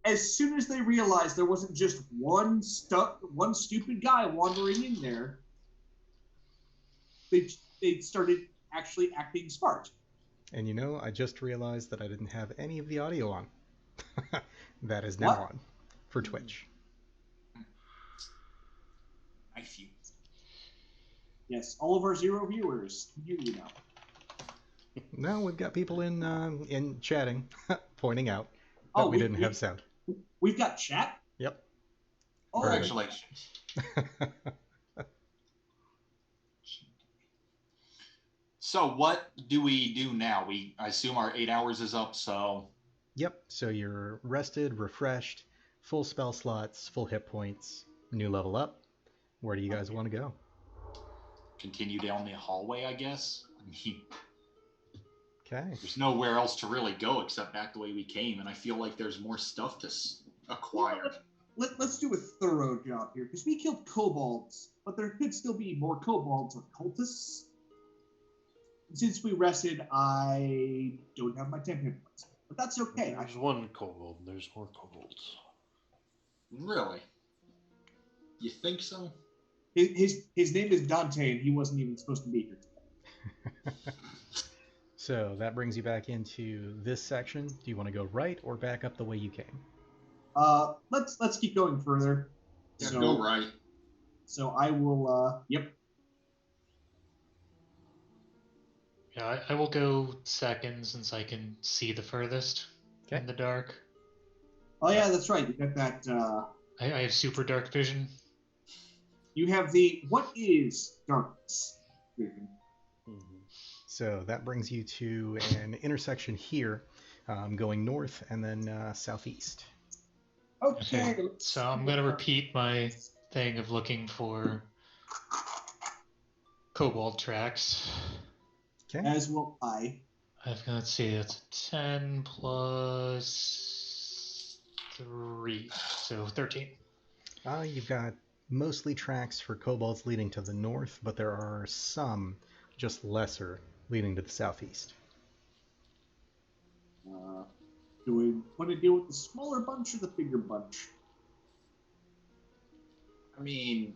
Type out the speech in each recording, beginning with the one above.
As soon as they realized there wasn't just one stupid guy wandering in there, they started actually acting smart. And I just realized that I didn't have any of the audio on. That is now What? on for Twitch. I feel. Yes, all of our 0 viewers can hear you now. No, we've got people in chatting, pointing out that we didn't have sound. We've got chat? Yep. Oh, Congratulations. So what do we do now? I assume our 8 hours is up, so... Yep, so you're rested, refreshed, full spell slots, full hit points, new level up. Where do you guys want to go? Continue down the hallway, I guess? Okay. There's nowhere else to really go except back the way we came, and I feel like there's more stuff to acquire. Let's do a thorough job here, because we killed kobolds, but there could still be more kobolds or cultists. Since we rested, I don't have my 10 hit points. But that's okay. There's one kobold, and there's more kobolds. Really? You think so? His name is Dante, and he wasn't even supposed to be here today. So that brings you back into this section. Do you want to go right or back up the way you came? Let's keep going further. Yeah, go right. So I will, yep. Yeah, I will go second since I can see the furthest in the dark. Oh yeah, that's right. You got that. I have super dark vision. You have the what is darkness vision. Mm-hmm. So that brings you to an intersection here, going north and then southeast. Okay. So I'm going to repeat my thing of looking for kobold tracks. Okay. As will I. Let's see, that's 10 plus 3, so 13. You've got mostly tracks for kobolds leading to the north, but there are some, just lesser, leading to the southeast. Do we want to deal with the smaller bunch or the bigger bunch? I mean,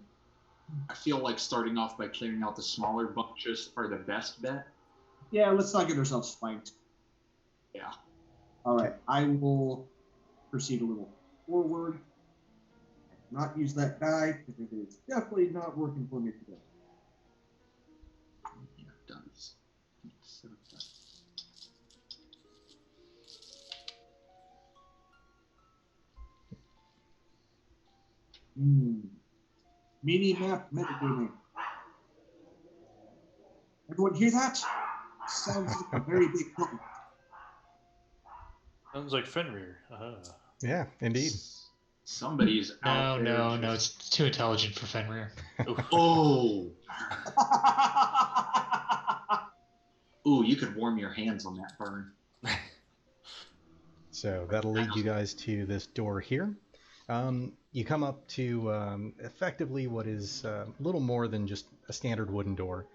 I feel like starting off by clearing out the smaller bunches are the best bet. Yeah, let's not get ourselves flanked. Yeah. All right, I will proceed a little forward. Not use that die because it is definitely not working for me today. Yeah, dice. Mini map metagaming. Everyone hear that? Sounds like a very big problem. Sounds like Fenrir. Uh-huh. Yeah, indeed. Somebody's out there. No, it's too intelligent for Fenrir. Oh. Ooh, you could warm your hands on that burn. So that'll lead you guys to this door here. You come up to effectively what is a little more than just a standard wooden door.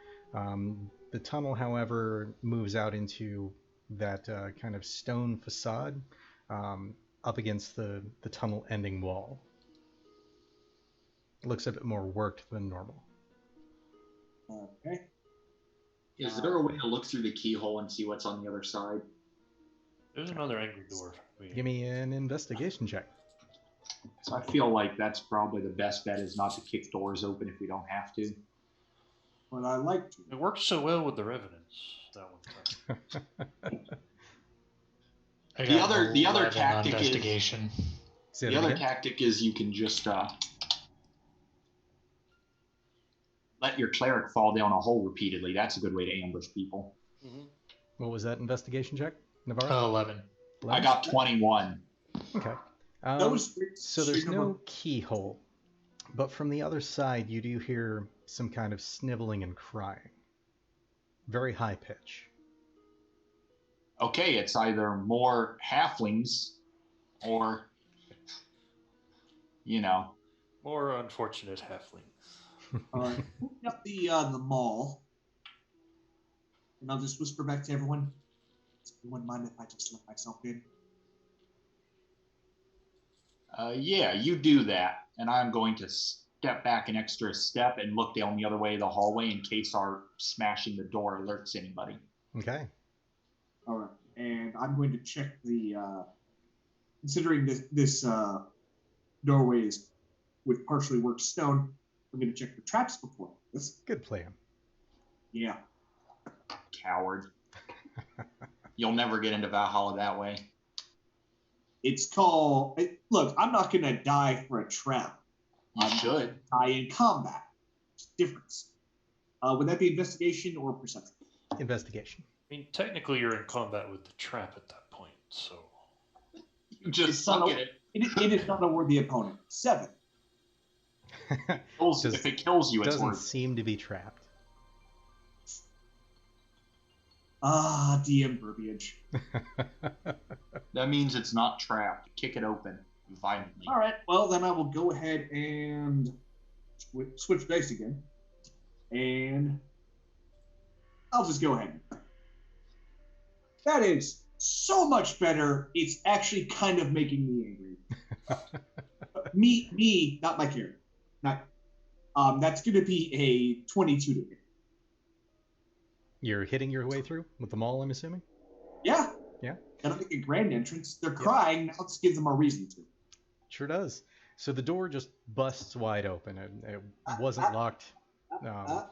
The tunnel, however, moves out into that kind of stone facade up against the tunnel ending wall. It looks a bit more worked than normal. Okay. Is there a way to look through the keyhole and see what's on the other side? There's another angry door. Give me an investigation check. So I feel like that's probably the best bet, is not to kick doors open if we don't have to. But I like to. It worked so well with the Revenants that one time. The other tactic investigation. Tactic is you can just let your cleric fall down a hole repeatedly. That's a good way to ambush people. Mm-hmm. What was that investigation check, Navarro? 11. I got 21. Okay. So there's no keyhole, but from the other side you do hear some kind of sniveling and crying. Very high pitch. Okay, it's either more halflings or, more unfortunate halflings. All right, open up the mall, and I'll just whisper back to everyone. Does anyone mind if I just let myself in? Yeah, you do that, and I'm going to step back an extra step and look down the other way of the hallway in case our smashing the door alerts anybody. Okay. All right, and I'm going to check the. Considering this doorway is with partially worked stone, I'm going to check the traps before this. Good plan. Yeah. Coward. You'll never get into Valhalla that way. It's called. Look, I'm not going to die for a trap. You should. Die in combat. It's a difference. Would that be investigation or perception? Investigation. I mean, technically, you're in combat with the trap at that point, so. You just suck at it. It is not a worthy opponent. 7. If it kills you, it's doesn't worth. Seem to be trapped. DM verbiage. That means it's not trapped. Kick it open violently. All right. Well, then I will go ahead and switch dice again, and I'll just go ahead. That is so much better. It's actually kind of making me angry. me, not my character. Not. That's going to be a 22 to hit. You're hitting your way through with them all, I'm assuming? Yeah. Yeah. Gotta make a grand entrance. They're crying. Now let's give them a reason to. Sure does. So the door just busts wide open. It wasn't locked. I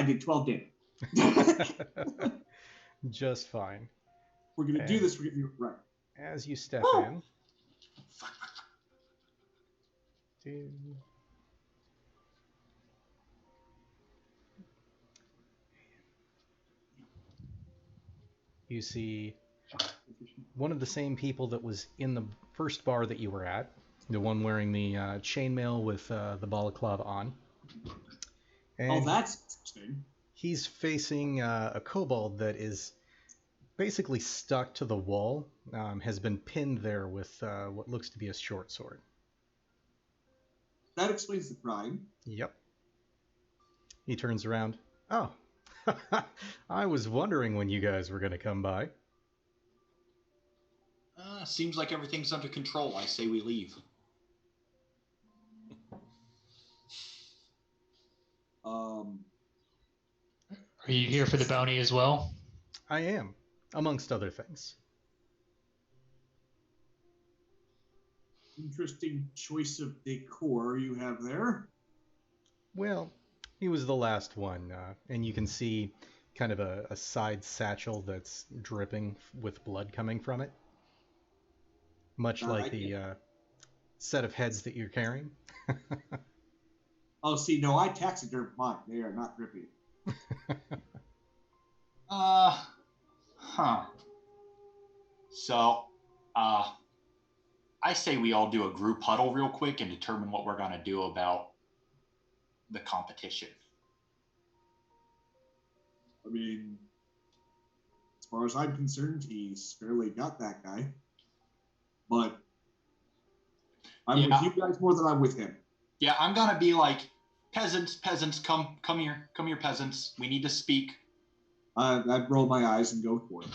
did 12 damage. Just fine. We're going to do this. We're going to do it right. As you step in. You see one of the same people that was in the first bar that you were at, the one wearing the chainmail with the balaclava on. And that's interesting. He's facing a kobold that is basically stuck to the wall, has been pinned there with what looks to be a short sword. That explains the crying. Yep. He turns around. Oh, I was wondering when you guys were going to come by. Seems like everything's under control. I say we leave. Are you here for the bounty as well? I am, amongst other things. Interesting choice of decor you have there. Well, he was the last one, and you can see kind of a side satchel that's dripping with blood coming from it. Much like the set of heads that you're carrying. Oh, see, no, I taxidermed mine. They are not dripping. So, I say we all do a group huddle real quick and determine what we're going to do about the competition. I mean, as far as I'm concerned, he's fairly got that guy. But I'm with you guys more than I'm with him. Yeah, I'm going to be like, peasants, come here, peasants. We need to speak. I'd roll my eyes and go for it.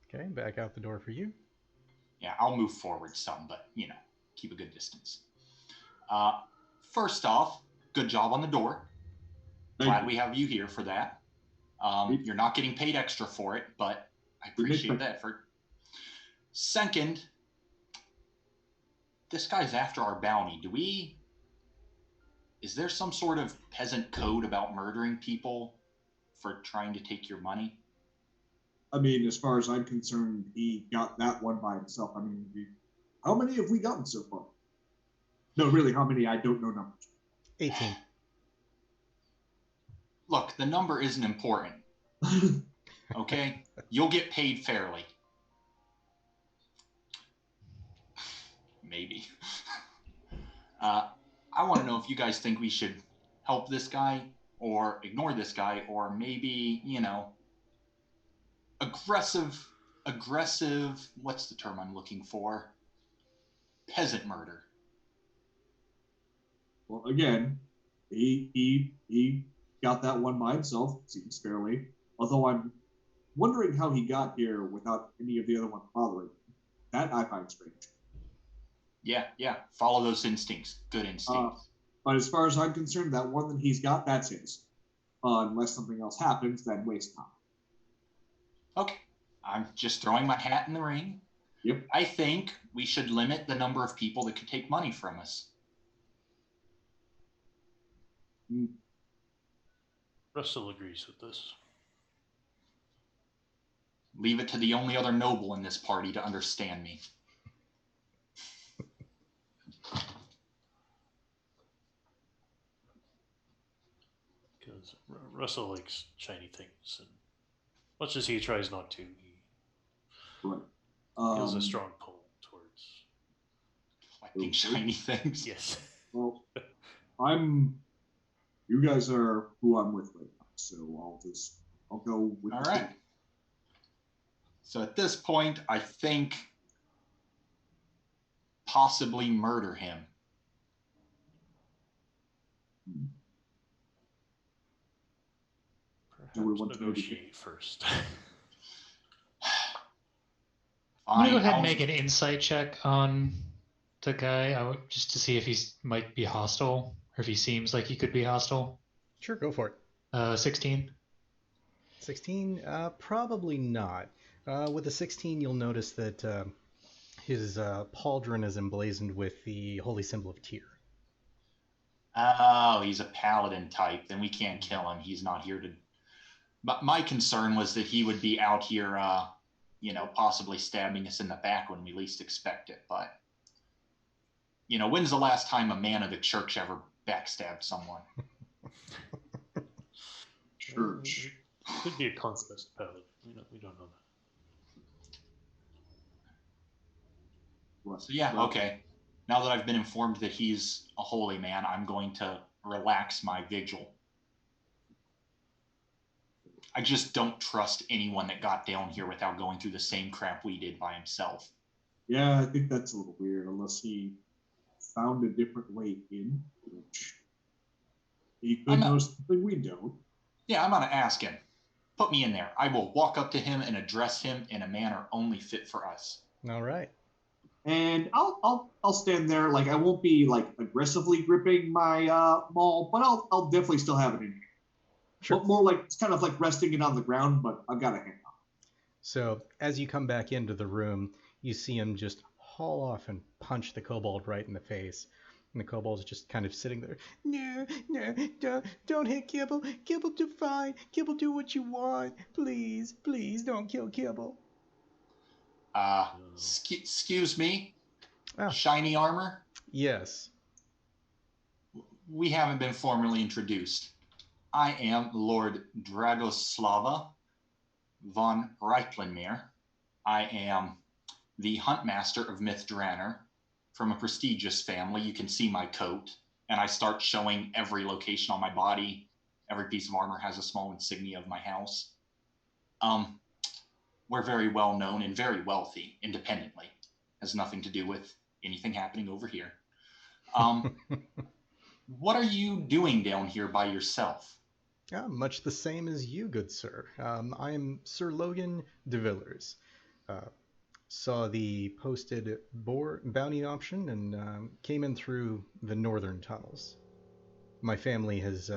Okay, back out the door for you. Yeah, I'll move forward some, but, keep a good distance. First off, good job on the door. Glad we have you here for that. You're not getting paid extra for it, but I appreciate the effort. Second, this guy's after our bounty. Is there some sort of peasant code about murdering people for trying to take your money? I mean, as far as I'm concerned, he got that one by himself. I mean, how many have we gotten so far? No, really, how many? I don't know numbers. 18. Look, the number isn't important. Okay? You'll get paid fairly. Maybe. I want to know if you guys think we should help this guy or ignore this guy or maybe, aggressive, what's the term I'm looking for? Peasant murder. Well, again, he got that one by himself, seems fairly. Although I'm wondering how he got here without any of the other ones bothering him. That I find strange. Yeah. Follow those instincts. Good instincts. But as far as I'm concerned, that one that he's got, that's his. Unless something else happens, then waste time. Okay. I'm just throwing my hat in the ring. Yep. I think we should limit the number of people that could take money from us. Russell agrees with this. Leave it to the only other noble in this party to understand me. Because Russell likes shiny things, and much as he tries not to, he Right. feels a strong pull towards Collecting shiny things. Yes. Well, you guys are who I'm with right now, so I'll go with. All right. So at this point, I think possibly murder him. Perhaps negotiate first. I'm gonna go ahead I'll- and make an insight check on the guy, just to see if he might be hostile, or if he seems like he could be hostile. Sure, go for it. 16. 16? Probably not. With a 16, you'll notice that his pauldron is emblazoned with the holy symbol of Tyr. Oh, he's a paladin type. Then we can't kill him. He's not here to... But my concern was that he would be out here, possibly stabbing us in the back when we least expect it. But, when's the last time a man of the church ever backstabbed someone? Church. Could be a conquest paladin. We don't know that. So yeah, okay. Now that I've been informed that he's a holy man, I'm going to relax my vigil. I just don't trust anyone that got down here without going through the same crap we did by himself. Yeah, I think that's a little weird, unless he found a different way in, which he could know something we don't. Yeah, I'm going to ask him. Put me in there. I will walk up to him and address him in a manner only fit for us. All right. And I'll stand there, like I won't be like aggressively gripping my maul, but I'll definitely still have it in here. Sure. But more like it's kind of like resting it on the ground, but I've got a hand on. So as you come back into the room, you see him just haul off and punch the kobold right in the face. And the kobold's just kind of sitting there. No, don't hit Kibble. Kibble do fine. Kibble do what you want. Please, don't kill Kibble. Excuse me? Ah. Shiny armor? Yes. We haven't been formally introduced. I am Lord Dragoslava von Reitlenmere. I am the Huntmaster of Mithdrannr from a prestigious family. You can see my coat, and I start showing every location on my body. Every piece of armor has a small insignia of my house. We're very well known and very wealthy independently. Has nothing to do with anything happening over here. What are you doing down here by yourself? Much the same as you, good sir. I am Sir Logan de Villers. Saw the posted bounty option and came in through the northern tunnels. My family has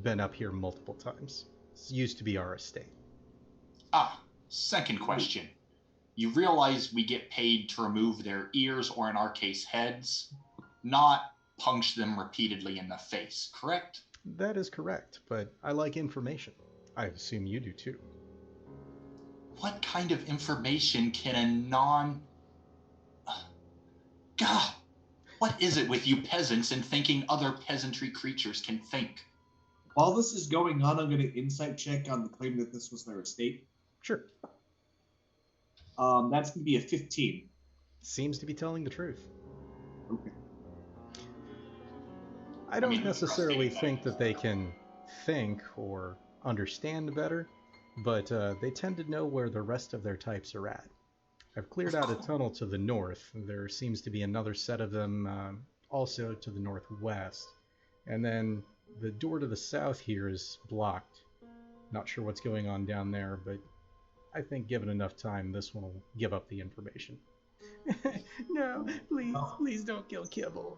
been up here multiple times. It used to be our estate. Second question. You realize we get paid to remove their ears, or in our case, heads, not punch them repeatedly in the face, correct? That is correct, but I like information. I assume you do too. What kind of information can a God, what is it with you peasants and thinking other peasantry creatures can think? While this is going on, I'm going to insight check on the claim that this was their estate. Sure. That's going to be a 15. Seems to be telling the truth. Okay. I don't necessarily think that they can think or understand better, but they tend to know where the rest of their types are at. I've cleared out a tunnel to the north. There seems to be another set of them also to the northwest. And then the door to the south here is blocked. Not sure what's going on down there, but I think given enough time, this one will give up the information. No, please don't kill Kibble.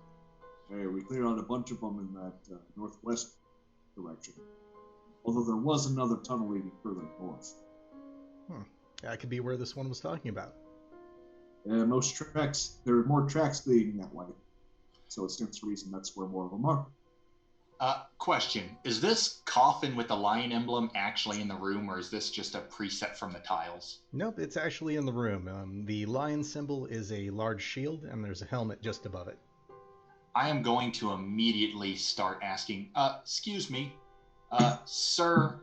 Hey, we cleared out a bunch of them in that northwest direction. Although there was another tunnel leading further north. That could be where this one was talking about. Most tracks, there are more tracks leading that way. So it stands to reason that's where more of them are. Question. Is this coffin with the lion emblem actually in the room, or is this just a preset from the tiles? Nope, it's actually in the room. The lion symbol is a large shield, and there's a helmet just above it. I am going to immediately start asking, excuse me, Sir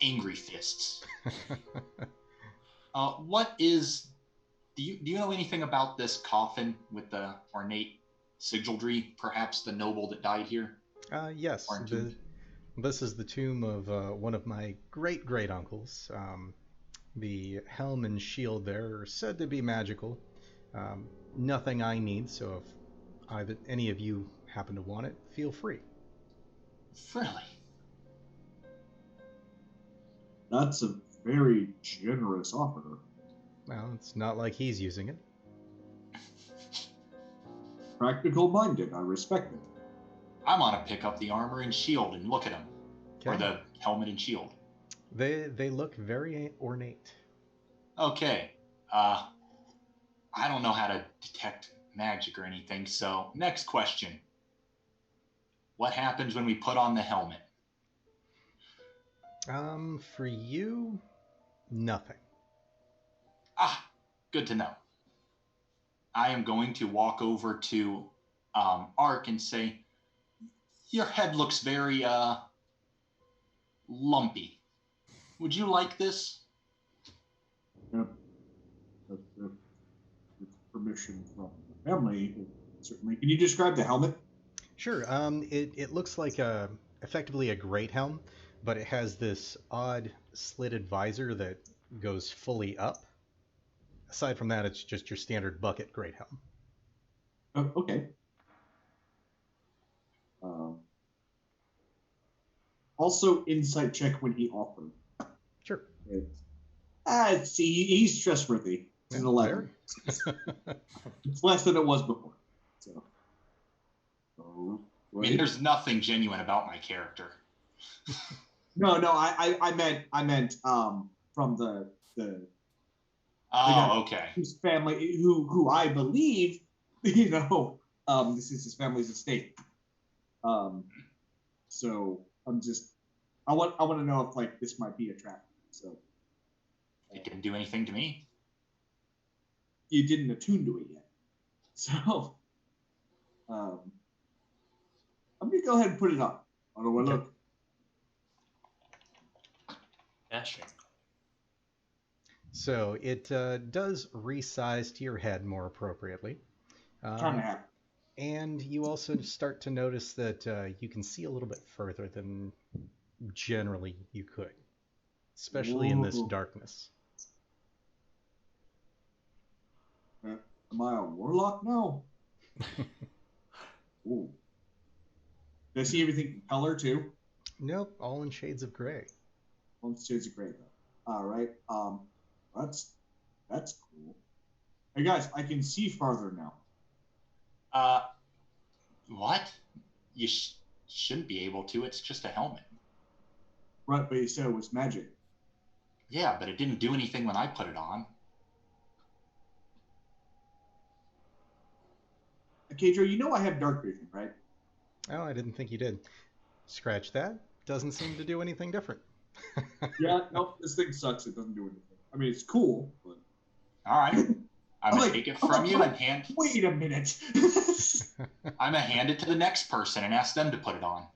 Angry Fists. What is... Do you know anything about this coffin with the ornate sigildry? Perhaps the noble that died here? Yes. This is the tomb of one of my great-great-uncles. The helm and shield there are said to be magical. Nothing I need, so if any of you happen to want it, feel free. Really? That's a very generous offer. Well, it's not like he's using it. Practical-minded, I respect it. I'm gonna pick up the armor and shield and look at them. Okay. Or the helmet and shield. They look very ornate. Okay. I don't know how to detect magic or anything, so next question. What happens when we put on the helmet? For you, nothing. Good to know. I am going to walk over to Ark and say, your head looks very lumpy. Would you like this? Yep. With permission from the family, certainly. Can you describe the helmet? Sure. It looks like effectively a great helm, but it has this odd slitted visor that goes fully up. Aside from that, it's just your standard bucket great helm. Oh, okay. Also, insight check when he offered. Sure. See, he's trustworthy. It's an 11. It's less than it was before. So, I mean, there's nothing genuine about my character. No, I meant from the okay. Whose family, who I believe, this is his family's estate. So I want to know if this might be a trap. So it didn't do anything to me. You didn't attune to it yet. So I'm gonna go ahead and put it up. I don't want to look. Dashing. So it does resize to your head more appropriately. Kind of happy. And you also start to notice that you can see a little bit further than generally you could, especially in this darkness. Am I a warlock now? Ooh. Does he everything in color too? Nope, all in shades of gray. All in shades of gray, though. All right. That's cool. Hey guys, I can see farther now. What? You shouldn't be able to. It's just a helmet. Right, but you said it was magic. Yeah, but it didn't do anything when I put it on. Kedro, you know I have dark vision, right? Oh, I didn't think you did. Scratch that. Doesn't seem to do anything different. Yeah, nope, this thing sucks. It doesn't do anything. I mean, it's cool, but... All right. I'm going to take it from you and hand... Wait a minute. I'm going to hand it to the next person and ask them to put it on.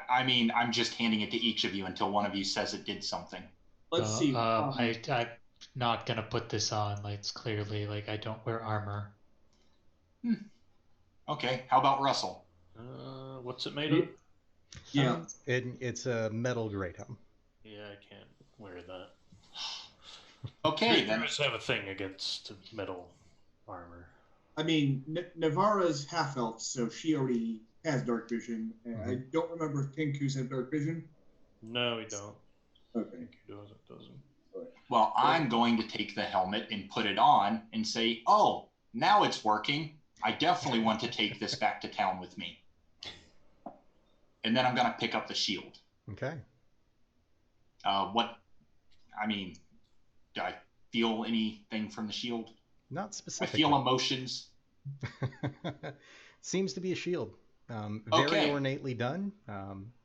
I mean, I'm just handing it to each of you until one of you says it did something. Let's see. I'm not going to put this on. It's clearly, I don't wear armor. Okay, how about Russell? What's it made of? Yeah. It's a metal great helm. Yeah, I can't wear that. Okay, then. Druids have a thing against metal armor. I mean, Navarra's half-elf, so she already has dark vision. And I don't remember if Tenku's have dark vision. No, we don't. Okay. I think he does. It doesn't. Well, I'm going to take the helmet and put it on and say, oh, now it's working. I definitely want to take this back to town with me. And then I'm going to pick up the shield. Okay. Do I feel anything from the shield? Not I specifically. feel emotions. Seems to be a shield. Very Okay. ornately done.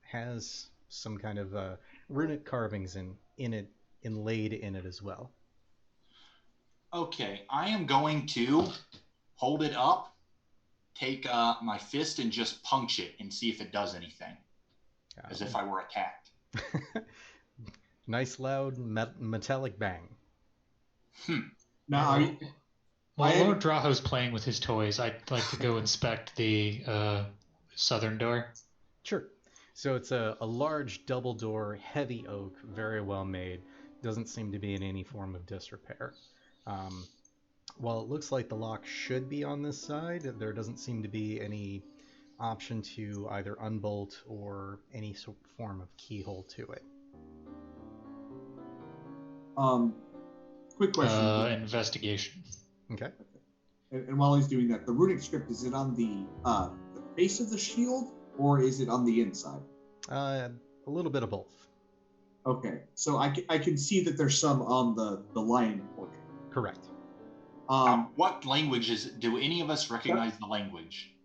Has some kind of runic carvings inlaid in it as well. Okay, I am going to hold it up, take my fist and just punch it and see if it does anything, as if I were attacked. Nice loud metallic bang. Now, while Lord Draho's playing with his toys, I'd like to go inspect the southern door. Sure. So it's a large double door, heavy oak, very well made. Doesn't seem to be in any form of disrepair. While it looks like the lock should be on this side, there doesn't seem to be any option to either unbolt or any sort of form of keyhole to it. Quick question. Investigation. Okay. And while he's doing that, the runic script, is it on the base of the shield or is it on the inside? A little bit of both. Okay, so I can see that there's some on the lion portion. Correct. What language is it? Do any of us recognize the language?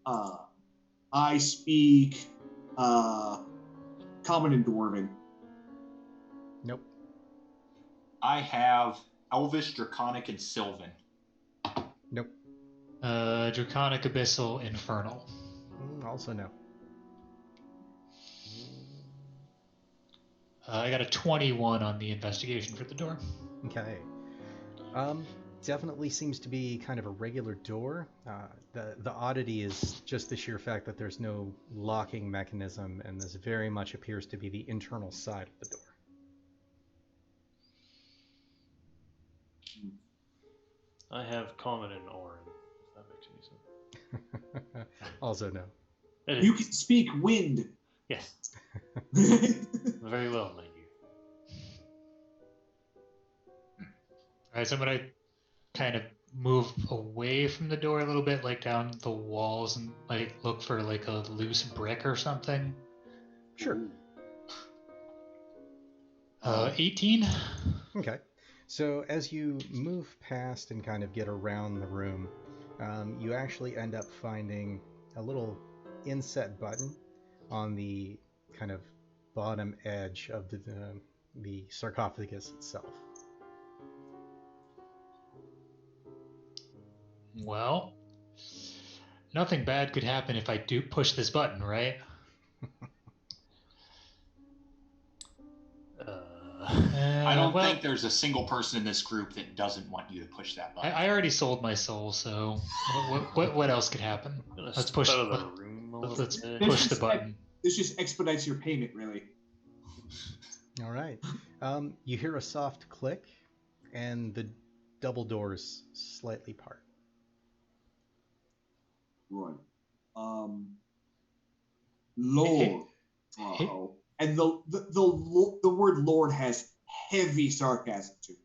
I speak Common and Dwarven. Nope. I have Elvish, Draconic, and Sylvan. Nope. Draconic, Abyssal, Infernal. Also no. I got a 21 on the investigation for the door. Okay. Definitely seems to be kind of a regular door. The oddity is just the sheer fact that there's no locking mechanism, and this very much appears to be the internal side of the door. I have Common and Orin, if that makes any sense. Also no. You can speak wind. Yes. Very well, mind you. Alright, so I'm going to kind of move away from the door a little bit, like down the walls, and like look for like a loose brick or something. Sure. 18. Okay. So as you move past and kind of get around the room, you actually end up finding a little inset button on the kind of bottom edge of the sarcophagus itself. Well, nothing bad could happen if I do push this button, right? I don't think there's a single person in this group that doesn't want you to push that button. I already sold my soul, so what else could happen? Let's push the button. This just expedites your payment, really. All right. You hear a soft click, and the double doors slightly part. Right. Lord. And the word Lord has heavy sarcasm to it.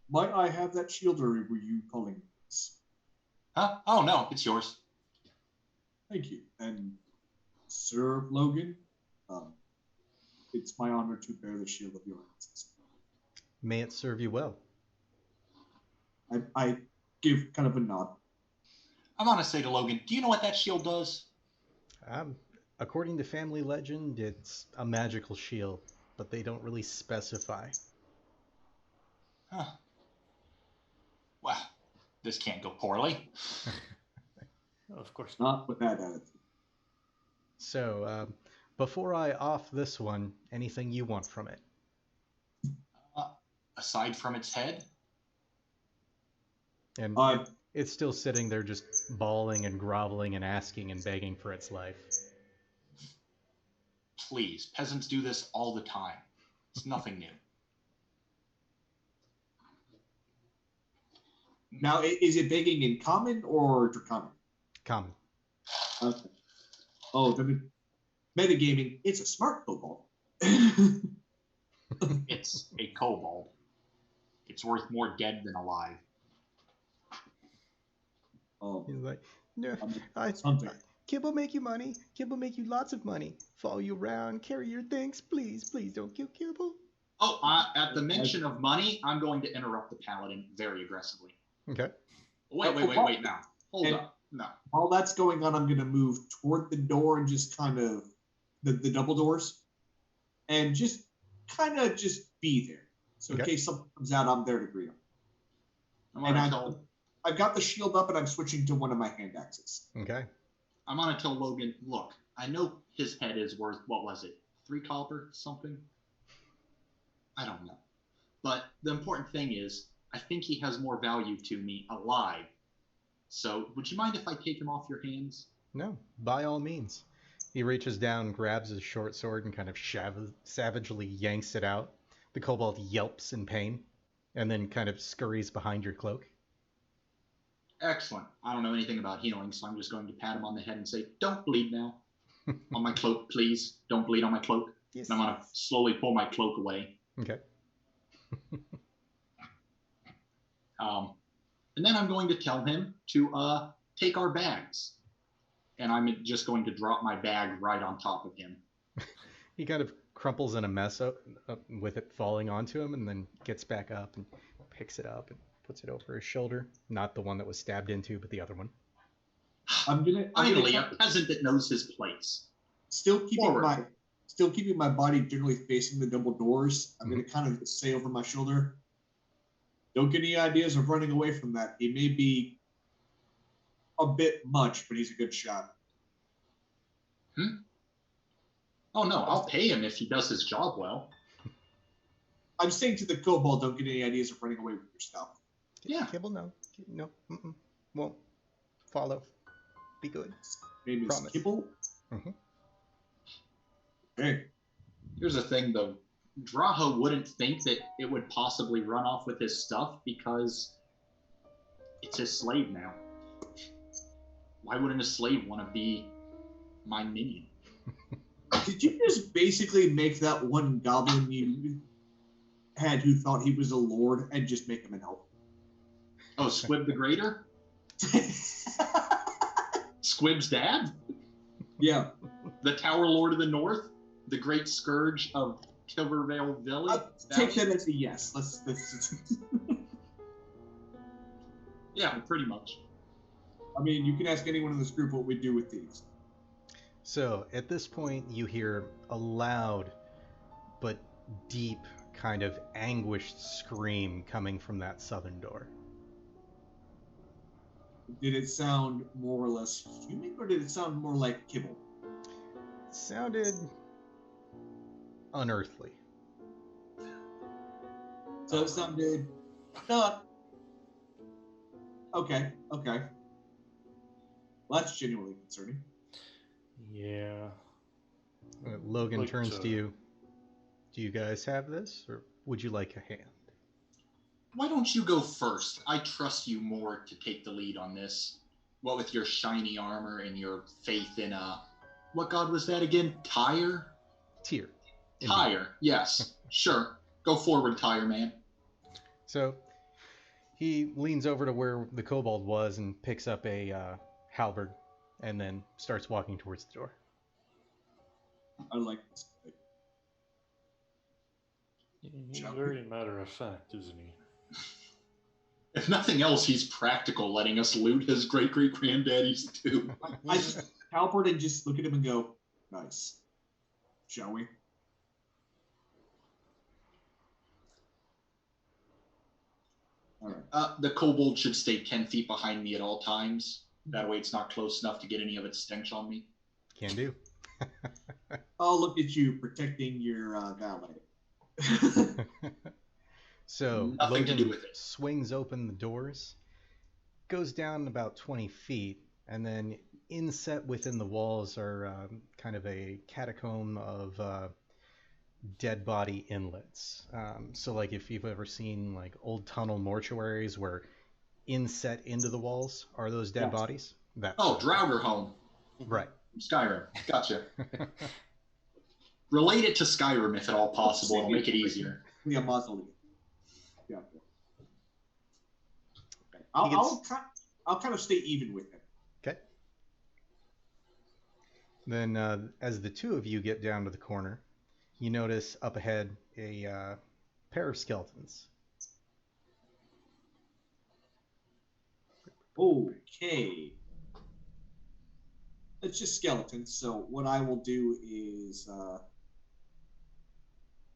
Might I have that shield, or were you calling this? Huh? Oh, no, it's yours. Thank you. And Sir Logan, it's my honor to bear the shield of your ancestors. May it serve you well. I give kind of a nod. I'm going to say to Logan, do you know what that shield does? According to family legend, it's a magical shield, but they don't really specify. Huh. Well, this can't go poorly. Of course not with that attitude. So, before I off this one, anything you want from it? Aside from its head? And it's still sitting there just bawling and groveling and asking and begging for its life. Please, peasants do this all the time. It's nothing new. Now, is it begging in common or draconic? Common. Okay. Oh, then Metagaming, it's a smart kobold. It's a kobold. It's worth more dead than alive. He's like, no, Something. Kib will make you money. Kib will make you lots of money. Follow you around, carry your things. Please, please don't kill Kibble. Oh, at the mention of money, I'm going to interrupt the paladin very aggressively. Okay. Wait now. Hold up. No. While that's going on, I'm going to move toward the door and just kind of the double doors, and just kind of just be there. So in case something comes out, I'm there to greet him. I've got the shield up, and I'm switching to one of my hand axes. Okay. I'm going to tell Logan, look, I know his head is worth, what was it, 3 copper, something? I don't know. But the important thing is, I think he has more value to me alive. So, would you mind if I take him off your hands? No, by all means. He reaches down, grabs his short sword, and kind of savagely yanks it out. The kobold yelps in pain, and then kind of scurries behind your cloak. Excellent. I don't know anything about healing, so I'm just going to pat him on the head and say, don't bleed now. On my cloak, please. Don't bleed on my cloak. Yes. And I'm going to slowly pull my cloak away. Okay. And then I'm going to tell him to take our bags. And I'm just going to drop my bag right on top of him. He kind of crumples in a mess up with it falling onto him, and then gets back up and picks it up and puts it over his shoulder. Not the one that was stabbed into, but the other one. Finally, a peasant that knows his place. Still keeping my body generally facing the double doors. I'm going to kind of say over my shoulder, don't get any ideas of running away from that. He may be a bit much, but he's a good shot. Oh, no, I'll pay him if he does his job well. I'm saying to the kobold, don't get any ideas of running away with your stuff. Yeah. Kibble, no. Won't follow. Be good. Name is Promise. Kibble? Mm-hmm. Okay. Here's the thing, though. Draho wouldn't think that it would possibly run off with his stuff because it's his slave now. Why wouldn't a slave want to be my minion? Did you just basically make that one goblin you had who thought he was a lord and just make him an elf? Oh, Squib the Greater? Squib's dad? Yeah. The Tower Lord of the North? The Great Scourge of Tivervale Village? I'll take that as a yes. Let's Yeah, pretty much. I mean, you can ask anyone in this group what we do with these. So, at this point, you hear a loud but deep kind of anguished scream coming from that southern door. Did it sound more or less human, or did it sound more like kibble? It sounded unearthly. So it sounded not. Okay. Well, that's genuinely concerning. Yeah. Logan turns to you. Do you guys have this, or would you like a hand? Why don't you go first? I trust you more to take the lead on this. What with your shiny armor and your faith in what god was that again? Tyre? Tyr. Tyre, yes. Sure. Go forward, Tyre man. So he leans over to where the kobold was and picks up a halberd and then starts walking towards the door. I like this. He's very matter of fact, isn't he? If nothing else, he's practical, letting us loot his great-great-granddaddies too. I just halberd and just look at him and go, nice. Shall we? All right. The kobold should stay 10 feet behind me at all times. That way it's not close enough to get any of its stench on me. Can do. Oh, look at you protecting your valet. So Nothing to do with Logan it. swings open the doors, goes down about 20 feet, and then inset within the walls are kind of a catacomb of dead body inlets. So like if you've ever seen like old tunnel mortuaries where inset into the walls are those dead bodies. Drowger home. Right. Skyrim. Gotcha. Relate it to Skyrim if at all possible. It'll make it easier. A mausoleum. Yeah. Okay. I'll kind of stay even with him. Okay. Then, as the two of you get down to the corner, you notice up ahead a pair of skeletons. Okay. It's just skeletons, so what I will do is,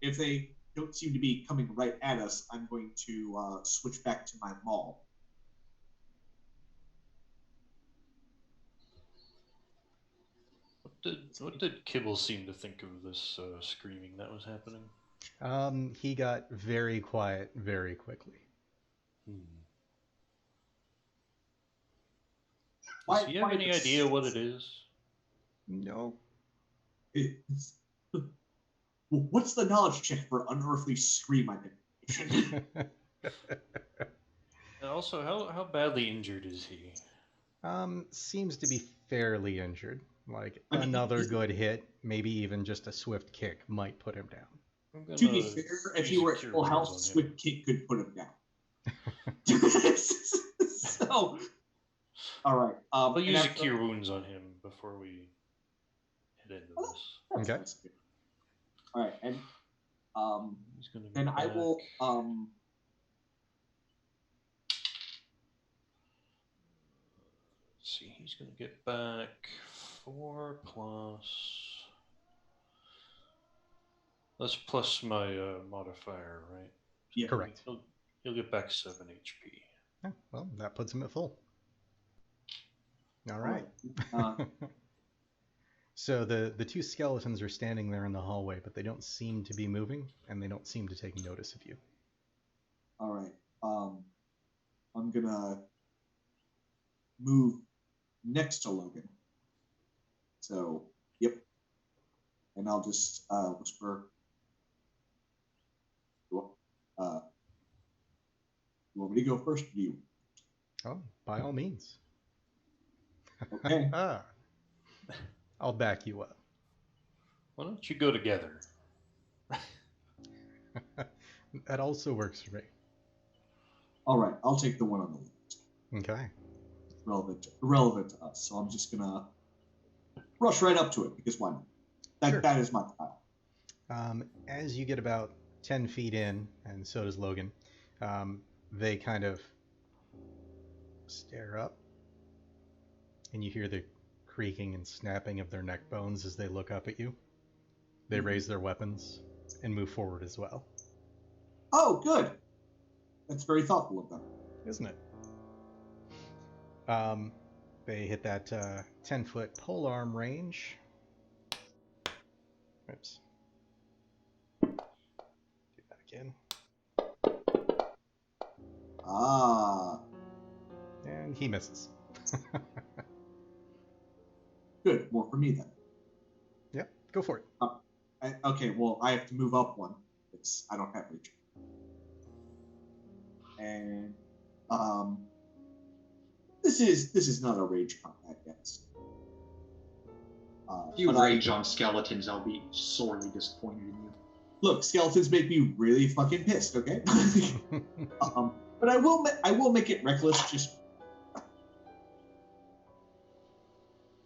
if they don't seem to be coming right at us, I'm going to switch back to my maul. What did Kibble seem to think of this screaming that was happening? He got very quiet very quickly. Does he have any idea what it is? No. What's the knowledge check for unearthly scream identification? And also, how badly injured is he? Seems to be fairly injured. Like another good hit, maybe even just a swift kick might put him down. To be fair, if he were at full health, swift kick could put him down. So, all right. I'll use a cure wounds on him before we head into this. Okay. All right, and He's gonna then I will let's see, he's gonna get back 4 plus. That's plus my modifier, right? Yeah. Correct. He'll get back 7 HP. Yeah, well, that puts him at full. All right. So the two skeletons are standing there in the hallway, but they don't seem to be moving, and they don't seem to take notice of you. All right. I'm gonna move next to Logan. So, yep. And I'll just whisper. You want me to go first, or do you? Oh, by all means. Okay. I'll back you up. Why don't you go together? That also works for me. All right. I'll take the one on the left. Okay. Relevant to us. So I'm just gonna rush right up to it because why not? Sure. That is my style. As you get about 10 feet in, and so does Logan, they kind of stare up, and you hear the creaking and snapping of their neck bones as they look up at you. They raise their weapons and move forward as well. Oh, good. That's very thoughtful of them. Isn't it? They hit that 10-foot polearm range. Oops. Do that again. And he misses. Good. More for me then. Yep, go for it. Okay, well, I have to move up one. I don't have reach. And this is not a rage combat yet. If you rage on skeletons, I'll be sorely disappointed in you. Look, skeletons make me really fucking pissed. Okay. But I will make it reckless. Just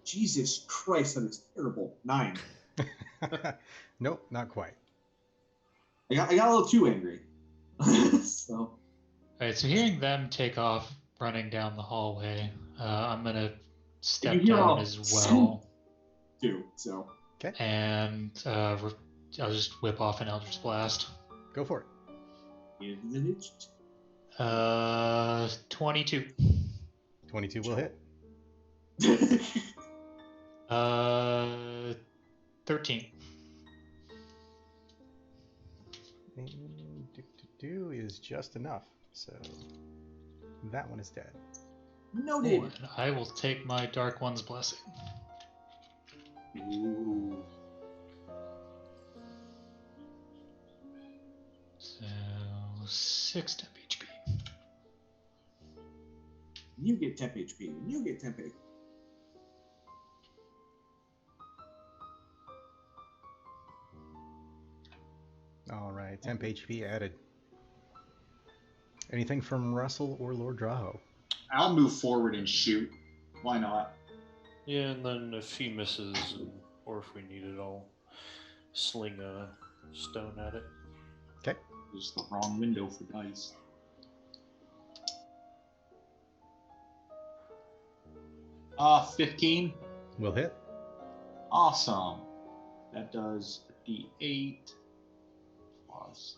Jesus Christ, that is terrible. 9. Nope, not quite. I got a little too angry. So. All right, so hearing them take off running down the hallway, I'm going to step down as well. So. Okay. And I'll just whip off an Eldritch Blast. Go for it. 22. 22 will hit. 13. And do is just enough. So that one is dead. Noted. And I will take my Dark One's Blessing. Ooh. So 6 temp HP. You get temp HP. And you get temp HP. All right, temp HP added. Anything from Russell or Lord Draho? I'll move forward and shoot. Why not? Yeah, and then if he misses, or if we need it, I'll sling a stone at it. Okay. This is the wrong window for dice. Ah, 15. Will hit. Awesome. That does a D8 plus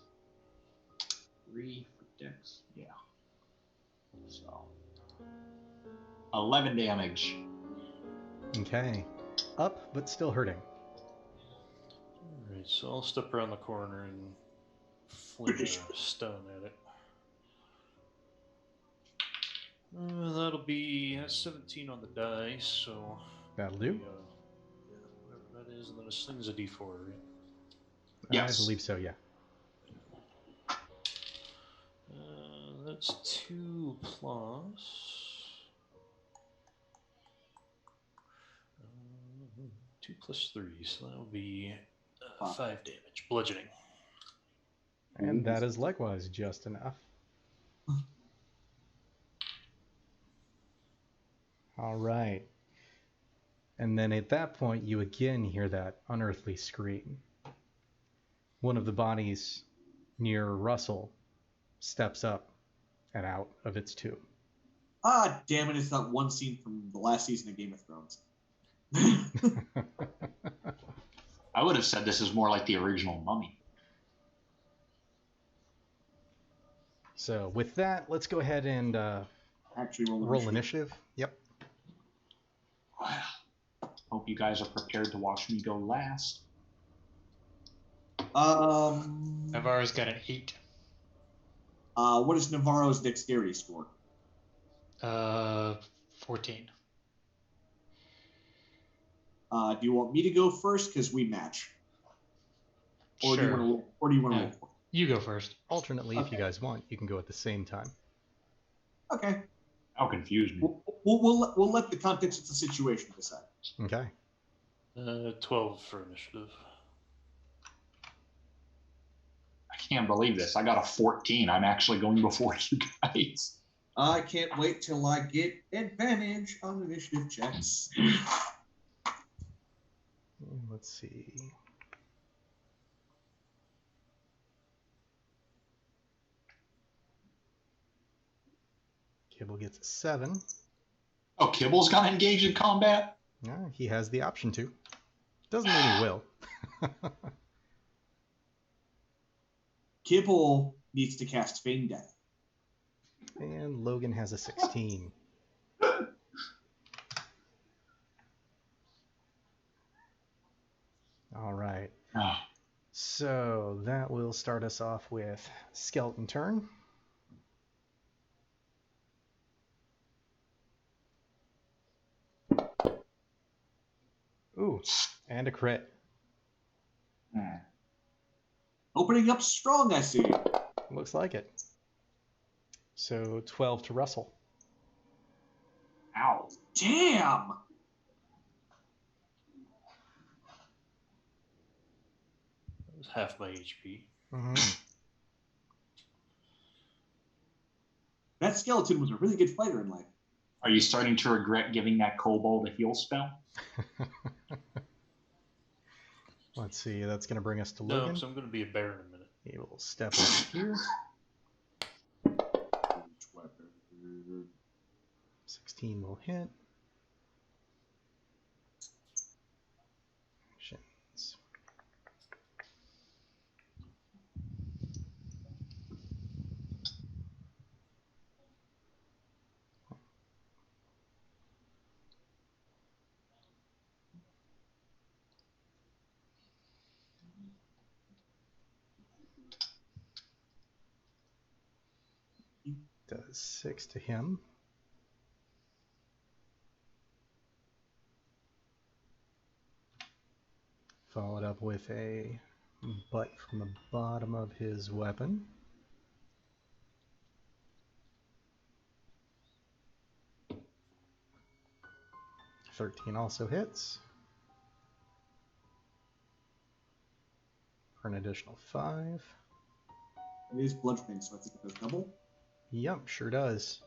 3 for dex. Yeah. So 11 damage. Okay. Up, but still hurting. Alright, so I'll step around the corner and fling a stone at it. That'll be 17 on the dice, so... That'll do. Yeah, whatever that is, and then it slings a d4, right? Yes. I believe so, yeah. That's 2 plus... 2 plus 3, so that'll be 5 damage, bludgeoning. And that is likewise just enough. All right. And then at that point, you again hear that unearthly scream. One of the bodies near Russell steps up and out of its tomb. Ah, damn it, it's that one scene from the last season of Game of Thrones. I would have said this is more like the original Mummy. So with that, let's go ahead and Actually, roll initiative. Yep. Well, hope you guys are prepared to watch me go last. Navarro's got an 8. What is Navarro's dexterity score? 14. Do you want me to go first because we match, or Sure. do you want to roll for it? You go first. Alternately, if you guys want, you can go at the same time. Okay. How confused me. We'll let the context of the situation decide. Okay. 12 for initiative. I can't believe this. I got a 14. I'm actually going before you guys. I can't wait till I get advantage on initiative checks. Let's see. Kibble gets a 7. Oh, Kibble's got engaged in combat? Yeah, he has the option to. Doesn't mean he will. Kibble needs to cast Feign Death. And Logan has a 16. All right. Oh, So that will start us off with skeleton turn. Ooh, and a crit. Opening up strong, I see. Looks like it. So 12 to Russell. ow. Damn! That was half my HP. Mm-hmm. That skeleton was a really good fighter in life. Are you starting to regret giving that kobold a heal spell? Let's see, that's going to bring us to No, Logan. because I'm going to be a bear in a minute. He will step over here. 16 will hit. Actions. Does 6 to him. Followed up with a butt from the bottom of his weapon. .13 also hits. for an additional 5. It is bludgeoning, so I think it does double. Yep, sure does.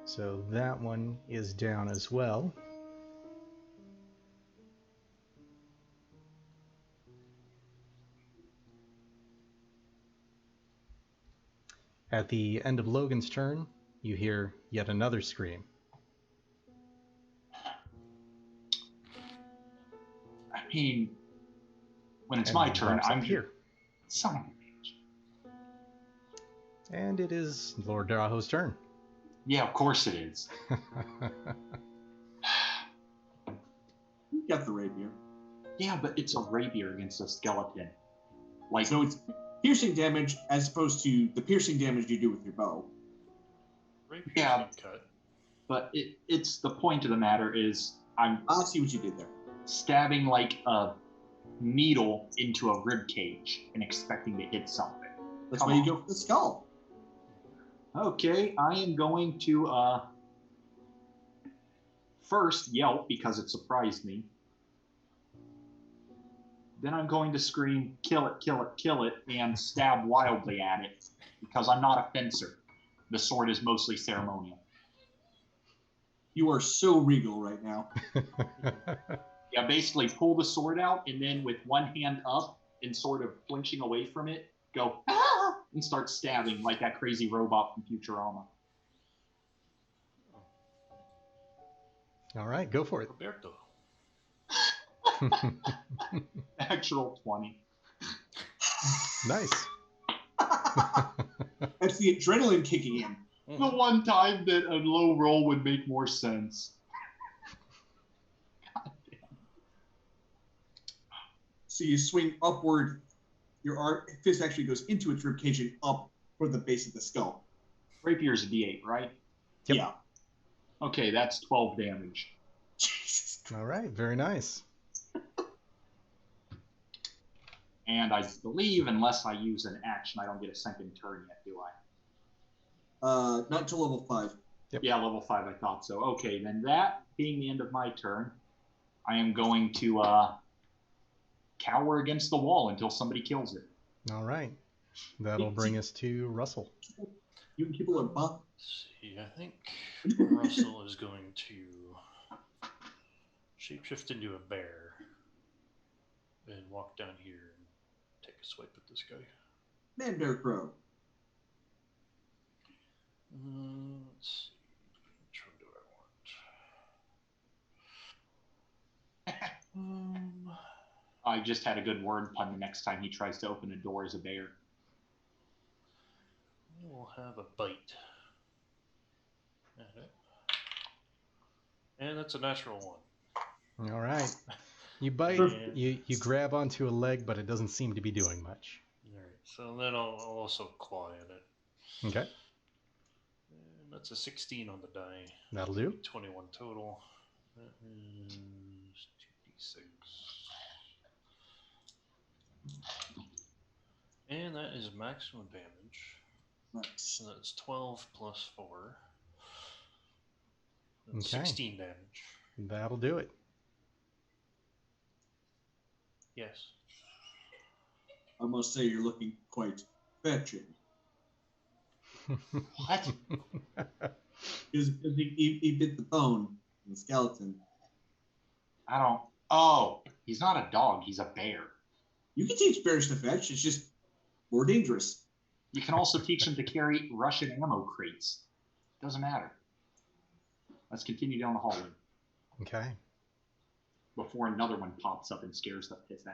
So that one is down as well. At the end of Logan's turn, you hear yet another scream. I mean, when it's And my he turn, bumps I'm up here. Son of a bitch. And it is Lord Daraho's turn. Yeah, of course it is. You got the rapier. Yeah, but it's a rapier against a skeleton. Like, So it's piercing damage as opposed to the piercing damage you do with your bow. Rapier's Yeah. been cut. but it's the point of the matter is I'm I see what you did there. stabbing like a needle into a rib cage and expecting to hit something. That's Come why you on. go for the skull. Okay, I am going to first yelp because it surprised me. Then I'm going to scream, kill it, kill it, kill it, and stab wildly at it because I'm not a fencer. The sword is mostly ceremonial. You are so regal right now. Yeah, basically pull the sword out and then with one hand up and sort of flinching away from it, go, ah! And start stabbing like that crazy robot from Futurama. All right, go for it. Roberto. Actual 20. Nice. That's the adrenaline kicking in. The one time that a low roll would make more sense. So you swing upward. Your fist actually goes into its ribcage and up for the base of the skull. Rapier's a D8, right? Yep. Yeah. Okay, that's 12 damage. Jesus. All right, very nice. And I believe, unless I use an action, I don't get a second turn yet, do I? Not until level 5. Yep. Yeah, level 5, I thought so. Okay, then that being the end of my turn, I am going to cower against the wall until somebody kills it. All right. That'll bring us to Russell. You people are buff. Let's see, I think Russell is going to shapeshift into a bear and walk down here and take a swipe at this guy. Man, Bear Crow. Let's see. Which one do I want? I just had a good word pun the next time he tries to open a door as a bear. We'll have a bite. At it. And that's a natural one. All right. You bite, And- you grab onto a leg, but it doesn't seem to be doing much. All right, so then I'll also claw at it. Okay, And that's a 16 on the die. that'll do. 21 total. That is 2d6. And that is maximum damage. Nice. So that's 12 plus 4. That's Okay. 16 damage. That'll do it. Yes. I must say you're looking quite fetching. What? Because he bit the bone in the skeleton. I don't... Oh, he's not a dog, he's a bear. You can teach bears to fetch. It's just more dangerous. You can also teach him to carry Russian ammo crates. Doesn't matter. Let's continue down the hallway Okay. before another one pops up and scares the piss out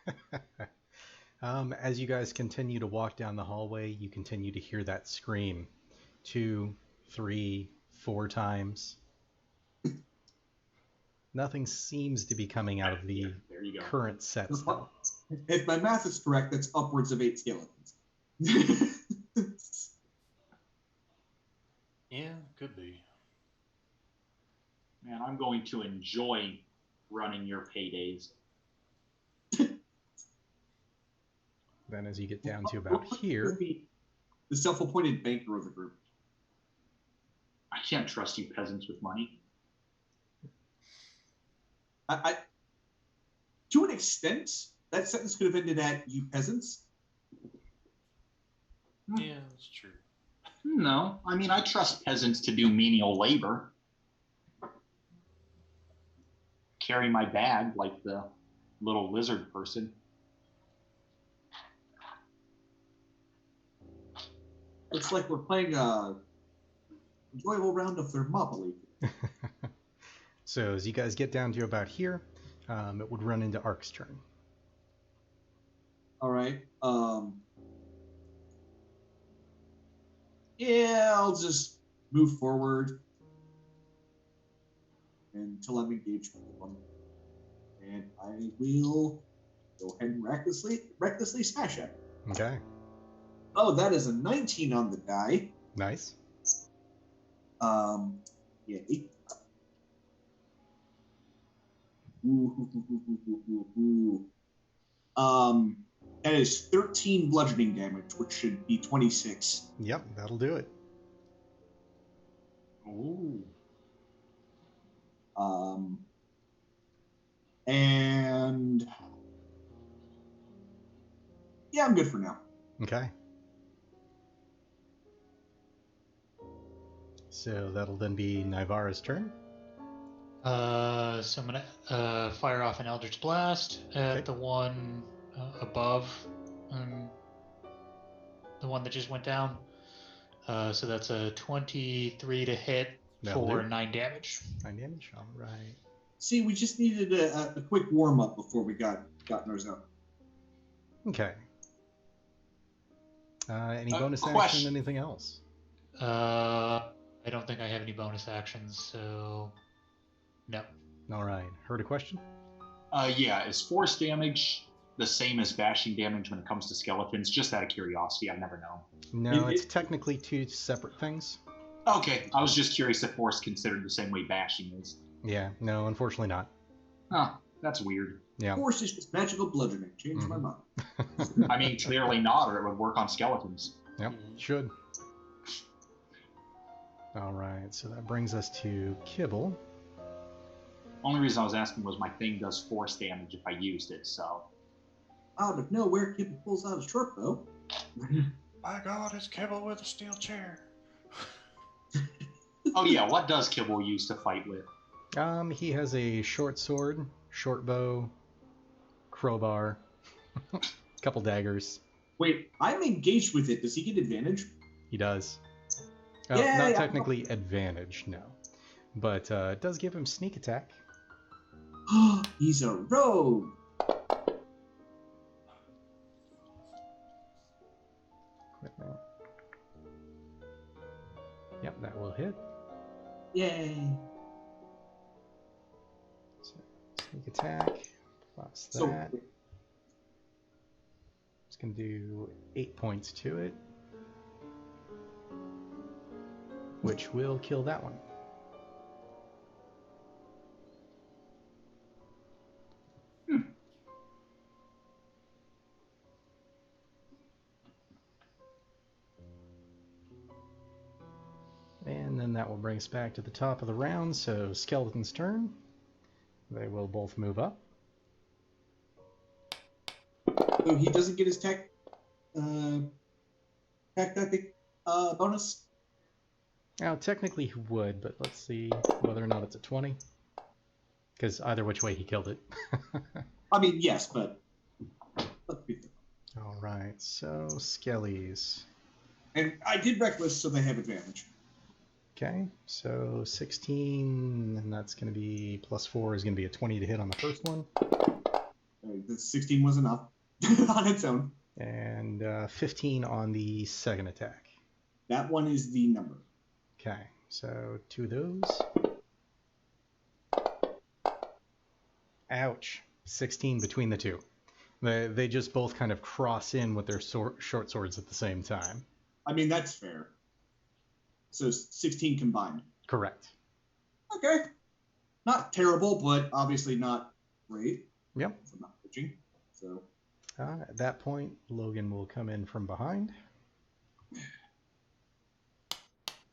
of me. As you guys continue to walk down the hallway, you continue to hear that scream 2, 3, 4 times. Nothing seems to be coming out of the Yeah, there you go. current sets, though. If my math is correct, that's upwards of 8 skeletons. Yeah, could be. Man, I'm going to enjoy running your paydays. Then as you get down to about here, The self-appointed banker of the group. I can't trust you peasants with money. I to an extent, That sentence could have ended at "you peasants." Yeah, that's true. No, I mean, I trust peasants to do menial labor. Carry my bag like the little lizard person. Looks like we're playing a enjoyable round of Thermopylae. So as you guys get down to about here, it would run into Ark's turn. All right. Yeah, I'll just move forward until I'm engaged with them, and I will go ahead and recklessly smash it. Okay. Oh, that is a 19 on the die. Nice. Yeah. Ooh. That is 13 bludgeoning damage, which should be 26. Yep, that'll do it. Ooh. And yeah, I'm good for now. Okay. So that'll then be Nivara's turn. So I'm gonna fire off an Eldritch Blast at the one above, the one that just went down. So that's a 23 to hit for 9 damage. 9 damage. All right. See, we just needed a quick warm up before we got in our zone. Okay. Any bonus question. action? Anything else? I don't think I have any bonus actions, so no. All right. Heard a question? Yeah, is force damage the same as bashing damage when it comes to skeletons? Just out of curiosity, I've never known. No, it's technically 2 separate things. Okay, I was just curious if force considered the same way bashing is. Yeah, no, unfortunately not. Huh, that's weird. Yeah. Force is just magical bludgeoning. Change my mind. I mean, clearly not, or it would work on skeletons. Yep, should. All right, so that brings us to Kibble. Only reason I was asking was my thing does force damage if I used it, so. Out of nowhere, Kibble pulls out a short bow. My God, it's Kibble with a steel chair. Oh yeah, what does Kibble use to fight with? He has a short sword, short bow, crowbar, couple daggers. Wait, I'm engaged with it. Does he get advantage? He does. Yeah, not technically advantage, no. But it does give him sneak attack. He's a rogue. Equipment. Yep, that will hit. Yay. So, sneak attack plus that. It's going to do 8 points to it, which will kill that one. And then that will bring us back to the top of the round, so Skeleton's turn. They will both move up. So he doesn't get his tactic bonus? Now, technically he would, but let's see whether or not it's a 20. Because either which way he killed it. I mean, yes, but let's be fair. All right, so Skellies. And I did reckless, so they have advantage. Okay, so 16, and that's going to be plus 4 is going to be a 20 to hit on the first one. The 16 was enough on its own. And 15 on the second attack. That one is the number. Okay, so 2 of those. Ouch. 16 between the two. They just both kind of cross in with their short swords at the same time. I mean, that's fair. So 16 combined. Correct. Okay. Not terrible, but obviously not great. Yep. I'm not pitching. So. At that point, Logan will come in from behind.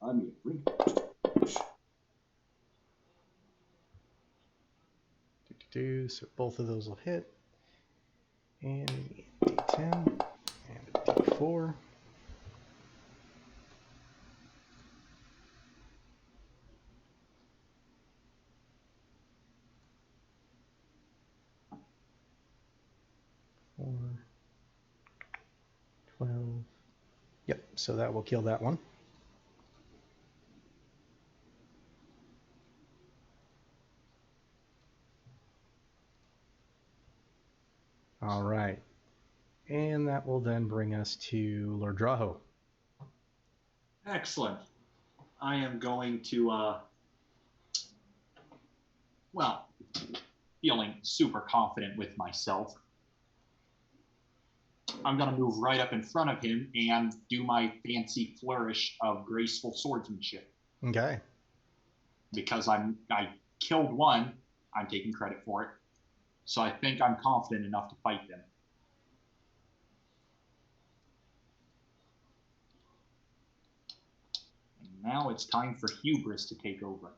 I mean, drink. So both of those will hit. And a D10 and a D4. Four, 12. Yep, so that will kill that one. All right. And that will then bring us to Lord Draho. Excellent. I am going to, feeling super confident with myself. I'm going to move right up in front of him and do my fancy flourish of graceful swordsmanship. Okay. Because I killed one, I'm taking credit for it. So I think I'm confident enough to fight them. And now it's time for hubris to take over.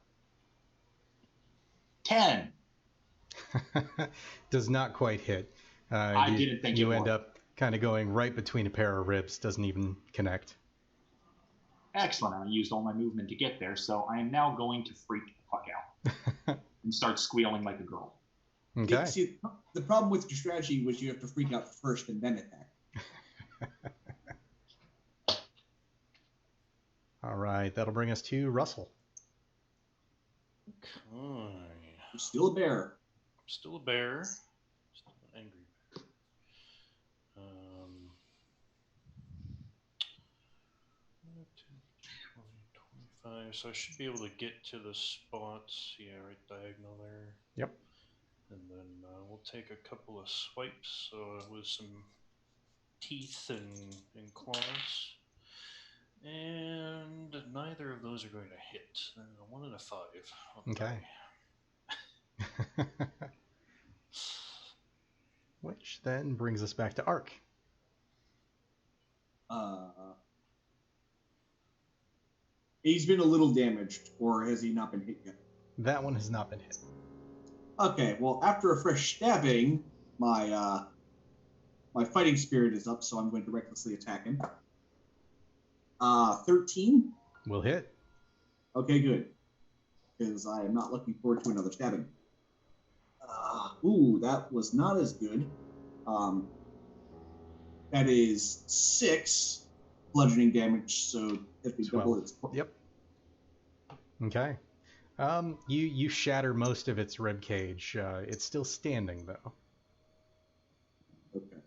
10. Does not quite hit. I didn't think you it end would. up kind of going right between a pair of ribs. Doesn't even connect. Excellent. I used all my movement to get there, so I am now going to freak the fuck out and start squealing like a girl. Okay. See, the problem with your strategy was you have to freak out first and then attack. All right, that'll bring us to Russell. Okay. You're still a bear. Still a bear. Still an angry bear. 25, so I should be able to get to the spots. Yeah, right diagonal there. Yep. And then we'll take a couple of swipes with some teeth and claws. And neither of those are going to hit. 1 and a 5. Okay. Which then brings us back to Ark. He's been a little damaged, or has he not been hit yet? That one has not been hit. Okay, well, after a fresh stabbing, my fighting spirit is up, so I'm going to recklessly attack him. 13? Will hit. Okay, good. Because I am not looking forward to another stabbing. Ooh, that was not as good. That is 6 bludgeoning damage, so if we double it's... Yep. Okay. You shatter most of its rib cage. It's still standing though. Okay.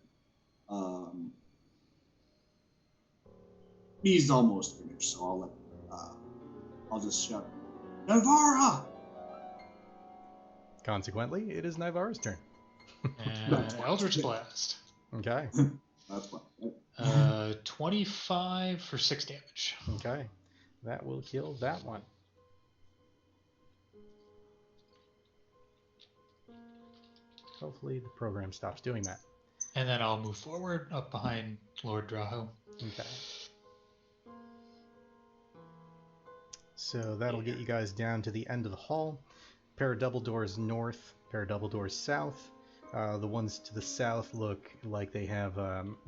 He's almost finished, so I'll just shout, Navara! Consequently, it is Nivara's turn. And Eldritch Blast. Okay. That's fine. 25 for 6 damage. Okay. That will kill that one. Hopefully the program stops doing that. And then I'll move forward up behind Lord Draho. Okay. So that'll get you guys down to the end of the hall. Pair of double doors north, pair of double doors south. The ones to the south look like they have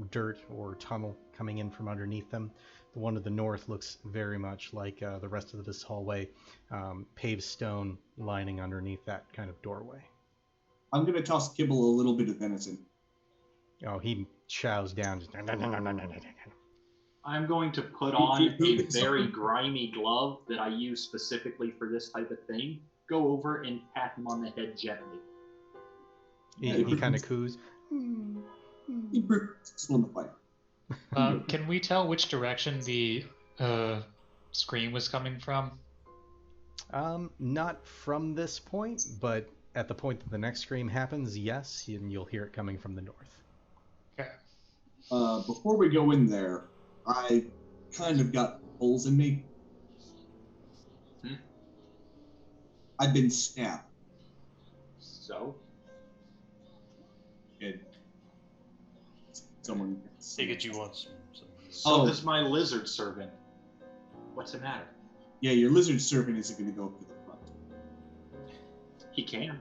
dirt or tunnel coming in from underneath them. The one to the north looks very much like the rest of this hallway, paved stone lining underneath that kind of doorway. I'm going to toss Kibble a little bit of venison. Oh, he chows down. Just... I'm going to put on a very grimy glove that I use specifically for this type of thing. Go over and pat him on the head gently. He kind of coos. He bricks on the fire. Can we tell which direction the scream was coming from? Not from this point, but at the point that the next scream happens, yes, and you'll hear it coming from the north. Okay. Before we go in there, I kind of got holes in me. I've been stabbed. So? And someone... Take it you want some So does my lizard servant. What's the matter? Yeah, your lizard servant isn't going to go up to the front. He can.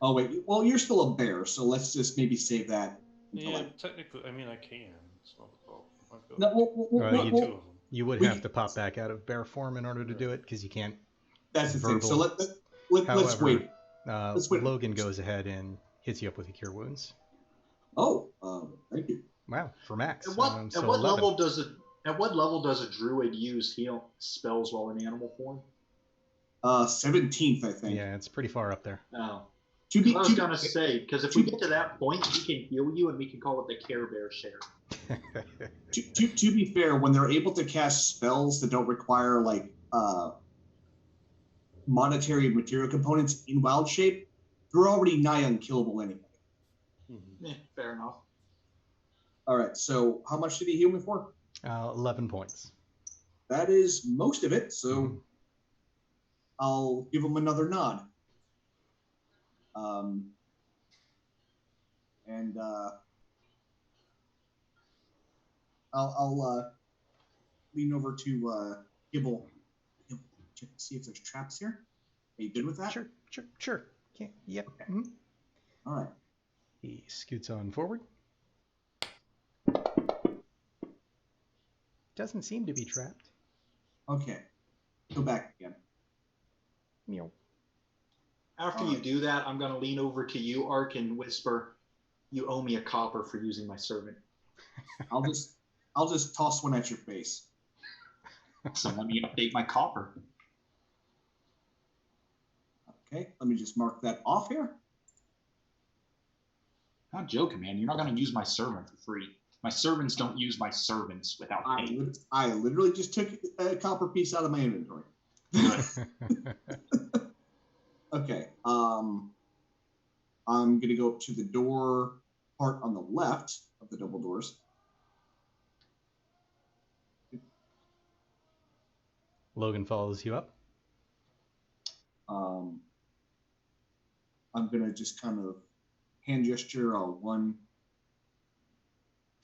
Oh wait, well you're still a bear, so let's just maybe save that. Yeah, technically, I mean I can. It's not a problem. I've got No, two of them. You would have to pop back out of bear form in order to do it, because you can't. That's the thing. So However, let's wait. Let's wait. Logan goes ahead and hits you up with a cure wounds. Oh, thank you. Wow, for max. At what 11. level does a druid use heal spells while in animal form? 17th, I think. Yeah, it's pretty far up there. Oh. I was gonna say, because if we get to that point, we can heal you and we can call it the Care Bear share. To be fair, when they're able to cast spells that don't require like monetary material components in wild shape, they're already nigh unkillable anyway. Mm-hmm. Fair enough. All right, so how much did he heal me for? 11 points. That is most of it, so I'll give him another nod. I'll lean over to Gibble. Check to see if there's traps here. Are you good with that? Sure. Yep. Okay. Mm-hmm. All right. He scoots on forward. Doesn't seem to be trapped. Okay. Go back again. Meow. After you do that, I'm going to lean over to you, Ark, and whisper, "You owe me a copper for using my servant." I'll just toss one at your face. So let me update my copper. Okay, let me just mark that off here. Not joking, man. You're not going to use my servant for free. My servants don't use my servants without paying. I literally just took a copper piece out of my inventory. Okay. I'm going to go up to the door part on the left of the double doors. Logan follows you up. I'm going to just kind of hand gesture one.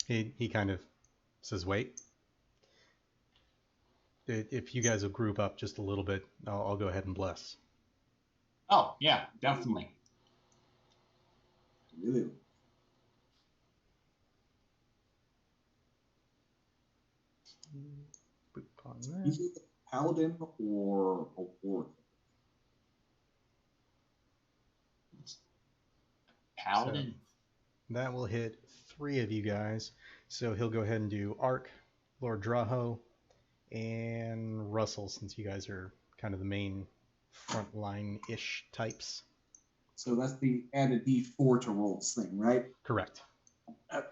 He kind of says, wait. If you guys will group up just a little bit, I'll go ahead and bless. Oh, yeah, definitely. Really? Is it a paladin or a warrior? Paladin. So that will hit 3 of you guys. So he'll go ahead and do Ark, Lord Draho, and Russell, since you guys are kind of the main frontline-ish types. So that's the add a D4 to rolls thing, right? Correct. Okay.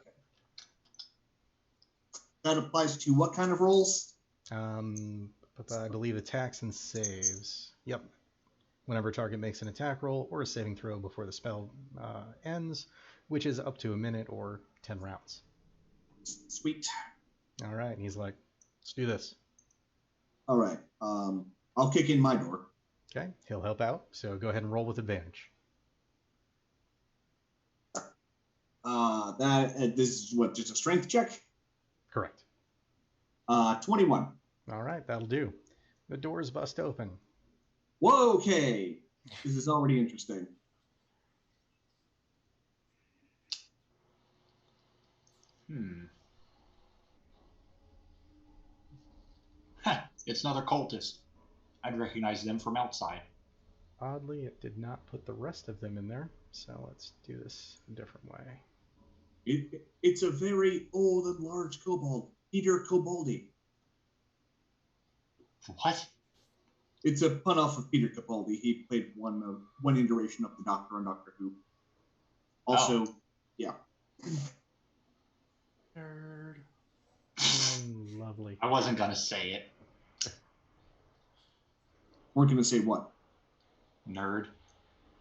That applies to what kind of rolls? I believe attacks and saves. Yep. Whenever a target makes an attack roll or a saving throw before the spell ends, which is up to a minute or 10 rounds. Sweet. All right. And he's like, let's do this. All right. I'll kick in my door. Okay. He'll help out. So go ahead and roll with advantage. This is what, just a strength check? Correct. 21. All right. That'll do. The doors bust open. Whoa, okay. This is already interesting. It's another cultist. I'd recognize them from outside. Oddly, it did not put the rest of them in there, so let's do this a different way. It's a very old and large kobold, Peter Koboldi. What? It's a pun off of Peter Capaldi. He played one iteration of the Doctor on Doctor Who. Also, yeah. Nerd. Lovely. I wasn't gonna say it. We're gonna say what? Nerd.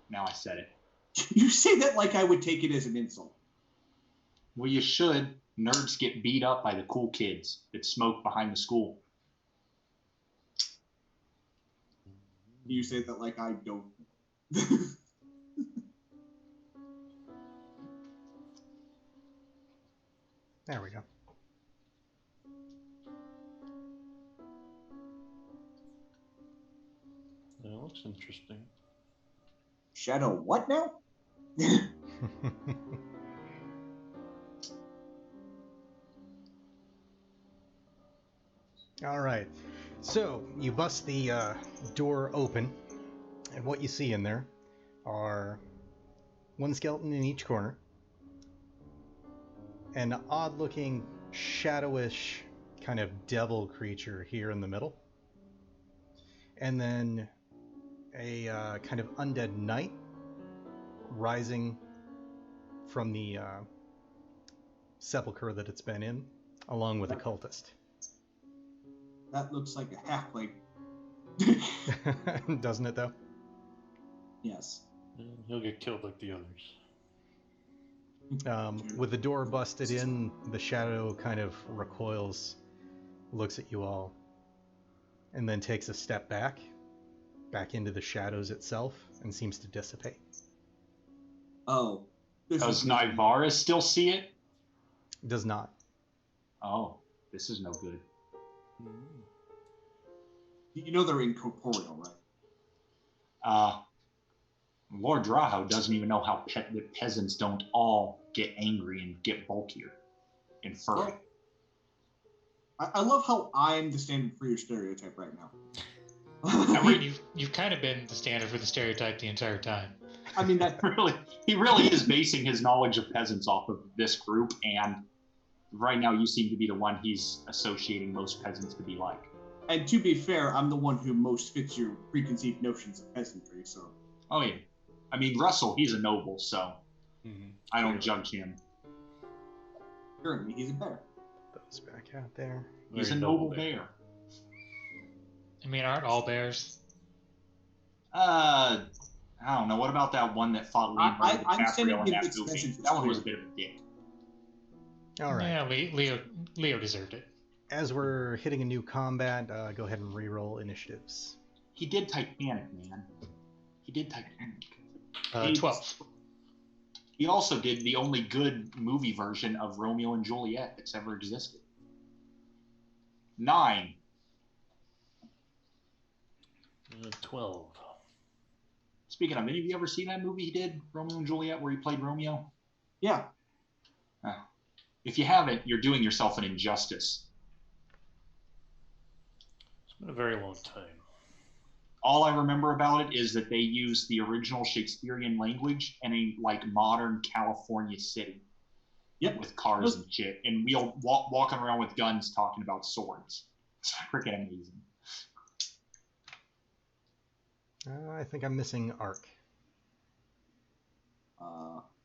Now I said it. You say that like I would take it as an insult. Well, you should. Nerds get beat up by the cool kids that smoke behind the school. You say that like I don't. There we go. That looks interesting. Shadow what now? All right. So you bust the door open, and what you see in there are one skeleton in each corner, an odd-looking, shadowish kind of devil creature here in the middle, and then a kind of undead knight rising from the sepulcher that it's been in, along with a cultist. That looks like a halfling. Doesn't it, though? Yes. He'll get killed like the others. With the door busted in, the shadow kind of recoils, looks at you all, and then takes a step back into the shadows itself, and seems to dissipate. Oh. Does Nivaris still see it? Does not. Oh, this is no good. You know they're incorporeal, right? Lord Draho doesn't even know how the peasants don't all get angry and get bulkier and furry. Well, I love how I'm the standard for your stereotype right now. I mean, you've kind of been the standard for the stereotype the entire time. I mean, that he really is basing his knowledge of peasants off of this group, and right now you seem to be the one he's associating most peasants to be like. And to be fair, I'm the one who most fits your preconceived notions of peasantry, so. Oh yeah. I mean, Russell, he's a noble, so I don't judge him. Currently, he's a bear. Those back out there. He's a noble bear. I mean, aren't all bears? I don't know. What about that one that fought Leonardo I'm sending DiCaprio in him that mixed movie? messages That one was a too. bit of a dick. All right. Yeah, Leo deserved it. As we're hitting a new combat, go ahead and reroll initiatives. He did Titanic, man. He did Titanic. 12. He also did the only good movie version of Romeo and Juliet that's ever existed. 9. 12. Speaking of, any of you ever seen that movie he did, Romeo and Juliet, where he played Romeo? Yeah. If you haven't, you're doing yourself an injustice. It's been a very long time. All I remember about it is that they used the original Shakespearean language in a modern California city. Yep. With cars and shit, and we all walking around with guns talking about swords. It's freaking amazing. I think I'm missing Arc. 8.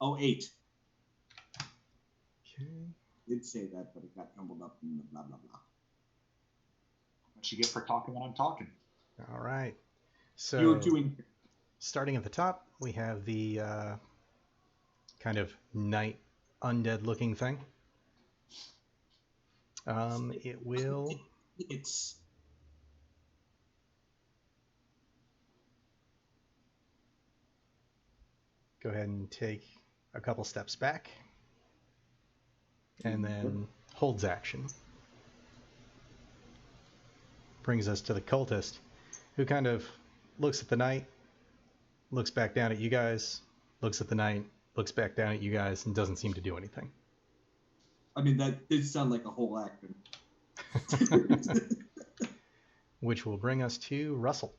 Okay. Did say that, but it got jumbled up in the blah blah blah. What you get for talking when I'm talking? All right. So You're doing. starting at the top, we have the kind of night undead-looking thing. It will. It's. Go ahead and take a couple steps back, and then holds action. Brings us to the cultist, who kind of looks at the knight, looks back down at you guys, looks at the knight, looks back down at you guys, and doesn't seem to do anything. I mean, that did sound like a whole act. Which will bring us to Russell.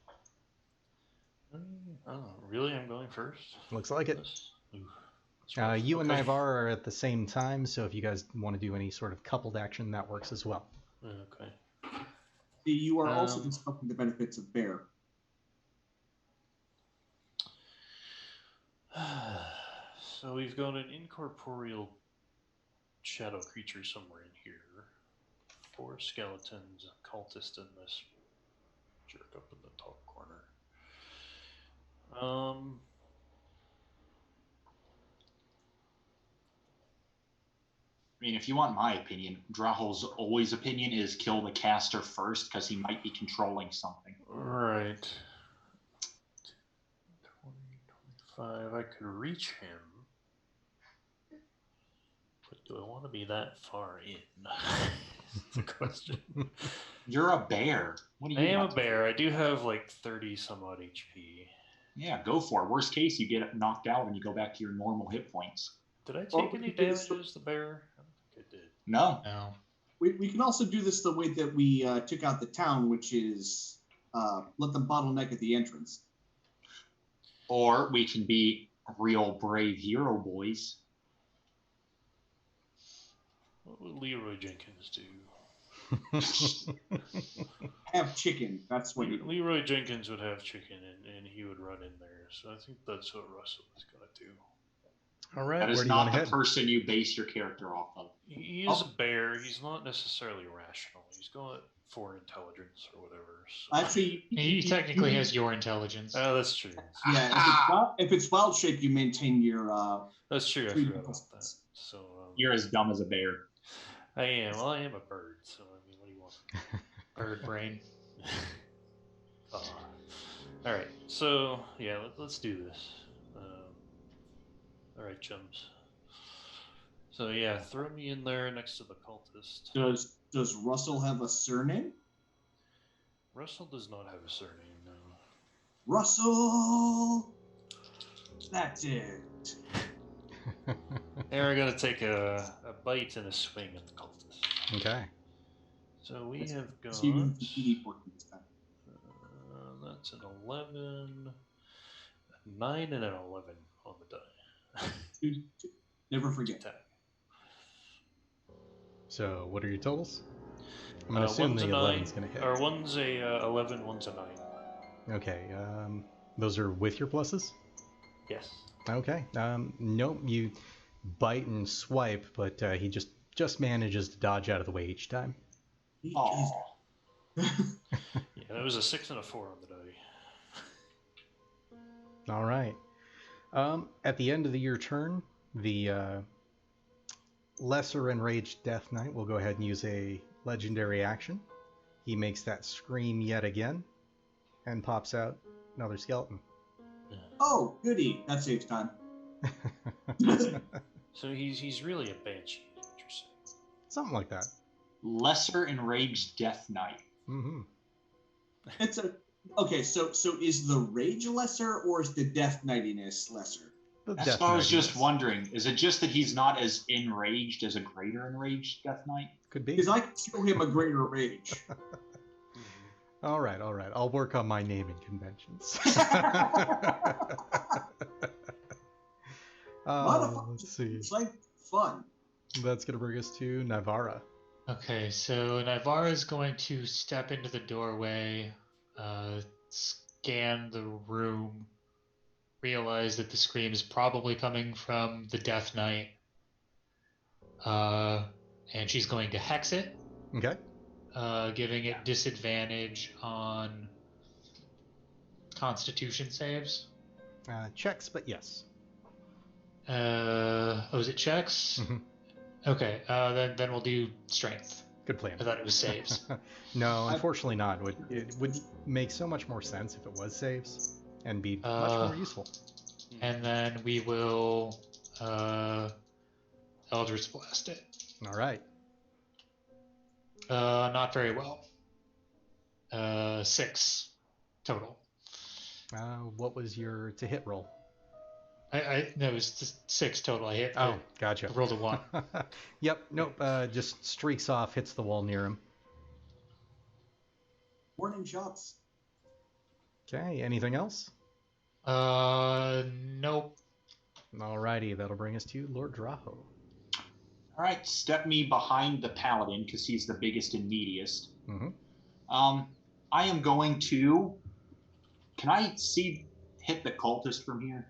Oh, really? I'm going first? Looks like it. Ooh, You and okay. Nivar are at the same time, so if you guys want to do any sort of coupled action, that works as well. Okay. You are also discussing the benefits of bear. So we've got an incorporeal shadow creature somewhere in here. 4 skeletons, a cultist, and this jerk up in the top corner. I mean, if you want my opinion, Drahol's always opinion is kill the caster first because he might be controlling something. Right. 20, 25. I could reach him. But do I want to be that far in? That's the question. You're a bear. What do you I am a want? bear. I do have like 30 some odd HP. Yeah, go for it. Worst case, you get knocked out and you go back to your normal hit points. Did I Or take we any could do this damage as the bear? I don't think I did. No. No. We can also do this the way that we took out the town, which is let them bottleneck at the entrance. Or we can be real brave hero boys. What would Leroy Jenkins do? Have chicken. That's what he. Leroy Jenkins would have chicken, and he would run in there. So I think that's what Russell is going to do. All right, That where is do you want not to the head? person you base your character off of. He is a bear. He's not necessarily rational. He's going for intelligence or whatever. So. Actually, He technically has your intelligence. Oh, that's true. Yeah, if it's wild shape, you maintain your. That's true. I Three forgot about plus. that. So You're as dumb as a bear. I am. Well, I am a bird. So I mean, what do you want? Bird brain. All right. So yeah, let's do this. All right, chums. So yeah, throw me in there next to the cultist. Does Russell have a surname? Russell does not have a surname. No. Russell. That's it. And we're gonna take a bite and a swing at the cultist. Okay. So we have got. So you can eat for this time. That's an 11, a 9, and an 11 on the die. Two. Never forget. Attack. So, what are your totals? I'm going to assume one's the a 11's 9, going to hit. or one's a 11, one's a 9. Okay, those are with your pluses? Yes. Okay, nope, you bite and swipe, but he just manages to dodge out of the way each time. Oh. Yeah, that was a 6 and a 4 on the die. All right. At the end of your turn, the Lesser Enraged Death Knight will go ahead and use a legendary action. He makes that scream yet again and pops out another skeleton. Oh, goody. That saves time. So he's really a banshee, is what you're saying. Something like that. Lesser Enraged Death Knight. Mm-hmm. It's a okay. So is the rage lesser or is the death knightiness lesser? That's what I was just wondering. Is it just that he's not as enraged as a greater enraged Death Knight? Could be. Because I can show him a greater rage. All right. I'll work on my naming conventions. Let's see. It's like fun. That's going to bring us to Navara. Okay, so Nivara is going to step into the doorway, scan the room, realize that the scream is probably coming from the Death Knight, and she's going to hex it. Okay. Giving it disadvantage on Constitution saves. Checks, but yes. Is it checks? Mm-hmm. Okay, then we'll do strength. Good plan. I thought it was saves. No, unfortunately not. It would make so much more sense if it was saves and be much more useful. And then we will Eldritch Blast it. All right. Not very well. 6 total. What was your to hit roll? No, it was just 6 total. I hit. Oh, gotcha. Rolled a 1. Yep. Nope. Just streaks off, hits the wall near him. Warning shots. Okay. Anything else? Nope. Alrighty. That'll bring us to Lord Draho. All right, step me behind the paladin because he's the biggest and meatiest. Mm-hmm. I am going to. Can I hit the cultist from here?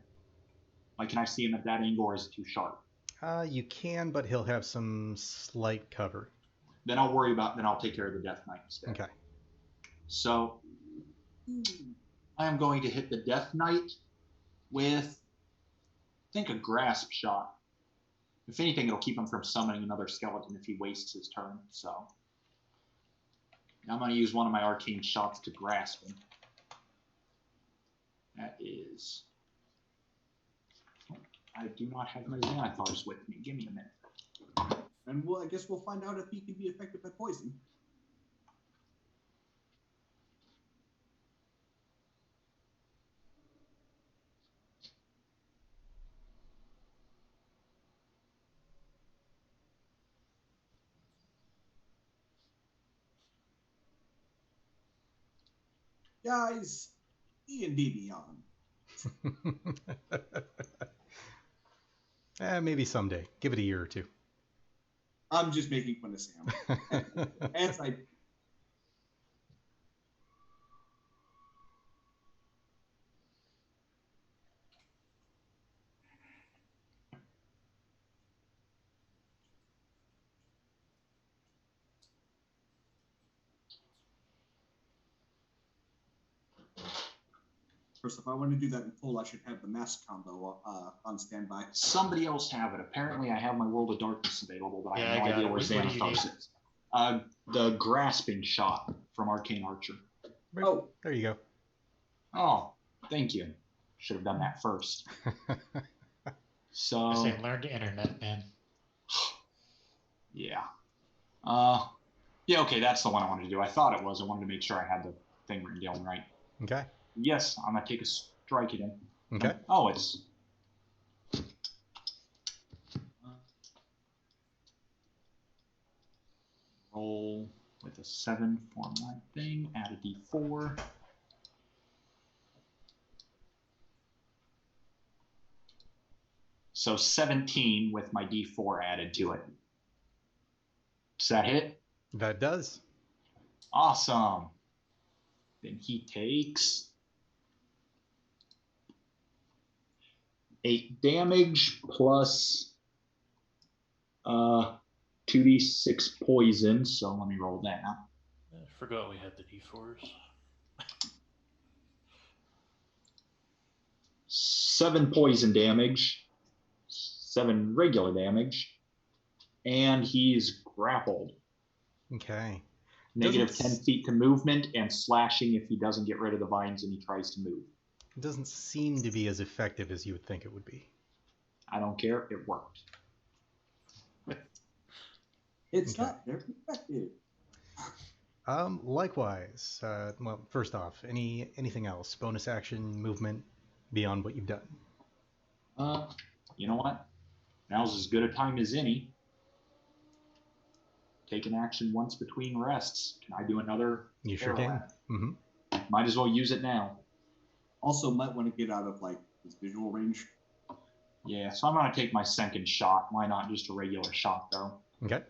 Like, can I see him at that angle, or is it too sharp? You can, but he'll have some slight cover. Then I'll take care of the Death Knight instead. Okay. So, I am going to hit the Death Knight with, I think, a grasp shot. If anything, it'll keep him from summoning another skeleton if he wastes his turn. So, I'm going to use one of my arcane shots to grasp him. That is... I do not have my Xanathars with me. Give me a minute. And I guess we'll find out if he can be affected by poison. Guys, D&D Beyond. Maybe someday. Give it a year or two. I'm just making fun of Sam. As I... First, if I want to do that in full, I should have the mask combo on standby. Somebody else have it. Apparently, I have my World of Darkness available, but Yeah, I have I no got idea it. where What do you Xanathos need? is. The grasping shot from Arcane Archer. Oh. There you go. Oh, thank you. Should have done that first. So, I say learn the internet, man. yeah. Yeah, okay, that's the one I wanted to do. I thought it was. I wanted to make sure I had the thing written down right. Okay. Yes, I'm going to take a strike at him. Okay. Oh, it's... roll with a 7 for my thing. Add a d4. So 17 with my d4 added to it. Does that hit? That does. Awesome. Then he takes 8 damage plus 2d6 poison. So let me roll that. I forgot we had the D4s. 7 poison damage, 7 regular damage, and he's grappled. Okay. Negative 10 feet to movement and slashing if he doesn't get rid of the vines and he tries to move. It doesn't seem to be as effective as you would think it would be. I don't care. It worked. It's Okay. not their perspective. Likewise. Well, first off, anything else? Bonus action, movement, beyond what you've done? You know what? Now's as good a time as any. Take an action once between rests. Can I do another? You sure arrow can. at it? Mm-hmm. Might as well use it now. Also, might want to get out of like his visual range. Yeah, so I'm going to take my second shot. Why not just a regular shot, though? Okay.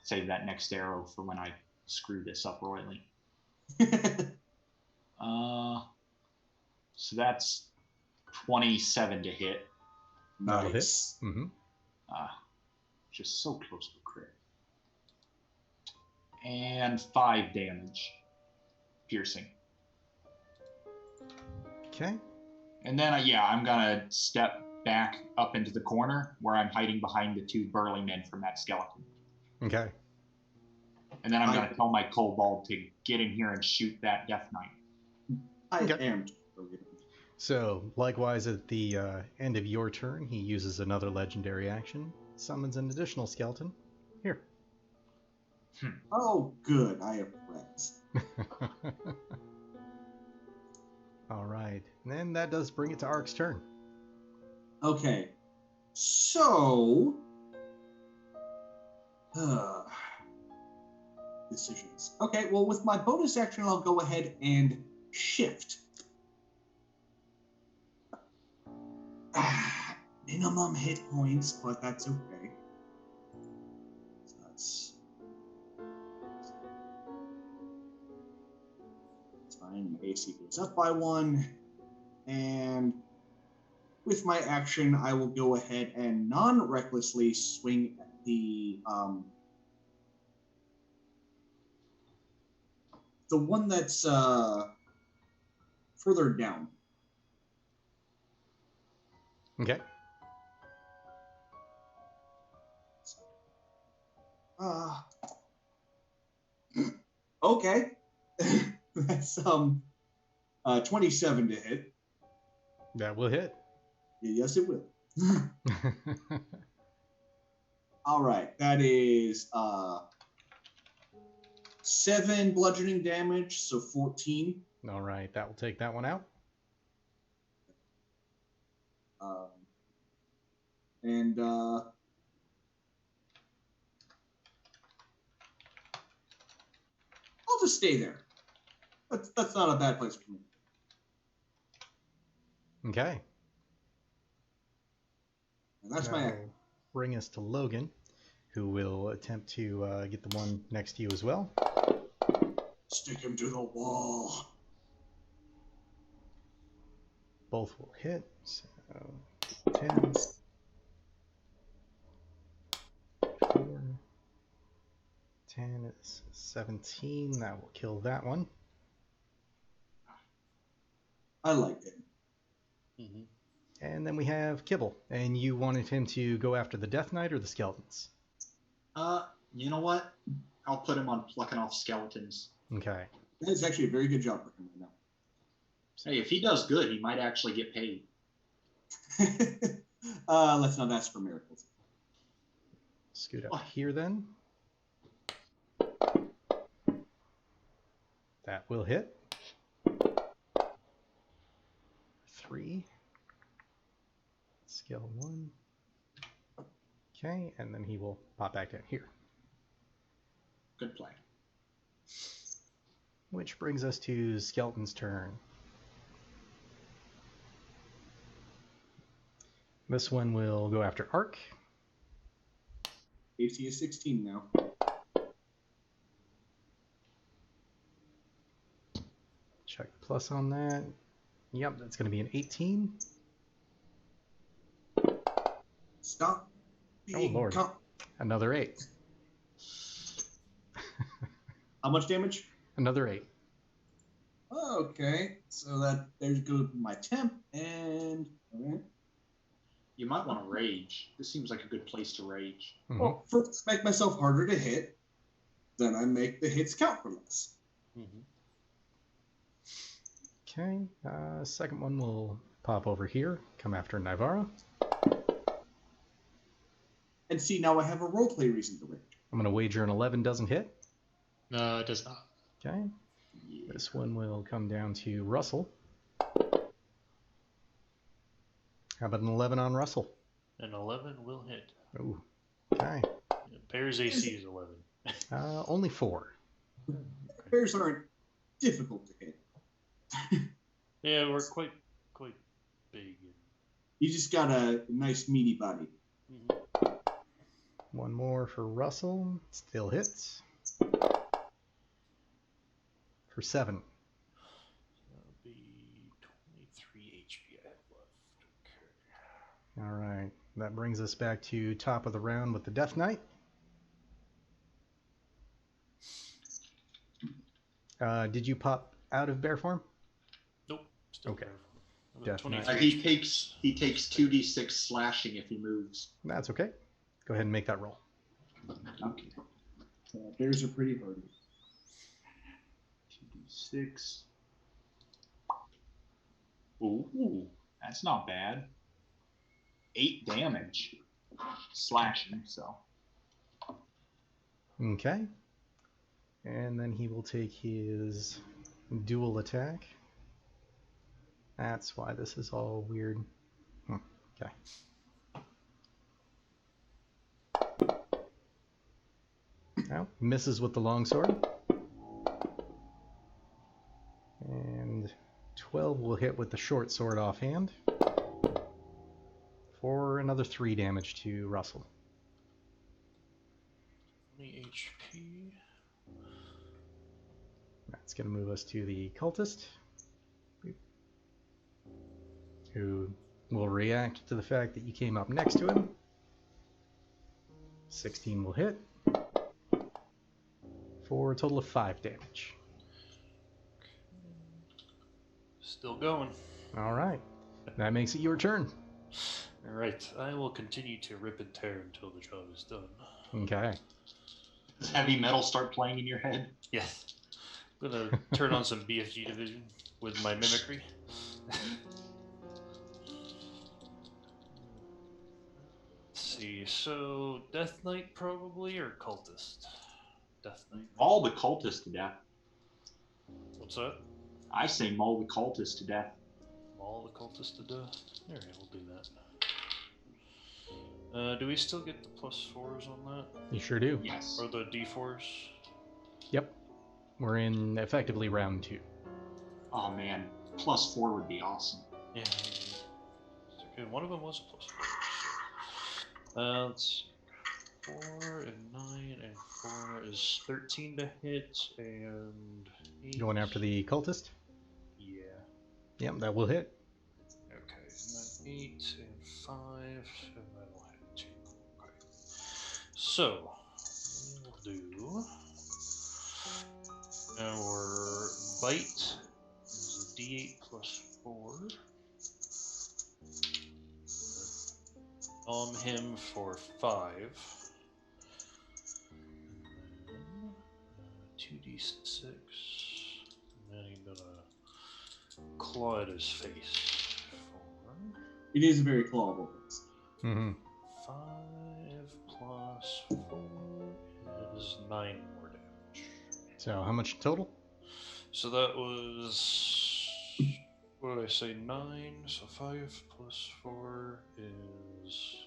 Save that next arrow for when I screw this up royally. So that's 27 to hit. That'll hit. Nice. Mm-hmm. Just so close to crit. And 5 damage. Piercing. Okay. And then, I'm going to step back up into the corner where I'm hiding behind the 2 burly men from that skeleton. Okay. And then I'm going to tell my kobold to get in here and shoot that Death Knight. I Okay. am. So, likewise, at the end of your turn, he uses another legendary action, summons an additional skeleton. Here. Oh, good. I have friends. All right. And then that does bring it to Ark's turn. Okay. So. Decisions. Okay, well, with my bonus action, I'll go ahead and shift. Minimum hit points, but that's okay. So that's fine. My AC goes up by 1. And with my action, I will go ahead and non-recklessly swing at the one that's further down. Okay. Okay. That's 27 to hit. That will hit. Yes, it will. All right, that is 7 bludgeoning damage, so 14. All right, that will take that one out. And I'll just stay there. That's not a bad place for me. Okay. And that's my That'll bring us to Logan, who will attempt to get the one next to you as well. stick him to the wall. Both will hit. So 10, 4, 10 is 17. That will kill that one. I liked it. Mm-hmm. And then we have Kibble. And you wanted him to go after the Death Knight or the skeletons? You know what? I'll put him on plucking off skeletons. Okay. That's actually a very good job for him right Hey, if he does good, he might actually get paid. now. Let's not ask for miracles. Scoot up here then. That will hit. 3. Skill 1. Okay, and then he will pop back down here. Good play. Which brings us to Skeleton's turn. This one will go after Ark. AC is 16 now. Check the plus on that. Yep, that's going to be an 18. Stop being Lord. Another 8. How much damage? Another 8. Okay, so there's goes my temp, and alright. You might want to rage. This seems like a good place to rage. Mhm. Well, first I make myself harder to hit, then I make the hits count for less. Mm-hmm. Okay, second one will pop over here, come after Nivara. And see, now I have a roleplay reason to rage. I'm going to wager an 11 doesn't hit. No, it does not. Okay, Yeah. this one will come down to Russell. How about an 11 on Russell? An 11 will hit. Ooh, okay. Bear's AC is 11. Only 4. Bears aren't difficult to hit. Yeah, we're quite big. You just got a nice meaty body. Mm-hmm. One more for Russell. Still hits. For 7. That'll be 23 HP I have left. Okay. Alright, that brings us back to top of the round with the Death Knight. Did you pop out of bear form? Nope. Still Okay. there. Definitely. 23 He takes 2d6 slashing if he moves. That's okay. Go ahead and make that roll. Okay. Bears are pretty hardy. 2d6. Ooh, that's not bad. 8 damage. Slashing, so. Okay. And then he will take his dual attack. That's why this is all weird. Okay. Now, misses with the longsword. And 12 will hit with the short sword offhand. For another 3 damage to Russell. 20 HP. That's going to move us to the cultist, who will react to the fact that you came up next to him. 16 will hit for a total of 5 damage. Still going. All right, that makes it your turn. All right. I will continue to rip and tear until the job is done. Okay. Does heavy metal start playing in your head? Yes. I'm gonna turn on some BFG division with my mimicry. Let's see. So, Death Knight probably, or Cultist? Death Knight. Maul the cultist to death. What's that? I say maul the cultist to death. Maul the Cultist to death. Alright, we'll do that. Do we still get the +4s on that? You sure do. Yes. Or the D4s? Yep. We're in effectively round 2. Oh man, +4 would be awesome. Yeah. Okay, one of them was a +4. So, let's see. 4 and 9 and 4 is 13 to hit, and 8. Going after the cultist? Yeah. Yep, that will hit. Okay, and then 8 and 5, and then we'll hit 2. Okay. So, we'll do our bite is a d8 +4. Him for 5. And then 2d6. And then I'm gonna claw at his face. 4. It is a very clawable face. Mm-hmm. 5 plus 4 is 9 more damage. So how much total? So that was, what did I say, 9? So 5 plus 4 is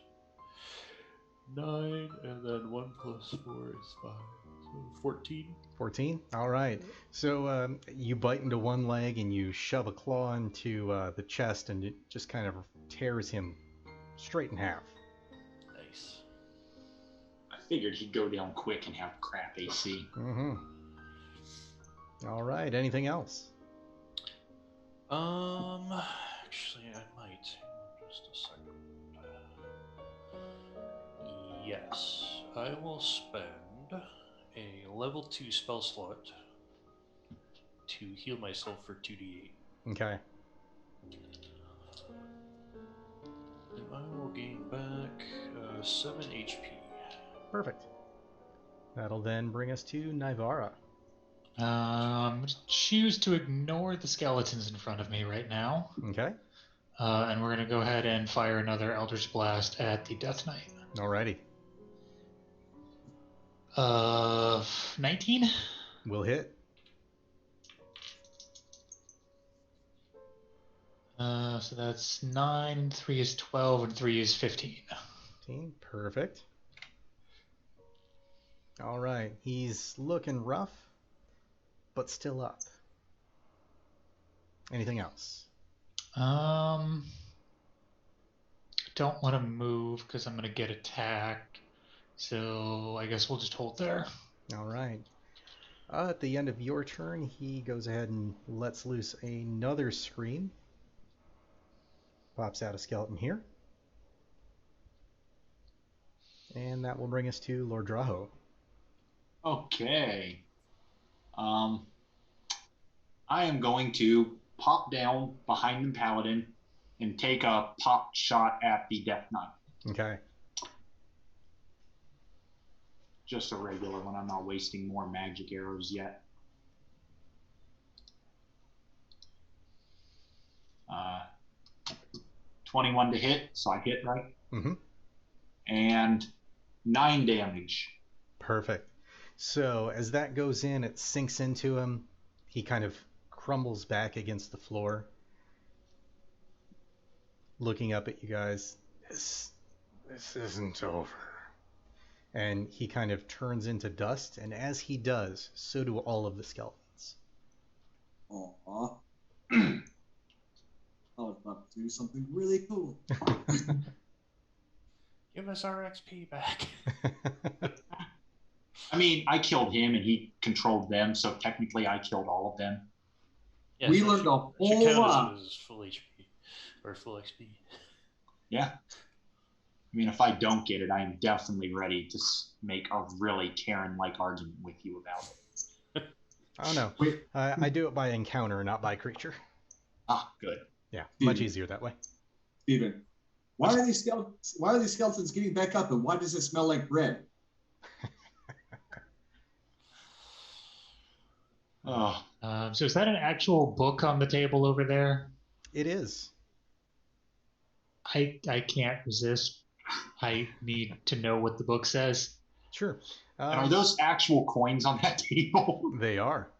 9, and then 1 plus 4 is 5. So 14. 14? All right. So you bite into one leg and you shove a claw into the chest, and it just kind of tears him straight in half. Nice. I figured he'd go down quick and have crap AC. Mm-hmm. All right. Anything else? Actually, I might. Hang on just a second. Yes, I will spend a level 2 spell slot to heal myself for 2d8. Okay. And I will gain back 7 HP. Perfect. That'll then bring us to Nivara. I'm going to choose to ignore the skeletons in front of me right now. Okay. And we're going to go ahead and fire another Eldritch Blast at the Death Knight. Alrighty. 19? Will hit. So that's 9, and 3 is 12, and 3 is 15. 15. Perfect. All right. He's looking rough, but still up. Anything else? Don't want to move because I'm going to get attacked. So I guess we'll just hold there. All right. At the end of your turn, he goes ahead and lets loose another scream. Pops out a skeleton here. And that will bring us to Lord Draho. Okay. I am going to pop down behind the paladin and take a pop shot at the Death Knight. Okay. Just a regular one. I'm not wasting more magic arrows yet. 21 to hit, so I hit, right? Mm-hmm. And 9 damage. Perfect. So as that goes in, it sinks into him. He kind of crumbles back against the floor, looking up at you guys. This isn't over. And he kind of turns into dust, and as he does, so do all of the skeletons. Aww. I was about to do something really cool. Give us our XP back. I mean, I killed him and he controlled them, so technically I killed all of them. Yeah, We so learned a should whole count lot. as full HP or full XP. Yeah. I mean, if I don't get it, I am definitely ready to make a really Karen-like argument with you about it. Oh no, I do it by encounter, not by creature. Ah, good. Yeah, much easier that way. Steven, why are these skeletons getting back up, and why does it smell like bread? Oh, So is that an actual book on the table over there? It is. I can't resist. I need to know what the book says. Sure. and are those actual coins on that table? They are.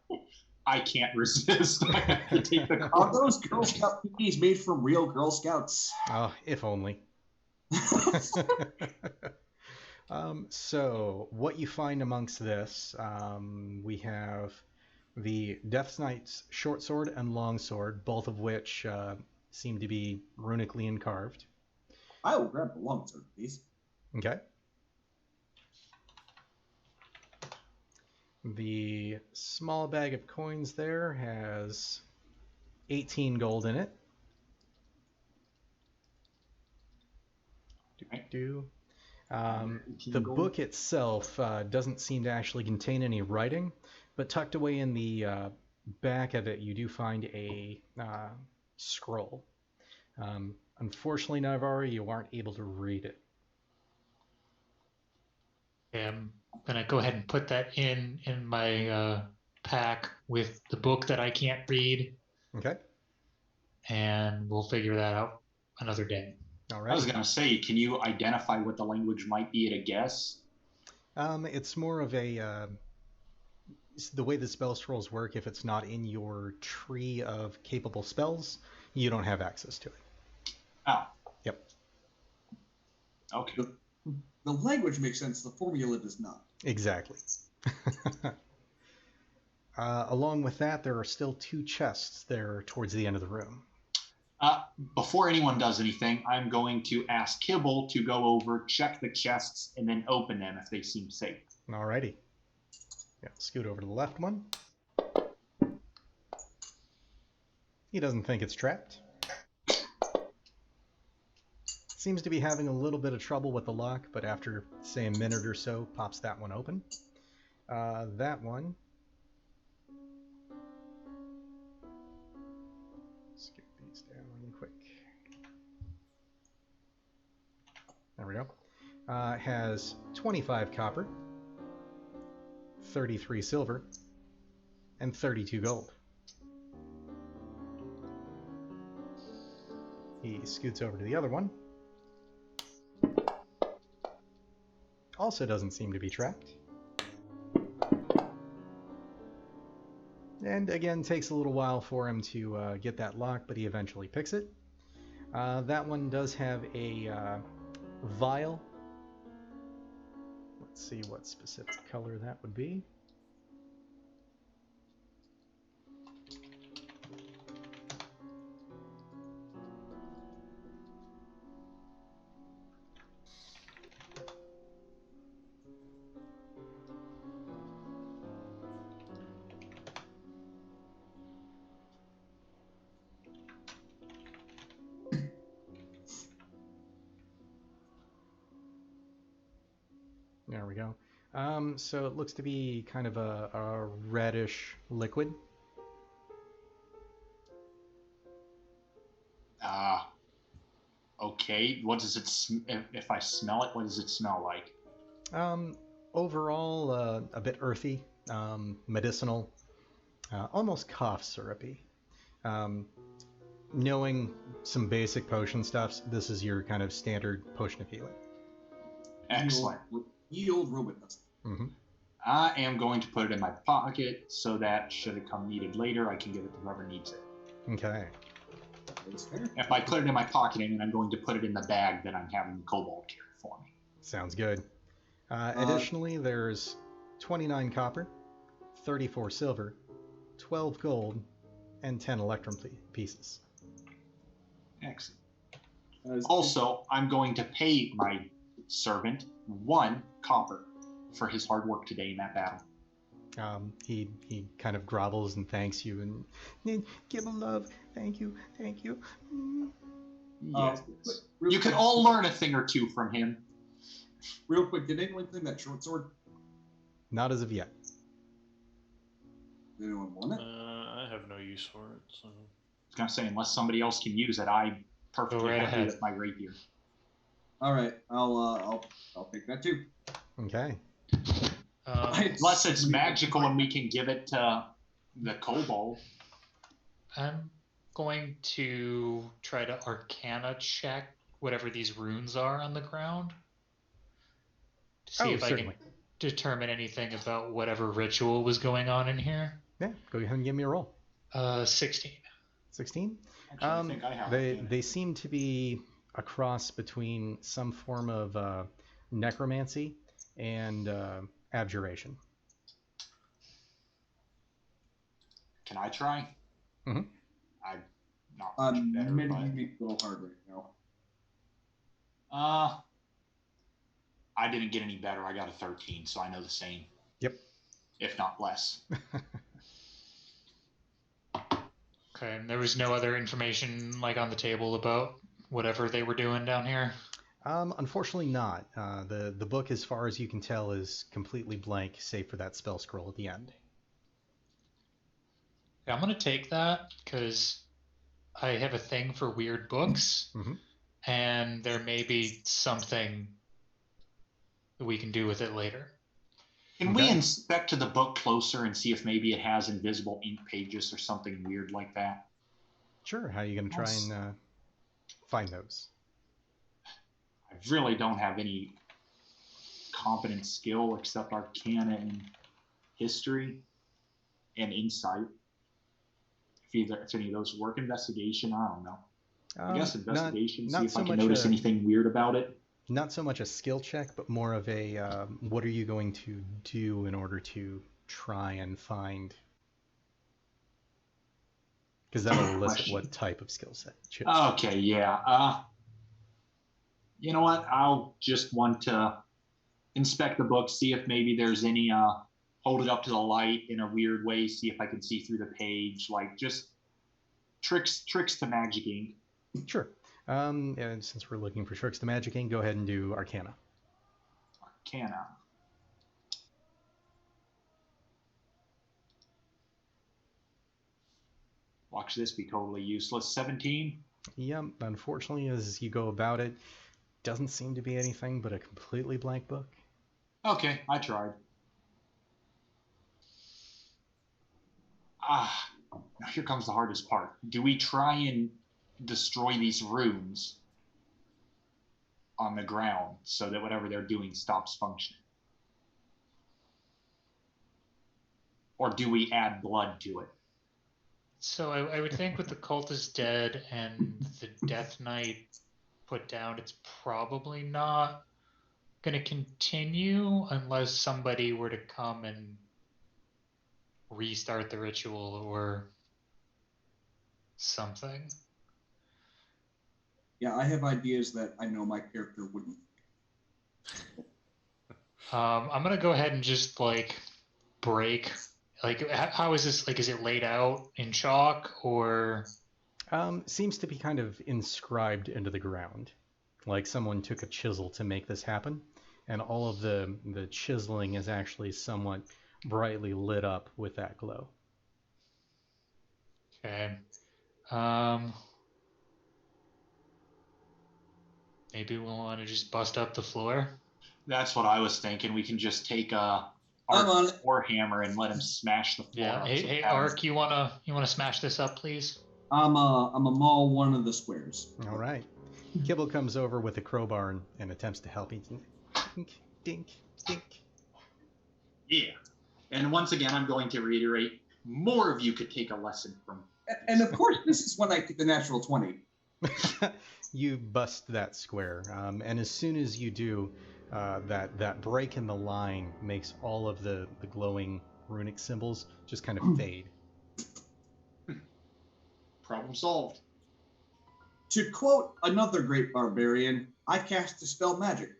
I can't resist. I have to take the Are coin. those Girl Scout cookies made from real Girl Scouts? Oh, if only. So what you find amongst this, we have The Death Knight's short sword and long sword, both of which seem to be runically encarved. I will grab the long sword, please. Okay. The small bag of coins there has 18 gold in it. The book itself doesn't seem to actually contain any writing, but tucked away in the back of it, you do find a scroll. Unfortunately, Navarre, you aren't able to read it. Okay, I'm going to go ahead and put that in my pack with the book that I can't read. Okay. And we'll figure that out another day. All right. I was going to say, can you identify what the language might be at a guess? It's more of a... the way the spell scrolls work, if it's not in your tree of capable spells, you don't have access to it. Oh. Yep. Okay. The language makes sense. The formula does not. Exactly. Along with that, there are still 2 chests there towards the end of the room. Before anyone does anything, I'm going to ask Kibble to go over, check the chests, and then open them if they seem safe. Alrighty. Yeah, scoot over to the left one. He doesn't think it's trapped. Seems to be having a little bit of trouble with the lock, but after, say, a minute or so, pops that one open. That one... Skip these down really quick. There we go. Has 25 copper, 33 silver, and 32 gold. He scoots over to the other one. Also doesn't seem to be trapped. And again, takes a little while for him to get that lock, but he eventually picks it. That one does have a vial. Let's see what specific color that would be. There we go. So it looks to be kind of a reddish liquid. Okay. What does it? If I smell it, what does it smell like? Overall, a bit earthy, medicinal, almost cough syrupy. Knowing some basic potion stuffs, this is your kind of standard potion of healing. Excellent. Ye old robot dust. Mm-hmm. I am going to put it in my pocket so that should it come needed later, I can give it to whoever needs it. Okay. If I put it in my pocket, and I'm going to put it in the bag that I'm having the Kobold carry for me. Sounds good. Additionally, there's 29 copper, 34 silver, 12 gold, and 10 electrum pieces. Excellent. Also, I'm going to pay my servant 1 copper for his hard work today in that battle. He kind of grovels and thanks you and give him love. Thank you. Yes. You can all learn a thing or two from him. Real quick, did anyone clean that short sword? Not as of yet. Did anyone want it? I have no use for it. So. I was going to say, unless somebody else can use it, I'm perfectly happy with my rapier. All right, I'll take that too. Okay. Unless it's magical and we can give it to the Kobold. I'm going to try to Arcana check whatever these runes are on the ground to see if certainly. I can determine anything about whatever ritual was going on in here. Yeah, go ahead and give me a roll. 16. 16? I think I have they seem to be a cross between some form of necromancy and abjuration. Can I try? Mm-hmm. I'm not much better, but... Make a little hard right now. I didn't get any better. I got a 13, so I know the same. Yep. If not less. Okay, and there was no other information like on the table about whatever they were doing down here? Unfortunately not. The book, as far as you can tell, is completely blank, save for that spell scroll at the end. Yeah, I'm going to take that because I have a thing for weird books, and there may be something that we can do with it later. Can we inspect the book closer and see if maybe it has invisible ink pages or something weird like that? Sure. How are you going to try and find those? I really don't have any competent skill except Arcana and History and Insight. If any of those work. Investigation, I don't know. I guess investigation, see if I can notice anything weird about it. Not so much a skill check, but more of a what are you going to do in order to try and find? Because that'll elicit what type of skill set. Okay, yeah. You know what? I'll just want to inspect the book, see if maybe there's any, hold it up to the light in a weird way, see if I can see through the page, like just tricks to magic ink. Sure. And since we're looking for tricks to magic ink, go ahead and do Arcana. Arcana. Watch this be totally useless. 17? Yep, unfortunately, as you go about it, doesn't seem to be anything but a completely blank book. Okay, I tried. Now here comes the hardest part. Do we try and destroy these runes on the ground so that whatever they're doing stops functioning? Or do we add blood to it? So I would think with the cultist dead and the Death Knight put down, it's probably not going to continue unless somebody were to come and restart the ritual or something. Yeah, I have ideas that I know my character wouldn't. I'm going to go ahead and just break. How is this? Is it laid out in chalk or? Seems to be kind of inscribed into the ground. Like someone took a chisel to make this happen. And all of the chiseling is actually somewhat brightly lit up with that glow. Okay. Maybe we'll want to just bust up the floor. That's what I was thinking. We can just take a warhammer and let him smash the floor. Yeah. Hey, Ark, you wanna smash this up, please? I'm a maul one of the squares. All right. Kibble comes over with a crowbar and attempts to help. Dink, dink, dink. Yeah. And once again, I'm going to reiterate, more of you could take a lesson from this. And of course, this is when I get the natural 20. You bust that square, and as soon as you do, that break in the line makes all of the glowing runic symbols just kind of fade. Problem solved. To quote another great barbarian, I cast Dispel Magic.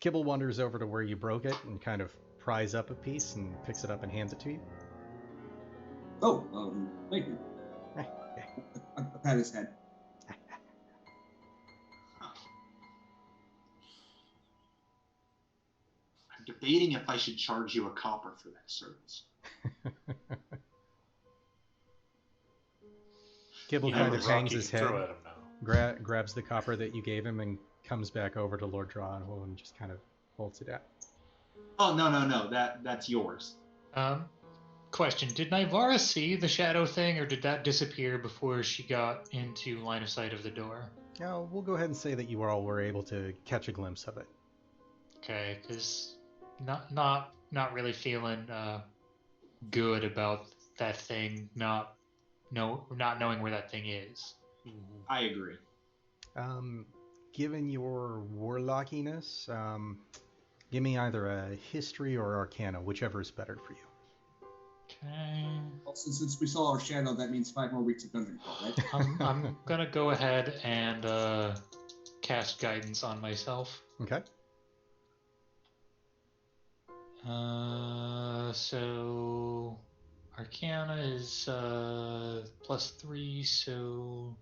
Kibble wanders over to where you broke it and kind of pries up a piece and picks it up and hands it to you. Oh, thank you. I pat his head. I'm debating if I should charge you a copper for that service. Kibble kind of hangs his head, throw at him now. grabs the copper that you gave him, and comes back over to Lord Drawnwell and just kind of holds it out. Oh, no. That's yours. Question: did Nivara see the shadow thing, or did that disappear before she got into line of sight of the door? Now, we'll go ahead and say that you all were able to catch a glimpse of it. Okay, because not really feeling good about that thing. Not knowing where that thing is. I agree. Given your warlockiness, give me either a history or arcana, whichever is better for you. Okay. Also, since we saw our shadow, that means 5 more weeks of dungeon crawl, right? I'm gonna go ahead and cast guidance on myself. Okay. So Arcana is +3, so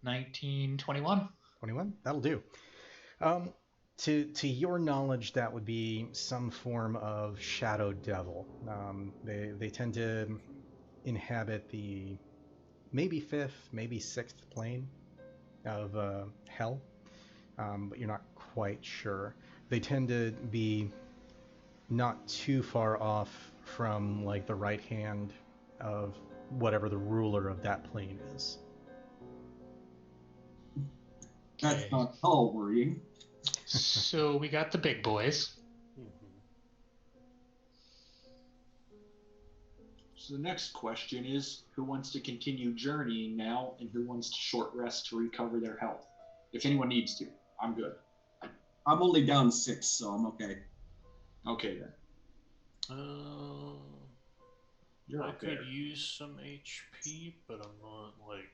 19, 21. 21. That'll do. To your knowledge, that would be some form of shadow devil. They tend to inhabit the maybe 5th, maybe 6th plane of hell, but you're not quite sure. They tend to be not too far off from like the right hand of whatever the ruler of that plane is. That's not all worrying. So we got the big boys. So the next question is, who wants to continue journeying now, and who wants to short rest to recover their health? If anyone needs to, I'm good. I'm only down 6, so I'm okay. Okay then. You're I up could there. use some HP, but I'm not like.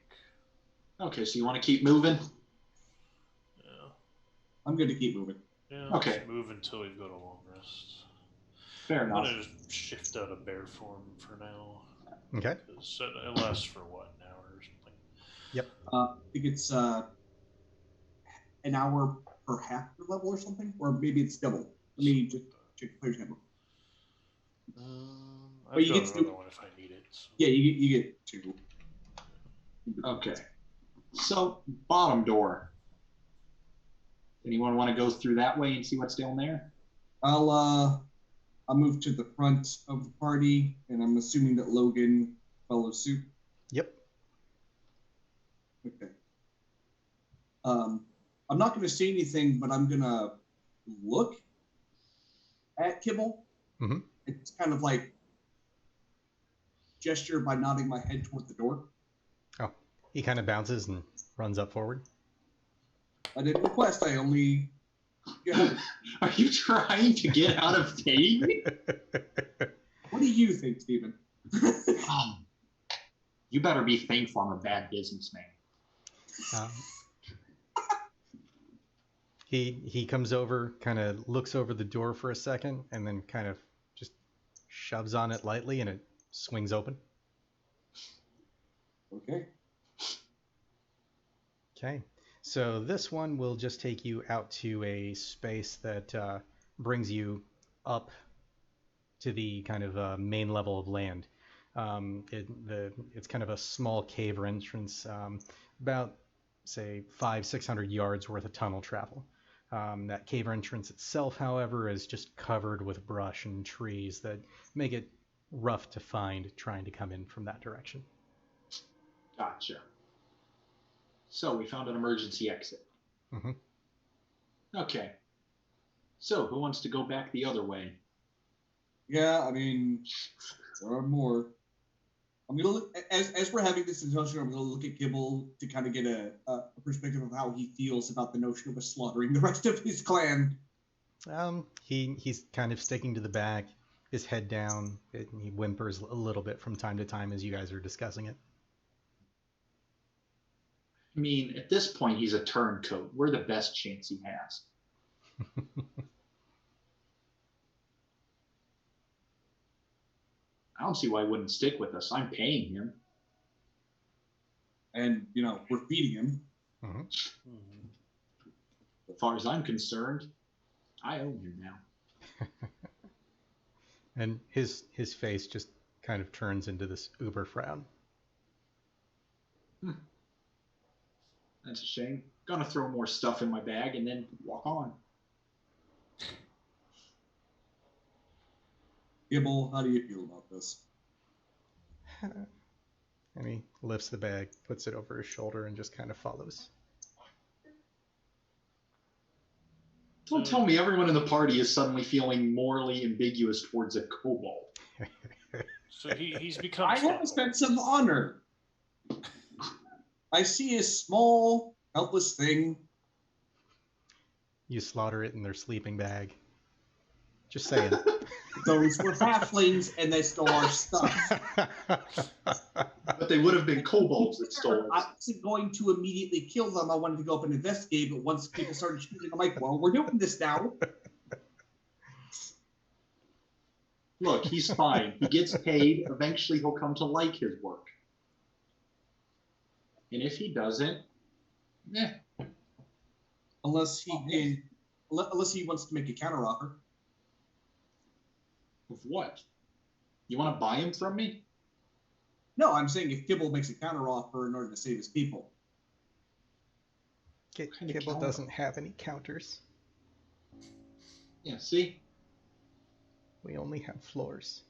Okay, so you want to keep moving? Yeah. I'm going to keep moving. Yeah. Okay. Let's move until we've got a long rest. Fair I'm enough. gonna just shift out of bear form for now. Okay. Because it lasts for what, an hour or something? Yep. I think it's an hour per half your level or something, or maybe it's double. Let me just check the player's handbook. I've you got get another one if I need it. So. Yeah, you get 2. Okay. So, bottom door. Anyone want to go through that way and see what's down there? I'll move to the front of the party, and I'm assuming that Logan follows suit. Yep. Okay. I'm not going to say anything, but I'm going to look at Kibble. Mm-hmm. It's kind of like gesture by nodding my head toward the door. Oh, he kind of bounces and runs up forward. I didn't request. I only. Yeah. Are you trying to get out of pain? What do you think, Stephen? You better be thankful I'm a bad businessman. He comes over, kind of looks over the door for a second, and then kind of just shoves on it lightly, and it swings open. Okay. Okay. So this one will just take you out to a space that brings you up to the kind of main level of land. It's kind of a small cave entrance, about say 500-600 yards worth of tunnel travel. That cave entrance itself, however, is just covered with brush and trees that make it rough to find trying to come in from that direction. Gotcha. So we found an emergency exit. Mm-hmm. Okay. So who wants to go back the other way? Yeah, I mean, there are more. I'm gonna look as we're having this discussion. I'm gonna look at Kibble to kind of get a perspective of how he feels about the notion of us slaughtering the rest of his clan. He's kind of sticking to the back, his head down. He whimpers a little bit from time to time as you guys are discussing it. I mean, at this point, he's a turncoat. We're the best chance he has. I don't see why he wouldn't stick with us. I'm paying him. And, we're feeding him. Mm-hmm. As far as I'm concerned, I own him now. And his face just kind of turns into this uber frown. That's a shame. Gonna throw more stuff in my bag and then walk on. Kibble, how do you feel about this? And he lifts the bag, puts it over his shoulder, and just kind of follows. Don't tell me everyone in the party is suddenly feeling morally ambiguous towards a kobold. So he's become. I have a sense of honor. I see a small, helpless thing. You slaughter it in their sleeping bag. Just saying. Those were halflings, and they stole our stuff. But they would have been kobolds that stole it. I wasn't going to immediately kill them. I wanted to go up and investigate, but once people started shooting, I'm like, well, we're doing this now. Look, he's fine. He gets paid. Eventually, he'll come to like his work. And if he doesn't, Unless he wants to make a counteroffer. Of what? You want to buy him from me? No, I'm saying if Kibble makes a counteroffer in order to save his people. Kibble doesn't have any counters. Yeah, see? We only have floors.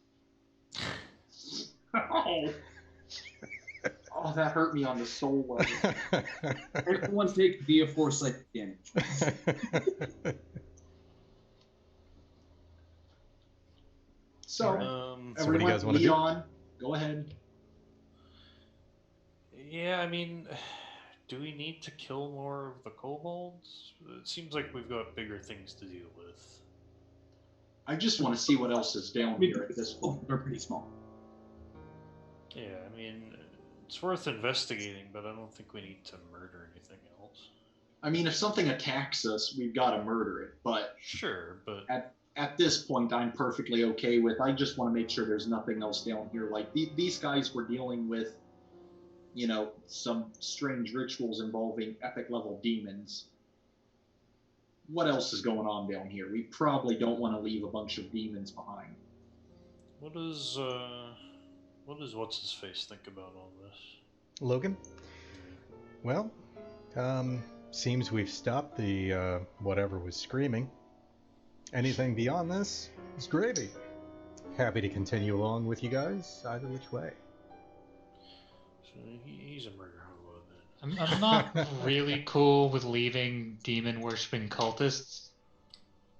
Oh, that hurt me on the soul level. Everyone take D4 psychic damage. So, So what do you guys want to do? On. Go ahead. Yeah, I mean, do we need to kill more of the kobolds? It seems like we've got bigger things to deal with. I just want to see what else is down here at this point. They're pretty small. Yeah, I mean, it's worth investigating, but I don't think we need to murder anything else. I mean, if something attacks us, we've got to murder it. But sure, but at this point, I'm perfectly okay with. I just want to make sure there's nothing else down here. Like these guys were dealing with, some strange rituals involving epic level demons. What else is going on down here? We probably don't want to leave a bunch of demons behind. What does what's his face think about all this? Logan? Well, seems we've stopped the whatever was screaming. Anything beyond this is gravy. Happy to continue along with you guys, either which way. So he's a murder hobo then. I'm not really cool with leaving demon-worshipping cultists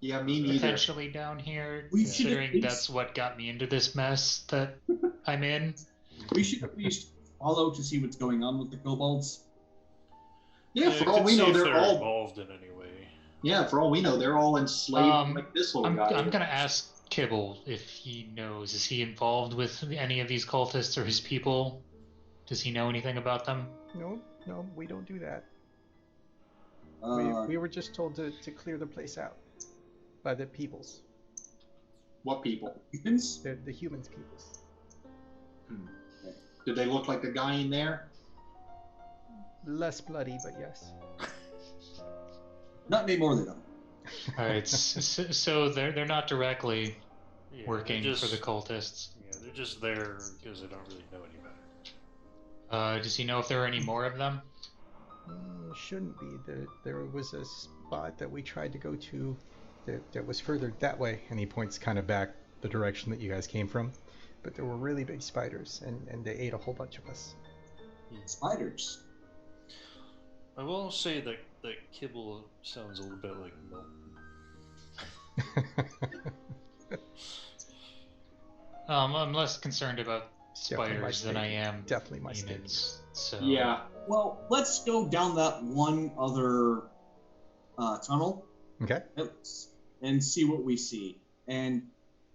Yeah, me neither. potentially down here, We should considering at least- that's what got me into this mess that I'm in. We should at least follow to see what's going on with the kobolds. Yeah, for all we know, they're all involved in any way. Yeah, for all we know, they're all enslaved like this little guy. I'm gonna ask Kibble if he knows. Is he involved with any of these cultists or his people? Does he know anything about them? No, we don't do that. Uh, We were just told to clear the place out by the peoples. What people? humans? The humans peoples. Did they look like the guy in there? Less bloody, but yes. Not anymore, they don't. All right, so they're not directly Yeah, working they're just, for the cultists. Yeah, they're just there because they don't really know any better. Does he know if there are any more of them? Shouldn't be. There was a spot that we tried to go to that was further that way, and he points kind of back the direction that you guys came from. But there were really big spiders, and they ate a whole bunch of us. Spiders. I will say that Kibble sounds a little bit like milk. I'm less concerned about spiders than I am Definitely my humans. So Yeah. Well, let's go down that one other tunnel Okay. and see what we see. And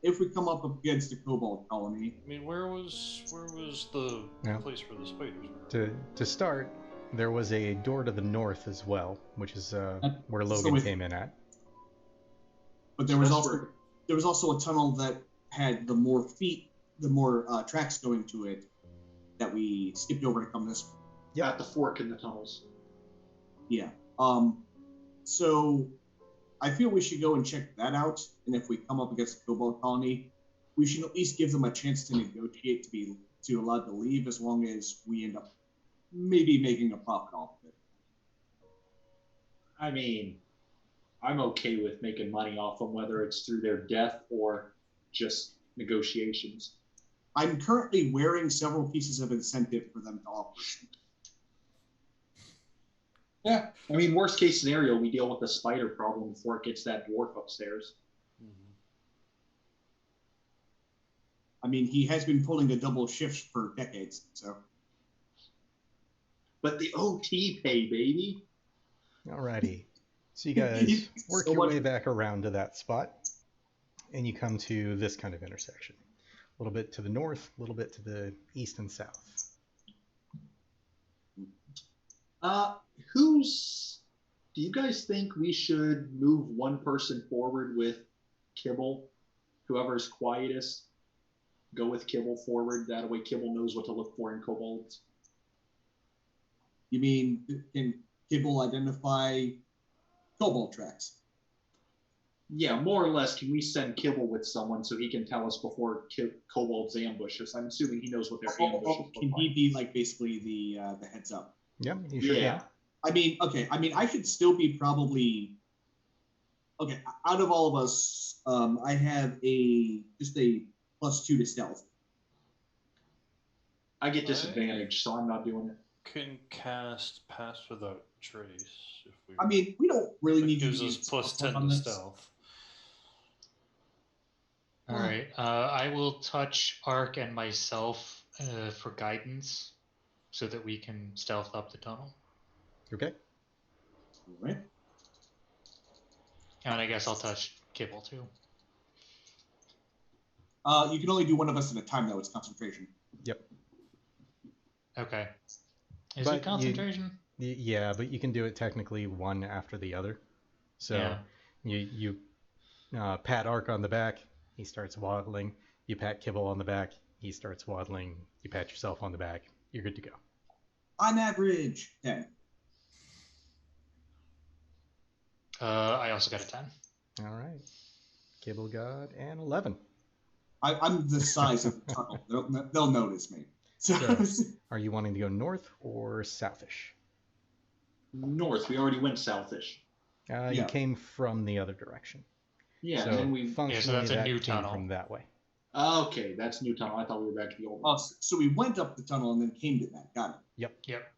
if we come up against a kobold colony, I mean, where was the Yeah. place where the spiders were? To start, there was a door to the north as well, which is where Logan came in at. but there was also a tunnel that had the more tracks going to it that we skipped over to come this way. Yeah, at the fork in the tunnels. Yeah. So I feel we should go and check that out. And if we come up against a kobold colony, we should at least give them a chance to negotiate to allow to leave, as long as we end up maybe making a profit off of it. I mean, I'm okay with making money off them, whether it's through their death or just negotiations. I'm currently wearing several pieces of incentive for them to offer. Yeah, I mean, worst case scenario, we deal with the spider problem before it gets that dwarf upstairs. I mean, he has been pulling a double shift for decades, so. But the OT pay, baby. Alrighty. So you guys work your way back around to that spot. and you come to this kind of intersection. A little bit to the north, a little bit to the east and south. Do you guys think we should move one person forward with Kibble? Whoever's quietest, go with Kibble forward. That way Kibble knows what to look for in kobolds. You mean, can Kibble identify kobold tracks? Yeah, more or less. Can we send Kibble with someone so he can tell us before kobolds ambush us? I'm assuming he knows what their ambushes look Can he be like basically the heads up? Yeah, you sure can. I mean, okay. I mean, I should still be probably okay. Out of all of us, I have just a +2 to stealth. I get disadvantage, so I'm not doing it. Can cast Pass Without Trace if we. I mean, we don't really need to gives us use +10 on to this. stealth. All right. I will touch Ark and myself for guidance so that we can stealth up the tunnel. Okay. All right. And I guess I'll touch Kibble too. You can only do one of us at a time, though. It's concentration. Yep. Okay. Is But it concentration? Yeah, but you can do it technically one after the other. So Yeah. you pat Ark on the back, he starts waddling. You pat Kibble on the back, he starts waddling. You pat yourself on the back, you're good to go. On average, 10. I also got a 10. All right. Kibble got an 11. I'm the size of the tunnel. They'll notice me. So, are you wanting to go north or southish? North. We already went southish. You came from the other direction. Yeah, so and then we. Functionally, that's a that new came tunnel. from that way. Okay, that's new tunnel. I thought we were back to the old one. so we went up the tunnel and then came to that. Got it. Yep.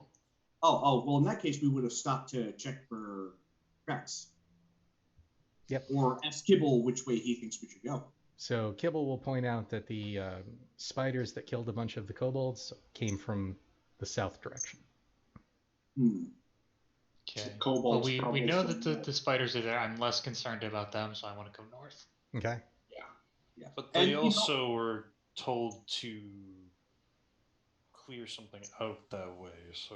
Oh, well, in that case, we would have stopped to check for tracks. Yep. Or ask Kibble which way he thinks we should go. So Kibble will point out that the spiders that killed a bunch of the kobolds came from the south direction. Okay. Kobolds Well, we know that the spiders are there. I'm less concerned about them, so I want to go north. Okay. Yeah. But they also were told to clear something out that way, so.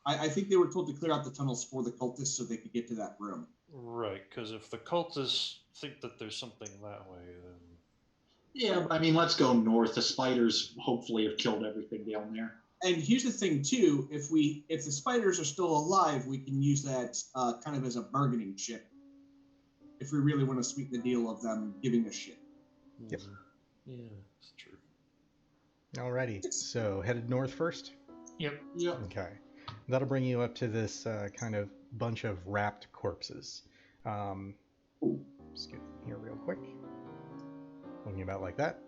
I think they were told to clear out the tunnels for the cultists so they could get to that room. Right, because if the cultists think that there's something that way, then. Yeah, I mean, let's go north. The spiders hopefully have killed everything down there. And here's the thing, too. If the spiders are still alive, we can use that kind of as a bargaining chip. If we really want to sweeten the deal of them giving us shit. Yep. Yeah, that's true. Alrighty. So headed north first? Yep. Okay. That'll bring you up to this kind of bunch of wrapped corpses. Just get here real quick. Looking about like that.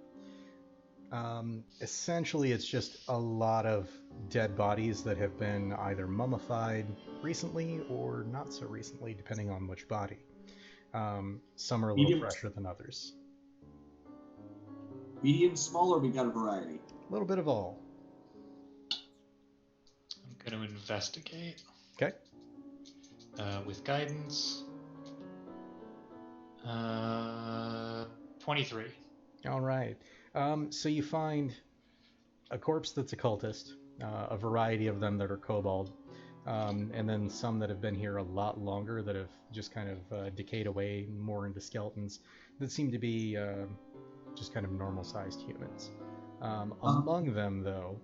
Essentially, it's just a lot of dead bodies that have been either mummified recently or not so recently, depending on which body. Some are a little fresher than others. Medium, small, or we got a variety? A little bit of all. I'm going to investigate. Okay. With guidance. 23. All right. So you find a corpse that's a cultist, a variety of them that are kobold, and then some that have been here a lot longer that have just kind of decayed away more into skeletons that seem to be just kind of normal-sized humans. Among them, though,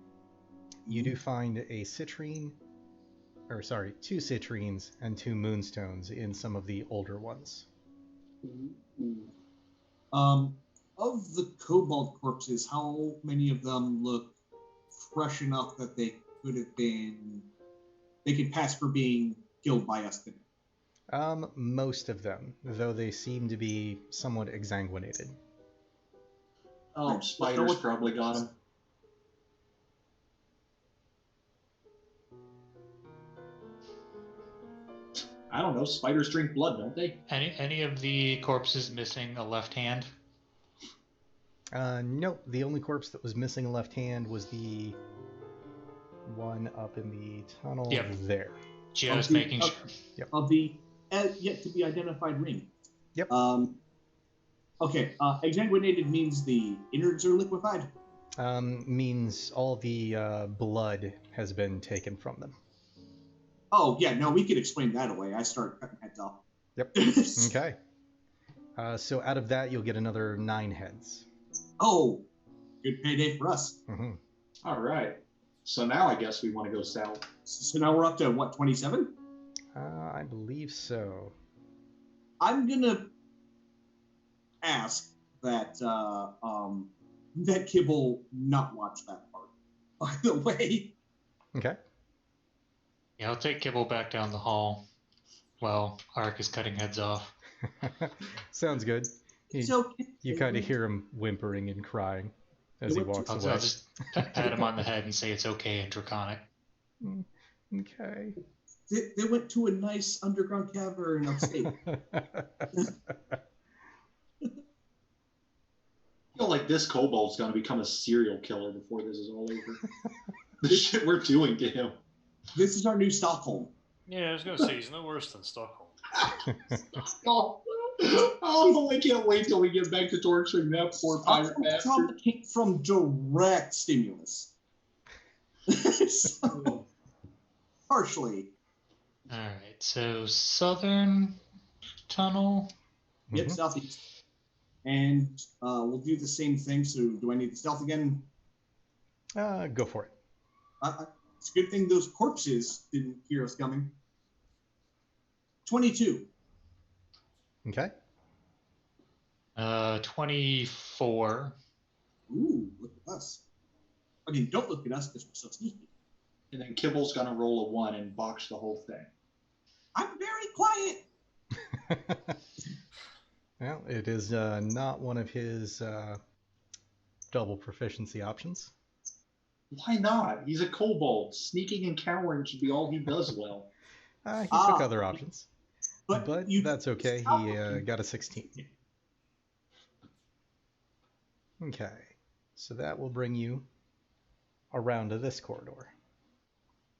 you do find two citrines and 2 moonstones in some of the older ones. Of the kobold corpses, how many of them look fresh enough that they could pass for being killed by us today? Most of them, though they seem to be somewhat exsanguinated. Oh, spiders probably got him. I don't know. Spiders drink blood, don't they? Any of the corpses missing a left hand? Nope. The only corpse that was missing a left hand was the one up in the tunnel there. Just making sure. Yep. Of the yet to be identified ring. Yep. Okay, exsanguinated means the innards are liquefied. Means all the blood has been taken from them. Oh, yeah, no, we could explain that away. I start cutting heads off. Yep. Okay. So out of that, you'll get another 9 heads. Oh, good payday for us. Mm-hmm. All right. So now I guess we want to go south. So now we're up to, what, 27? I believe so. I'm going to ask that that Kibble not watch that part, by the way. Okay. Yeah, I'll take Kibble back down the hall while Ark is cutting heads off. Sounds good. So You kind of hear him whimpering and crying as he walks I'll away. just pat him on the head and say it's okay in Draconic. Okay. They went to a nice underground cavern upstate. I feel like this kobold's going to become a serial killer before this is all over. The shit we're doing to him. This is our new Stockholm. Yeah, I was going to say, he's no worse than Stockholm. Oh, I can't wait till we get back to torturing that poor pirate bastard. Came from direct stimulus. So, partially. All right, so southern tunnel. Yep, southeast. And we'll do the same thing. So do I need the stealth again? Go for it. It's a good thing those corpses didn't hear us coming. 22. Okay. 24. Ooh, look at us. I mean, don't look at us because we're so sneaky. And then Kibble's going to roll a 1 and botch the whole thing. I'm very quiet. Well, it is not one of his double proficiency options. Why not? He's a kobold. Sneaking and cowering should be all he does well. He took other options. But that's okay. He got a 16. Okay. So that will bring you around to this corridor.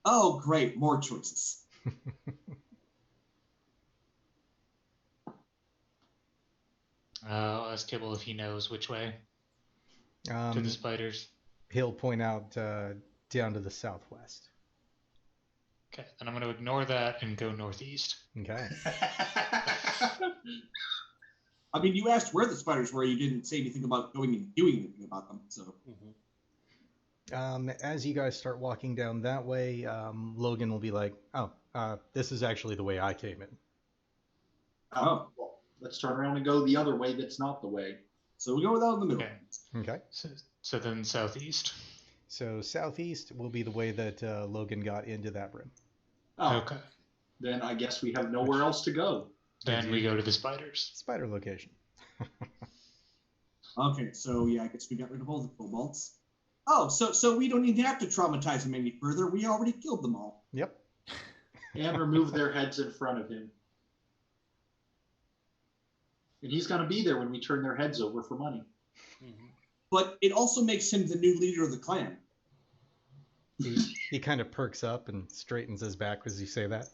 Oh, great. More choices. I'll ask Kibble if he knows which way to the spiders. He'll point out down to the southwest. Okay, then I'm going to ignore that and go northeast. Okay. I mean, you asked where the spiders were. You didn't say anything about going and doing anything about them. So, as you guys start walking down that way, Logan will be like, "Oh, this is actually the way I came in." Oh, well, let's turn around and go the other way. That's not the way. So we go out in the middle. Okay. So then southeast. So southeast will be the way that Logan got into that room. Oh, Okay. Then I guess we have nowhere else to go. Then we go to the spiders. Spider location. Okay, so yeah, I guess we got rid of all the kobolds. Oh, so we don't even have to traumatize them any further. We already killed them all. Yep. And remove their heads in front of him. And he's going to be there when we turn their heads over for money. But it also makes him the new leader of the clan. He kind of perks up and straightens his back as you say that.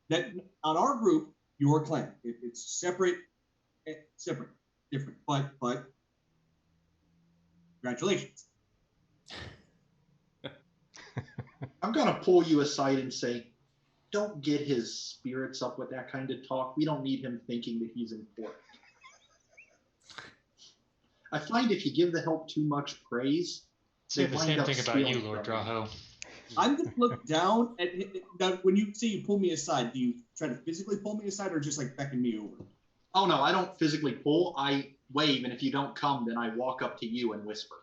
That on our group, your clan. It's separate, different. But congratulations. I'm going to pull you aside and say, don't get his spirits up with that kind of talk. We don't need him thinking that he's important. I find if you give the help too much praise, Say the same thing about you, Lord Draho. I'm going to look down at now, when you say you pull me aside, do you try to physically pull me aside or just like beckon me over? Oh, no, I don't physically pull. I wave, and if you don't come, then I walk up to you and whisper.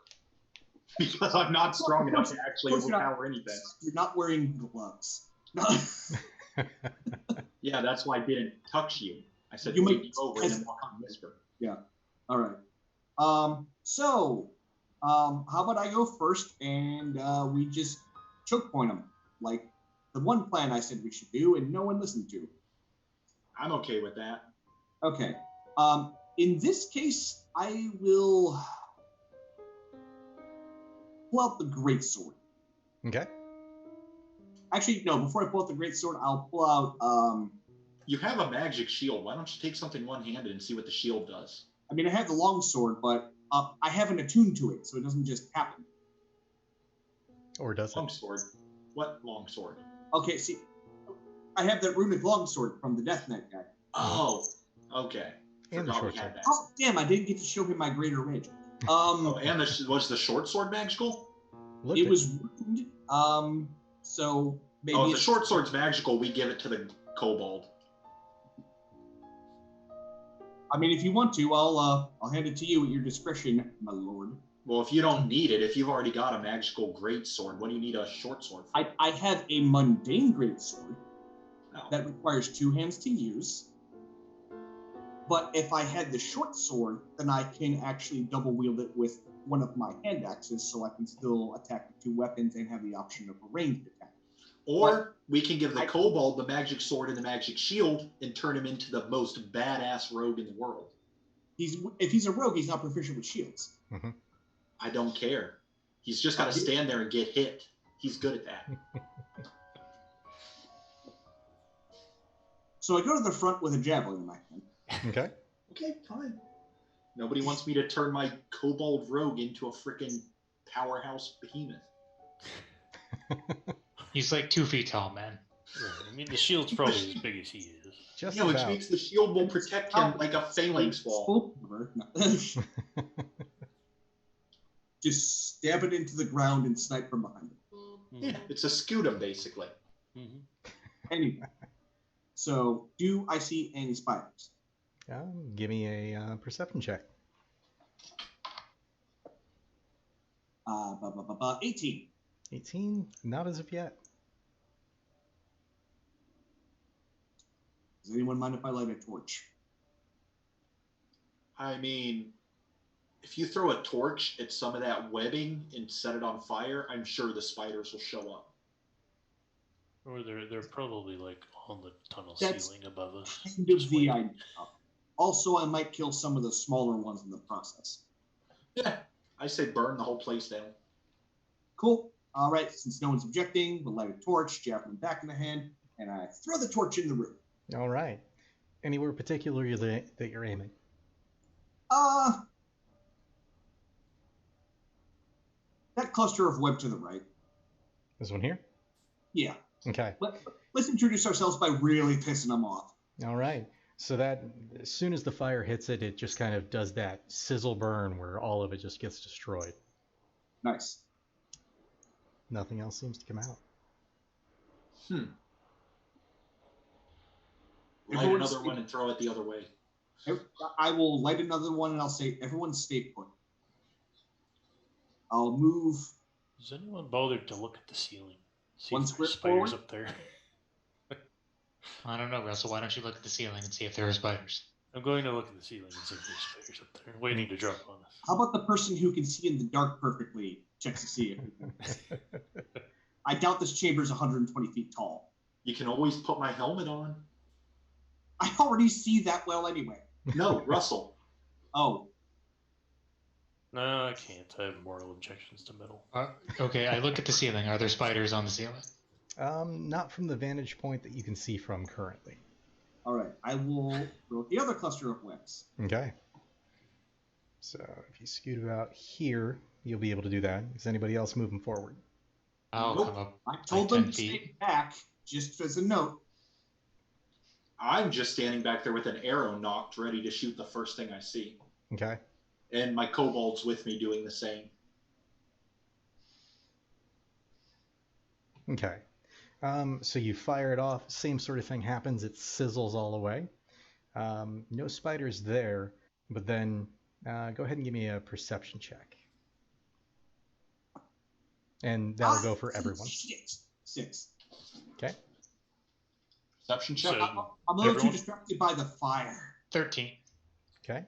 Because I'm not strong enough to actually overpower anything. You're not wearing gloves. Yeah, that's why I didn't touch you. I said You wave might- you over and then walk up and whisper. Yeah. All right. How about I go first and we just choke point them like the one plan I said we should do and no one listened to. I'm okay with that. Okay. In this case, I will pull out the greatsword. Okay. Actually, no. Before I pull out the greatsword, I'll pull out. You have a magic shield. Why don't you take something one-handed and see what the shield does? I mean, I have the longsword, but I haven't attuned to it, so it doesn't just happen. Or does it? Longsword. What longsword? Okay, see, I have that runic longsword from the Death Knight guy. Oh, okay. And the Forgot short we had sword. that. Oh, damn, I didn't get to show him my greater rage. Oh, and was the short sword magical? Looked It it. was ruined, so maybe Oh, if the it's- short sword's magical, we give it to the kobold. I mean, if you want to, I'll hand it to you at your discretion, my lord. Well, if you don't need it, if you've already got a magical great sword, what do you need a short sword for? I have a mundane greatsword No. that requires 2 hands to use. But if I had the short sword, then I can actually double wield it with one of my hand axes, so I can still attack with 2 weapons and have the option of a ranged attack. Or we can give the kobold the magic sword and the magic shield and turn him into the most badass rogue in the world. If he's a rogue, he's not proficient with shields. Mm-hmm. I don't care. He's just got to stand there and get hit. He's good at that. So I go to the front with a javelin in my hand. Okay. Okay, fine. Nobody wants me to turn my kobold rogue into a freaking powerhouse behemoth. He's like 2 feet tall, man. Right. I mean, the shield's probably as big as he is. Just Yeah, which about. means the shield will protect him like a phalanx wall. Just stab it into the ground and snipe from behind it. Yeah, it's a scutum, basically. Mm-hmm. Anyway, so do I see any spiders? Give me a perception check. 18. 18? Not as of yet. Does anyone mind if I light a torch? I mean, if you throw a torch at some of that webbing and set it on fire, I'm sure the spiders will show up. Or they're probably like on the tunnel That's ceiling above us. Kind of just the waiting. idea. Also, I might kill some of the smaller ones in the process. Yeah, I say burn the whole place down. Cool. All right, since no one's objecting, we'll light a torch, javelin back in the hand, and I throw the torch in the room. All right. Anywhere particular that you're aiming? That cluster of web to the right. This one here? Yeah. Okay. Let's introduce ourselves by really pissing them off. All right. So that as soon as the fire hits it, it just kind of does that sizzle burn where all of it just gets destroyed. Nice. Nothing else seems to come out. Light another one and throw it the other way. I will light another one and I'll say, everyone stay put. I'll move. Has anyone bothered to look at the ceiling? See One if there's square spiders forward? up there. I don't know, Russell. Why don't you look at the ceiling and see if there are spiders? I'm going to look at the ceiling and see if there's spiders up there, waiting to drop on us. How about the person who can see in the dark perfectly checks to see if I doubt this chamber is 120 feet tall. You can always put my helmet on. I already see that well anyway. No, Russell. Oh, No, I can't. I have moral objections to metal. Okay, I look at the ceiling. Are there spiders on the ceiling? Not from the vantage point that you can see from currently. all right. I will throw the other cluster of webs. Okay. So if you scoot about here, you'll be able to do that. Is anybody else moving forward? I'll Nope. come up. I told Like them 10 to stay feet. back, just as a note. I'm just standing back there with an arrow knocked, ready to shoot the first thing I see. Okay. And my kobold's with me doing the same. Okay. So you fire it off. Same sort of thing happens. It sizzles all away. No spiders there, but then go ahead and give me a perception check. And that'll go for everyone. Shit. 6. Okay. Perception check. So- I'm a little too Everyone? distracted by the fire. 13. Okay.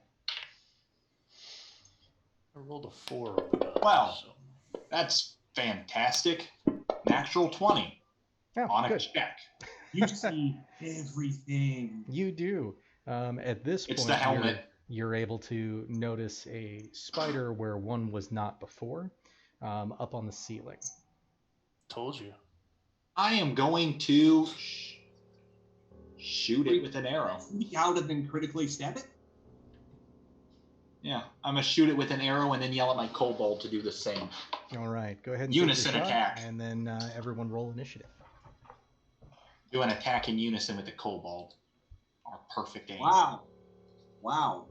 I rolled a 4 on the die, Wow. so That's fantastic. Natural 20 Oh, on a good. check. You see everything. You do. At this It's point, the helmet. you're able to notice a spider where one was not before, up on the ceiling. told you. I am going to shoot it with an arrow. Sneak out and then critically stab it? Yeah, I'm gonna shoot it with an arrow and then yell at my kobold to do the same. All right, go ahead and Unison take your shot, attack. and then everyone roll initiative. Do an attack in unison with the kobold. Our perfect aim. Wow. Wow.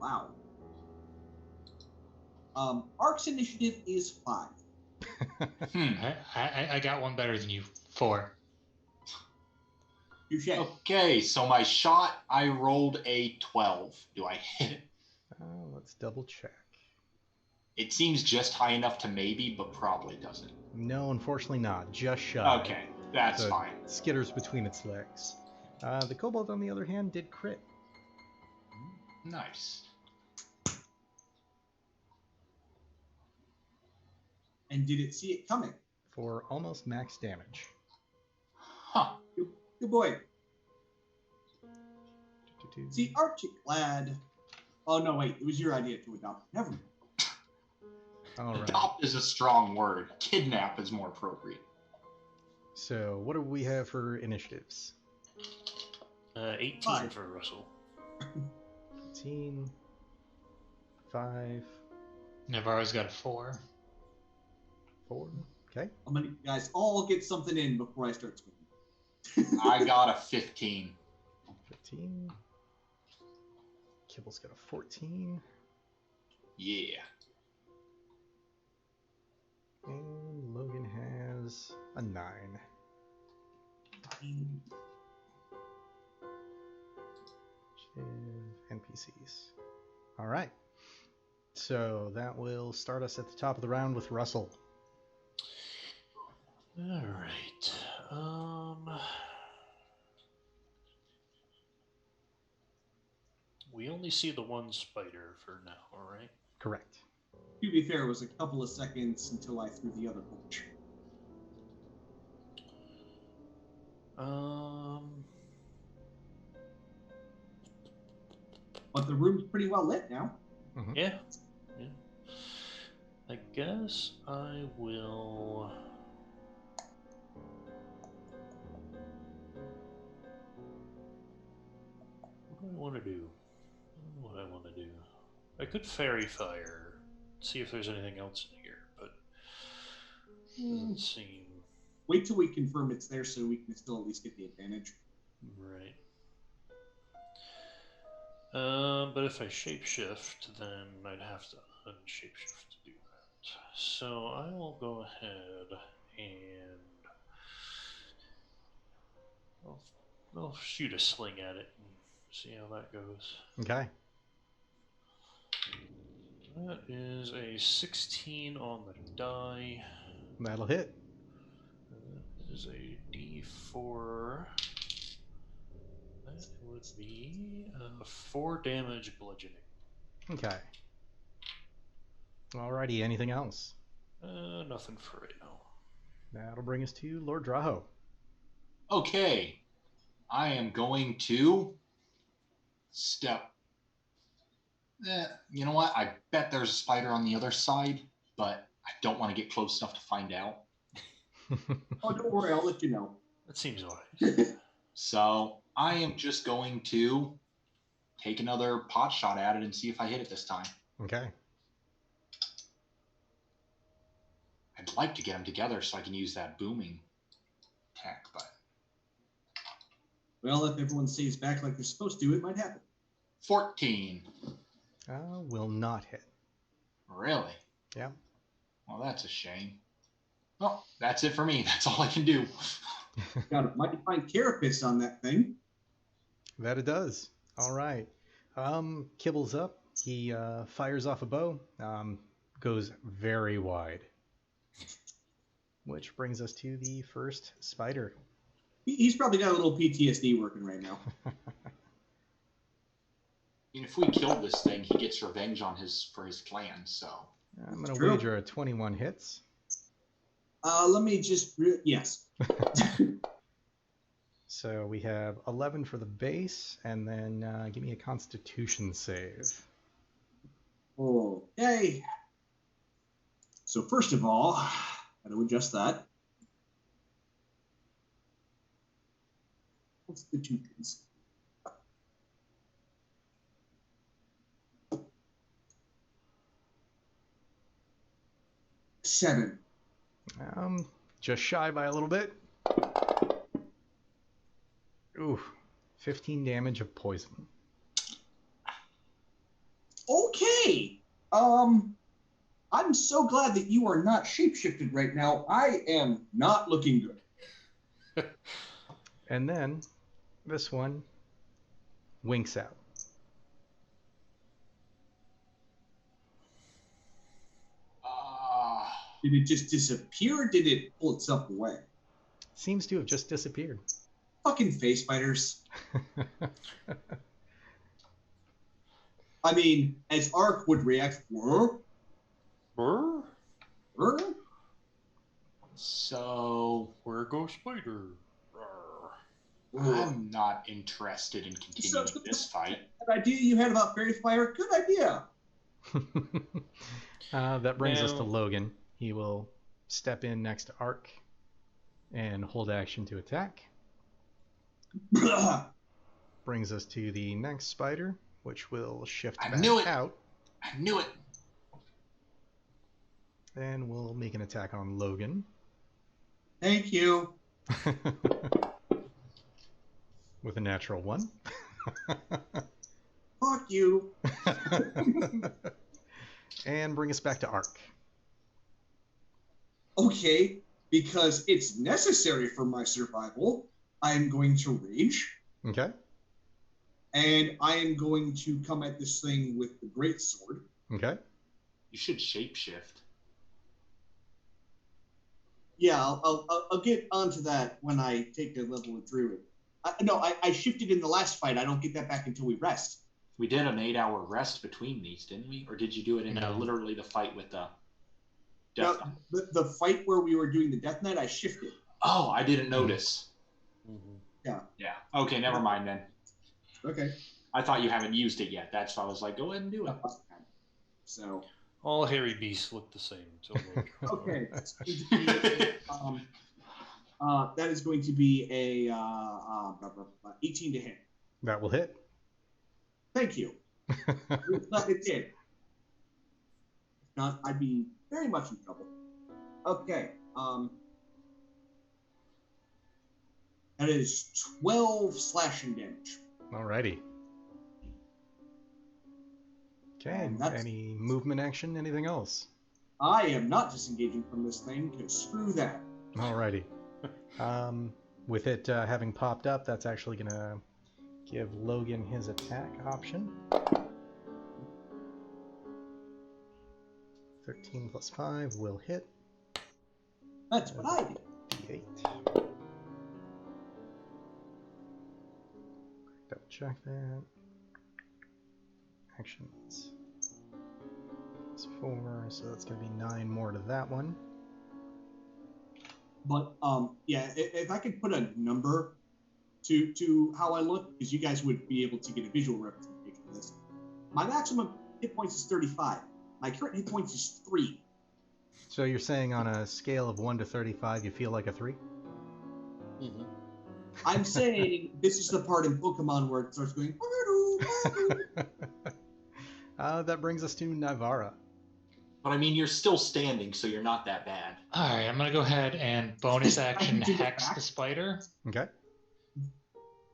Wow. Ark's initiative is 5. I got one better than you. 4. Touche. Okay, so my shot, I rolled a 12. Do I hit it? Let's double check. It seems just high enough to maybe, but probably doesn't. No, unfortunately not. Just shy. Okay, that's So it fine. skitters between its legs. The kobold, on the other hand, did crit. Nice. And did it see it coming? For almost max damage. Huh. Good boy. See, Archie glad. Oh, no, wait. It was your idea to adopt. Never mind. All right. Adopt is a strong word. Kidnap is more appropriate. So, what do we have for initiatives? 18 5. for Russell. 18. 5. Navarro's got a 4. 4. Okay. I'm gonna, guys, all get something in before I start swinging. I got a 15. 15. Kibble's got a 14. Yeah. And Logan has a 9. NPCs. All right. So that will start us at the top of the round with Russell. All right. We only see the one spider for now, all right? Correct. To be fair, it was a couple of seconds until I threw the other punch. But the room's pretty well lit now. Mm-hmm. Yeah. I guess I will. What do I want to do? I could fairy fire, see if there's anything else in here, but doesn't seem Wait till we confirm it's there so we can still at least get the advantage. right. But if I shapeshift, then I'd have to unshapeshift to do that. So I will go ahead and I'll shoot a sling at it and see how that goes. Okay. That is a 16 on the die. That'll hit. That is a D4. That would be 4 damage bludgeoning. Okay. Alrighty, anything else? Nothing for right now. That'll bring us to Lord Draho. Okay. I am going to step. You know what? I bet there's a spider on the other side, but I don't want to get close enough to find out. Oh, don't worry, I'll let you know. That seems wise. So I am just going to take another pot shot at it and see if I hit it this time. Okay. I'd like to get them together so I can use that booming attack, but Well, if everyone stays back like they're supposed to, it might happen. 14. Will not hit. Really? Yeah. Well, that's a shame. Well, that's it for me. That's all I can do. Got a mighty fine carapace on that thing. That it does. All right. Kibble's up. He fires off a bow. Goes very wide. Which brings us to the first spider. He's probably got a little PTSD working right now. And if we kill this thing, he gets revenge on for his clan, so. I'm going to True. wager a 21 hits. Let me just... yes. So we have 11 for the base, and then give me a Constitution save. Okay. So first of all, got to adjust that. Constitutions. 7. Just shy by a little bit. Ooh, 15 damage of poison. Okay. I'm so glad that you are not shapeshifted right now. I am not looking good. And then this one winks out. Did it just disappear, or did it pull itself away? Seems to have just disappeared. Fucking face fighters. I mean, as Ark would react, Brr? So Where goes Spider? I'm not interested in continuing this fight. That idea you had about fairy fire, good idea. That brings us to Now- Logan. He will step in next to Ark and hold action to attack. Brings us to the next spider, which will shift I back knew it. out. I knew it. And we'll make an attack on Logan. Thank you. With a natural 1. Fuck you. And bring us back to Ark. Okay, because it's necessary for my survival, I am going to rage, Okay. and I am going to come at this thing with the greatsword. Okay. You should shapeshift. Yeah, I'll get onto that when I take a level of druid. I shifted in the last fight. I don't get that back until we rest. We did an 8-hour rest between these, didn't we? Or did you do it in No. literally the fight with the No, Death Knight? the fight where we were doing the Death Knight, I shifted. Oh, I didn't notice. Mm-hmm. Yeah. Okay, never mind then. Okay. I thought you haven't used it yet. That's why I was like, go ahead and do it. So, All hairy beasts look the same. Until okay. That's going to be that is going to be a 18 to hit. That will hit. Thank you. Glad it did. If not, I'd be very much in trouble. Okay. That is 12 slashing damage. Alrighty. Okay. And that's- Any movement action? Anything else? I am not disengaging from this thing, because screw that. Alrighty. With it having popped up, that's actually going to give Logan his attack option. 13 plus 5 will hit. That's what I did. D8. Double check that. Actions. It's 4, so that's going to be 9 more to that one. But yeah, if I could put a number to how I look, because you guys would be able to get a visual representation of this. My maximum hit points is 35. My current hit points is 3. So you're saying on a scale of 1 to 35, you feel like a 3? Mm-hmm. I'm saying this is the part in Pokemon where it starts going. That brings us to Navara. But I mean, you're still standing, so you're not that bad. All right, I'm gonna go ahead and bonus action I can do hex that. the spider Okay.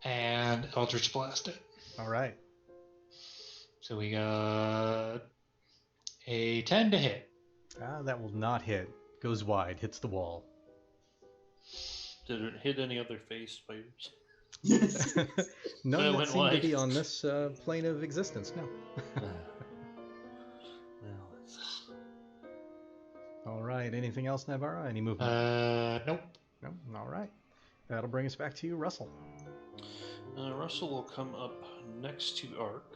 and Eldritch Blast it. All right. So we got a 10 to hit. That will not hit. Goes wide, hits the wall. Did it hit any other face spiders? None It that went seem to wide. be on this plane of existence, no. Well, it's... All right. Anything else, Navara? Any movement? Nope. No. All right. That'll bring us back to you, Russell. Russell will come up next to Ark.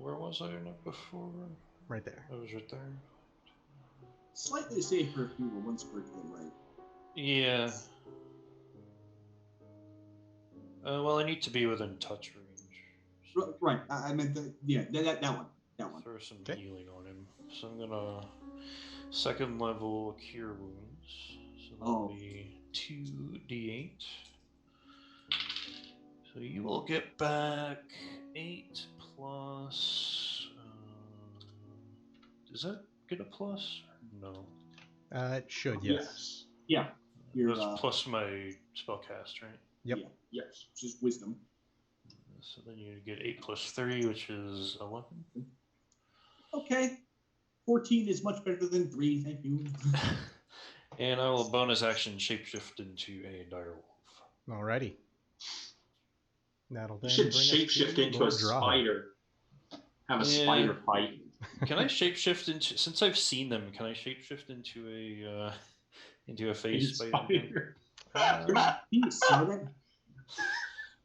Where was I before? Right there. I was right there. Slightly safer if you were one square to the right. Yeah. Well, I need to be within touch range. Right. I meant that one. That one. Throw some Okay. healing on him. So I'm gonna second level cure wounds. So that'll Oh. be 2d8. So you will get back 8 plus. Does that get a plus? No. It should, yes. Yeah. You're, That's plus my spellcast, right? Yep. Yeah. Yes. Just wisdom. So then you get 8 plus 3, which is 11. Okay. 14 is much better than 3. Thank you. And I will bonus action shapeshift into a direwolf. Alrighty. That'll then You should bring us shapeshift to into Lord a Draho. spider. Have a spider fight. Can I shapeshift into? Since I've seen them, can I shapeshift into a face spider? You saw that?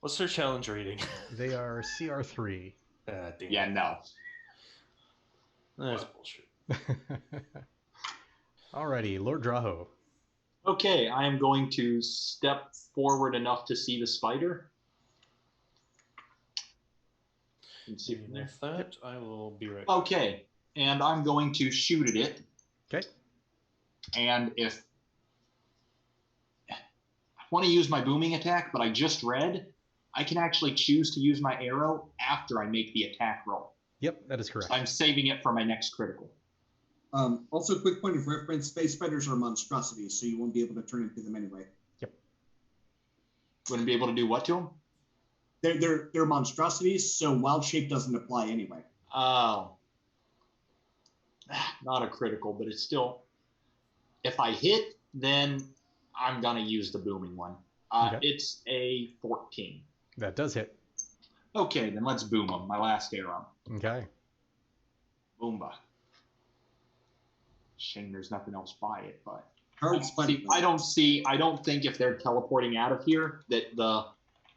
What's their challenge rating? They are CR3. Damn. Yeah, no. That's bullshit. Alrighty, Lord Draho. Okay, I am going to step forward enough to see the spider. Let's see And with that, I will be right. Okay, and I'm going to shoot at it. Okay. And if I want to use my booming attack, but I just read, I can actually choose to use my arrow after I make the attack roll. Yep, that is correct. So I'm saving it for my next critical. Also, quick point of reference, space spiders are monstrosities, so you won't be able to turn into them anyway. Yep. Wouldn't be able to do what to them? They're monstrosities, so wild shape doesn't apply anyway. Oh. Not a critical, but it's still... If I hit, then I'm going to use the booming one. Okay. It's a 14. That does hit. Okay, then let's boom them. My last arrow. Okay. Boomba. Shame there's nothing else by it, but... Spider. I don't think if they're teleporting out of here that the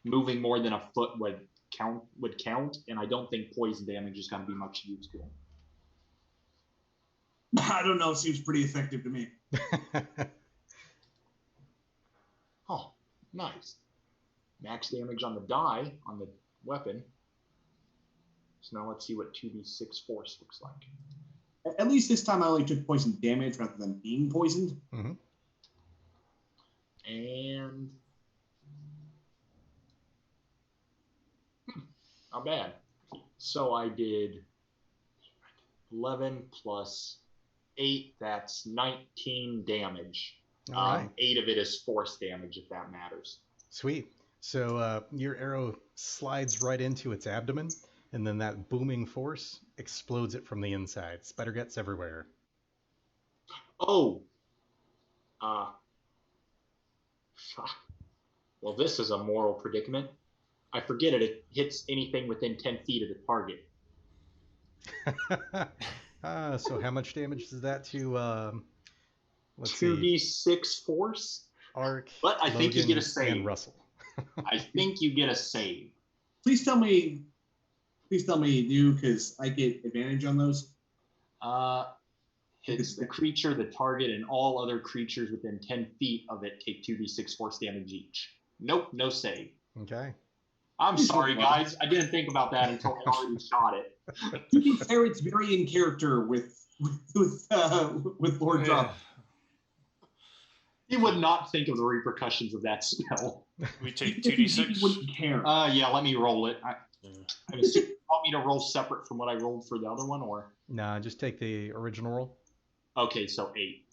moving more than a foot would count, and I don't think poison damage is going to be much use to them. I don't know. It seems pretty effective to me. Oh, nice. Max damage on the die, on the weapon. So now let's see what 2d6 force looks like. At least this time I only took poison damage rather than being poisoned. Mm-hmm. And... not bad. So I did 11 plus 8, that's 19 damage. All right. 8 of it is force damage, if that matters. Sweet. So your arrow slides right into its abdomen, and then that booming force explodes it from the inside. Spider guts everywhere. Oh! Well, this is a moral predicament. I forget it. It hits anything within 10 feet of the target. So how much damage is that to, let's 2d6 force? Ark, But I think you Logan, get a save. and Russell. I think you get a save. Please tell me you do, because I get advantage on those. Hits the creature, the target, and all other creatures within 10 feet of it take 2d6 force damage each. Nope, no save. Okay. I'm sorry, guys. I didn't think about that until I already shot it. To be fair, it's very in character with Lord Draho. He would not think of the repercussions of that spell. We take He 2d6. wouldn't care. Yeah, let me roll it. I assume you want me to roll separate from what I rolled for the other one, or? Nah, just take the original roll. Okay, so 8.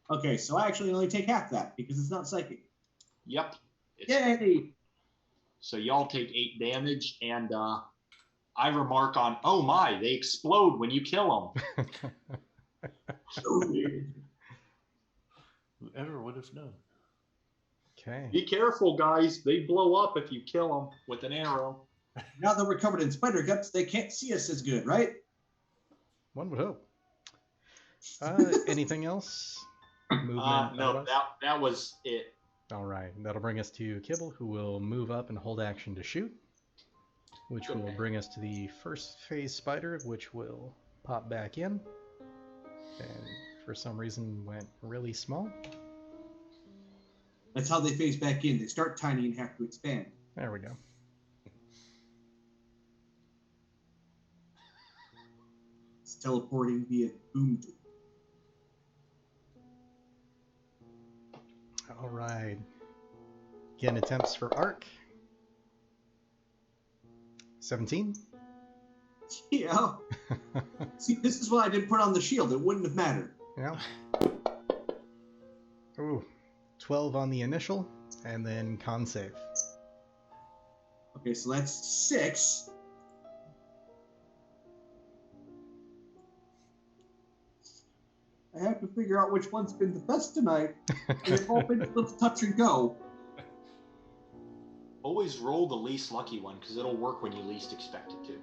Okay, so I actually only take half that because it's not psychic. Yep. Yay! So y'all take 8 damage, and I remark on, oh my, they explode when you kill them. So weird. Whoever would have known? Okay. Be careful, guys. They blow up if you kill them with an arrow. Now that we're covered in spider guts, they can't see us as good, right? One would hope. Anything else? Movement? No, otherwise? that was it. All right. That'll bring us to Kibble, who will move up and hold action to shoot, which will bring us to the first phase spider, which will pop back in. And for some reason went really small. That's how they phase back in. They start tiny and have to expand. There we go. It's teleporting via boom. All right. Again, attempts for Arc. 17. Yeah. See, this is why I didn't put on the shield. It wouldn't have mattered. Yeah. Ooh, 12 on the initial, and then con save. Okay, so that's 6. I have to figure out which one's been the best tonight. They've all been a little touch and go. Always roll the least lucky one, because it'll work when you least expect it to.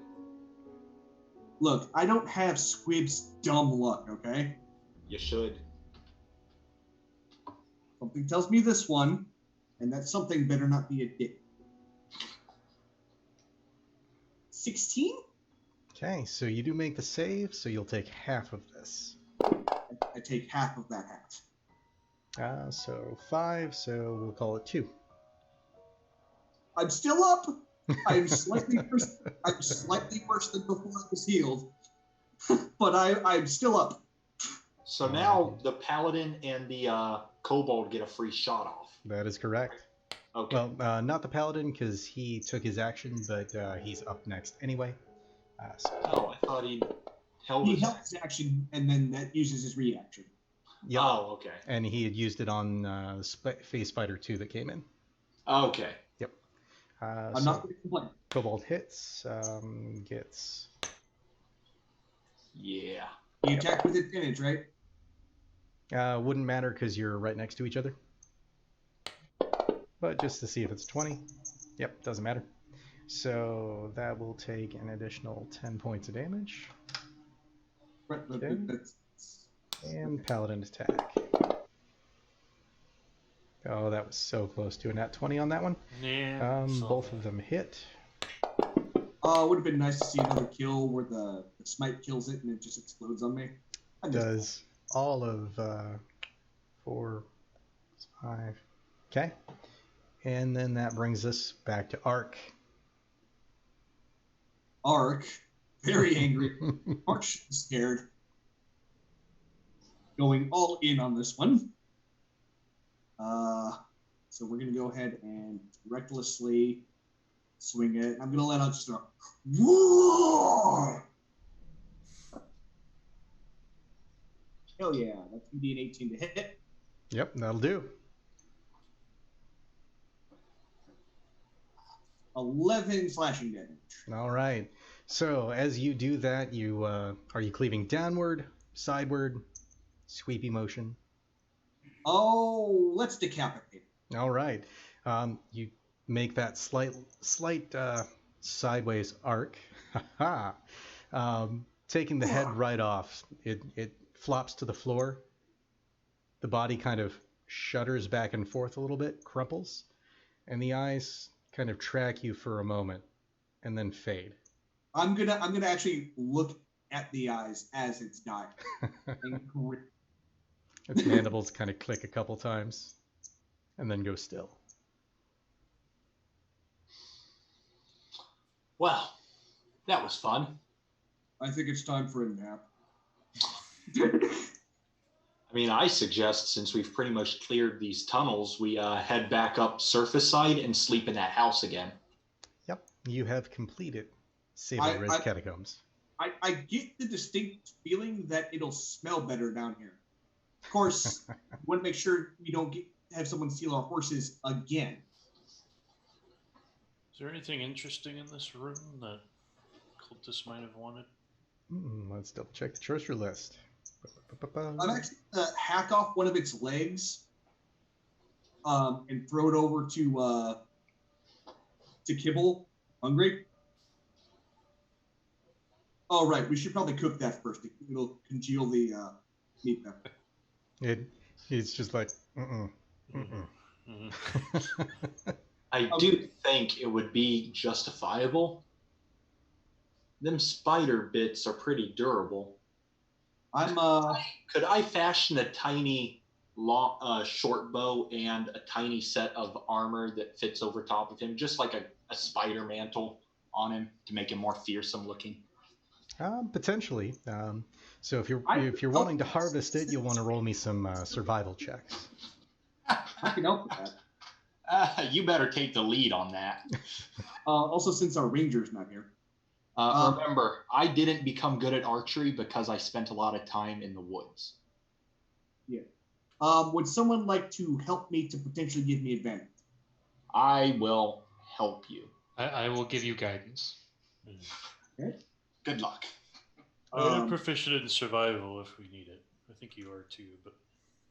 Look, I don't have Squib's dumb luck, okay? You should. Something tells me this one, and that something better not be a dick. 16? Okay, so you do make the save, so you'll take half of this. I take half of that half. So 5, so we'll call it 2. I'm still up. I'm slightly worse. I'm slightly worse than before I was healed, but I'm still up. So now the paladin and the kobold get a free shot off. That is correct. Okay. Well, not the paladin, because he took his action, but he's up next anyway. Oh, I thought he held his action, and then that uses his reaction. Yep. Oh, okay. And he had used it on Phase Spider 2 that came in. Okay. Yep. I'm not going to complain. Kobold hits, gets... Yeah. You attack with advantage, right? Wouldn't matter because you're right next to each other. But just to see if it's 20. Yep, doesn't matter. So that will take an additional 10 points of damage. Right, Okay. And paladin attack. Oh, that was so close to a nat 20 on that one. Yeah. Both of them hit. Oh, it would have been nice to see another kill where the smite kills it and it just explodes on me. Does all of 4, 5. Okay. And then that brings us back to Ark. Ark, very angry. Ark's scared. Going all in on this one. So we're going to go ahead and recklessly swing it. I'm going to let out just a roar. Hell yeah, that's going to be an 18 to hit. Yep, that'll do. 11 slashing damage. All right. So as you do that, you are you cleaving downward, sideward, sweepy motion? Oh, let's decapitate. All right. You make that slight sideways arc. Taking the head right off. It flops to the floor. The body kind of shudders back and forth a little bit, crumples, and the eyes kind of track you for a moment and then fade. I'm gonna actually look at the eyes as it's dying. Its mandibles kind of click a couple times and then go still. Well, that was fun. I think it's time for a nap. I mean, I suggest, since we've pretty much cleared these tunnels, we head back up surface side and sleep in that house again. Yep, you have completed Sable Ridge Catacombs. I get the distinct feeling that it'll smell better down here. Of course, want to make sure we don't have someone steal our horses again. Is there anything interesting in this room that cultists might have wanted? Let's double check the treasure list. I'm actually going to hack off one of its legs and throw it over to Kibble. Hungry? Oh, right. We should probably cook that first. It'll congeal the meat there. It's just like, I do think it would be justifiable. Them spider bits are pretty durable. Could I fashion a tiny long, short bow and a tiny set of armor that fits over top of him, just like a spider mantle on him to make him more fearsome looking? Potentially. So if you're wanting to harvest it, you'll want to roll me some survival checks. I can help with that. You better take the lead on that. Also, since our ranger's not here. Remember, I didn't become good at archery because I spent a lot of time in the woods. Yeah. Would someone like to help me to potentially give me advantage? I will help you. I will give you guidance. Okay. Good luck. I am proficient in survival if we need it. I think you are too, but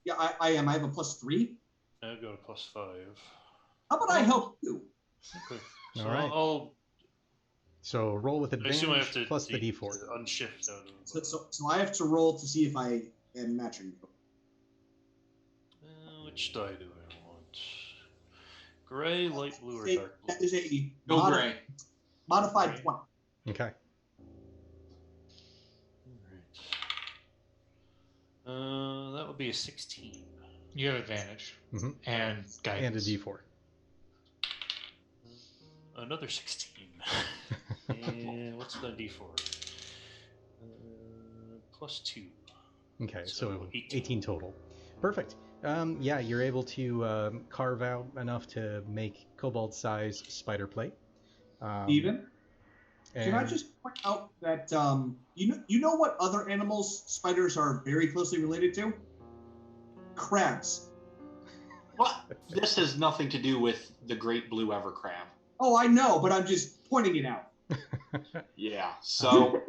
Yeah, I am. I have a +3. I've got a +5. How about I help you? Okay. So All right. I'll So roll with I assume I have advantage to plus the take- d4. unshift out of So I have to roll to see if I am matching you. which die do I want? Gray, light blue, or Say- dark blue? That is a Go gray. modified Gray. 20. Okay. Alright. That would be a 16. You have advantage Mhm. and And a guidance. d4. Another 16. And what's the d4? +2. Okay, So so 18. 18 total. Perfect. Yeah, you're able to carve out enough to make kobold-size spider plate. Steven, can I and- just point out that you know what other animals spiders are very closely related to? Crabs. What? This has nothing to do with the great blue ever crab. Oh, I know, but I'm just pointing it out. Yeah. So,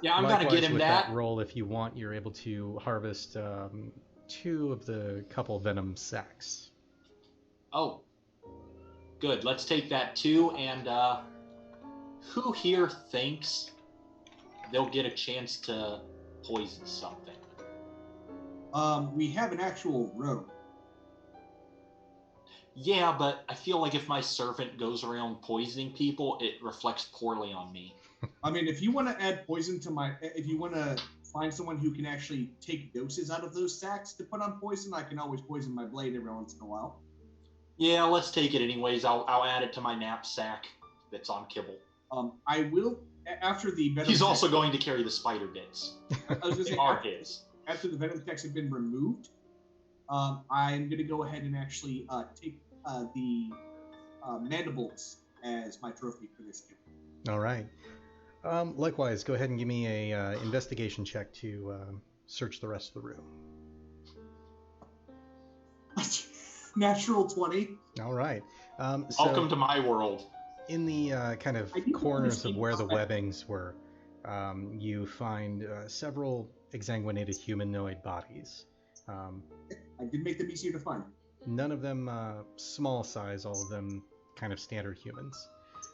yeah, I'm gonna Likewise, get him with that. roll, if you want, you're able to harvest 2 of the couple venom sacs. Oh, good. Let's take that too. And who here thinks they'll get a chance to poison something? We have an actual road. Yeah, but I feel like if my servant goes around poisoning people, it reflects poorly on me. I mean, if you want to add poison to if you want to find someone who can actually take doses out of those sacks to put on poison, I can always poison my blade every once in a while. Yeah, let's take it anyways. I'll add it to my knapsack that's on kibble. I will after the venom. He's also going to carry the spider bits. I was gonna They say, are his. after the venom techs have been removed, I'm going to go ahead and actually take the mandibles as my trophy for this kill. All right. Likewise, go ahead and give me a investigation check to search the rest of the room. Natural 20. All right. So Welcome to my world. in the kind of I do corners of understand where the combat. webbings were, you find several exsanguinated humanoid bodies. I did make them easier to find. None of them small size, all of them kind of standard humans.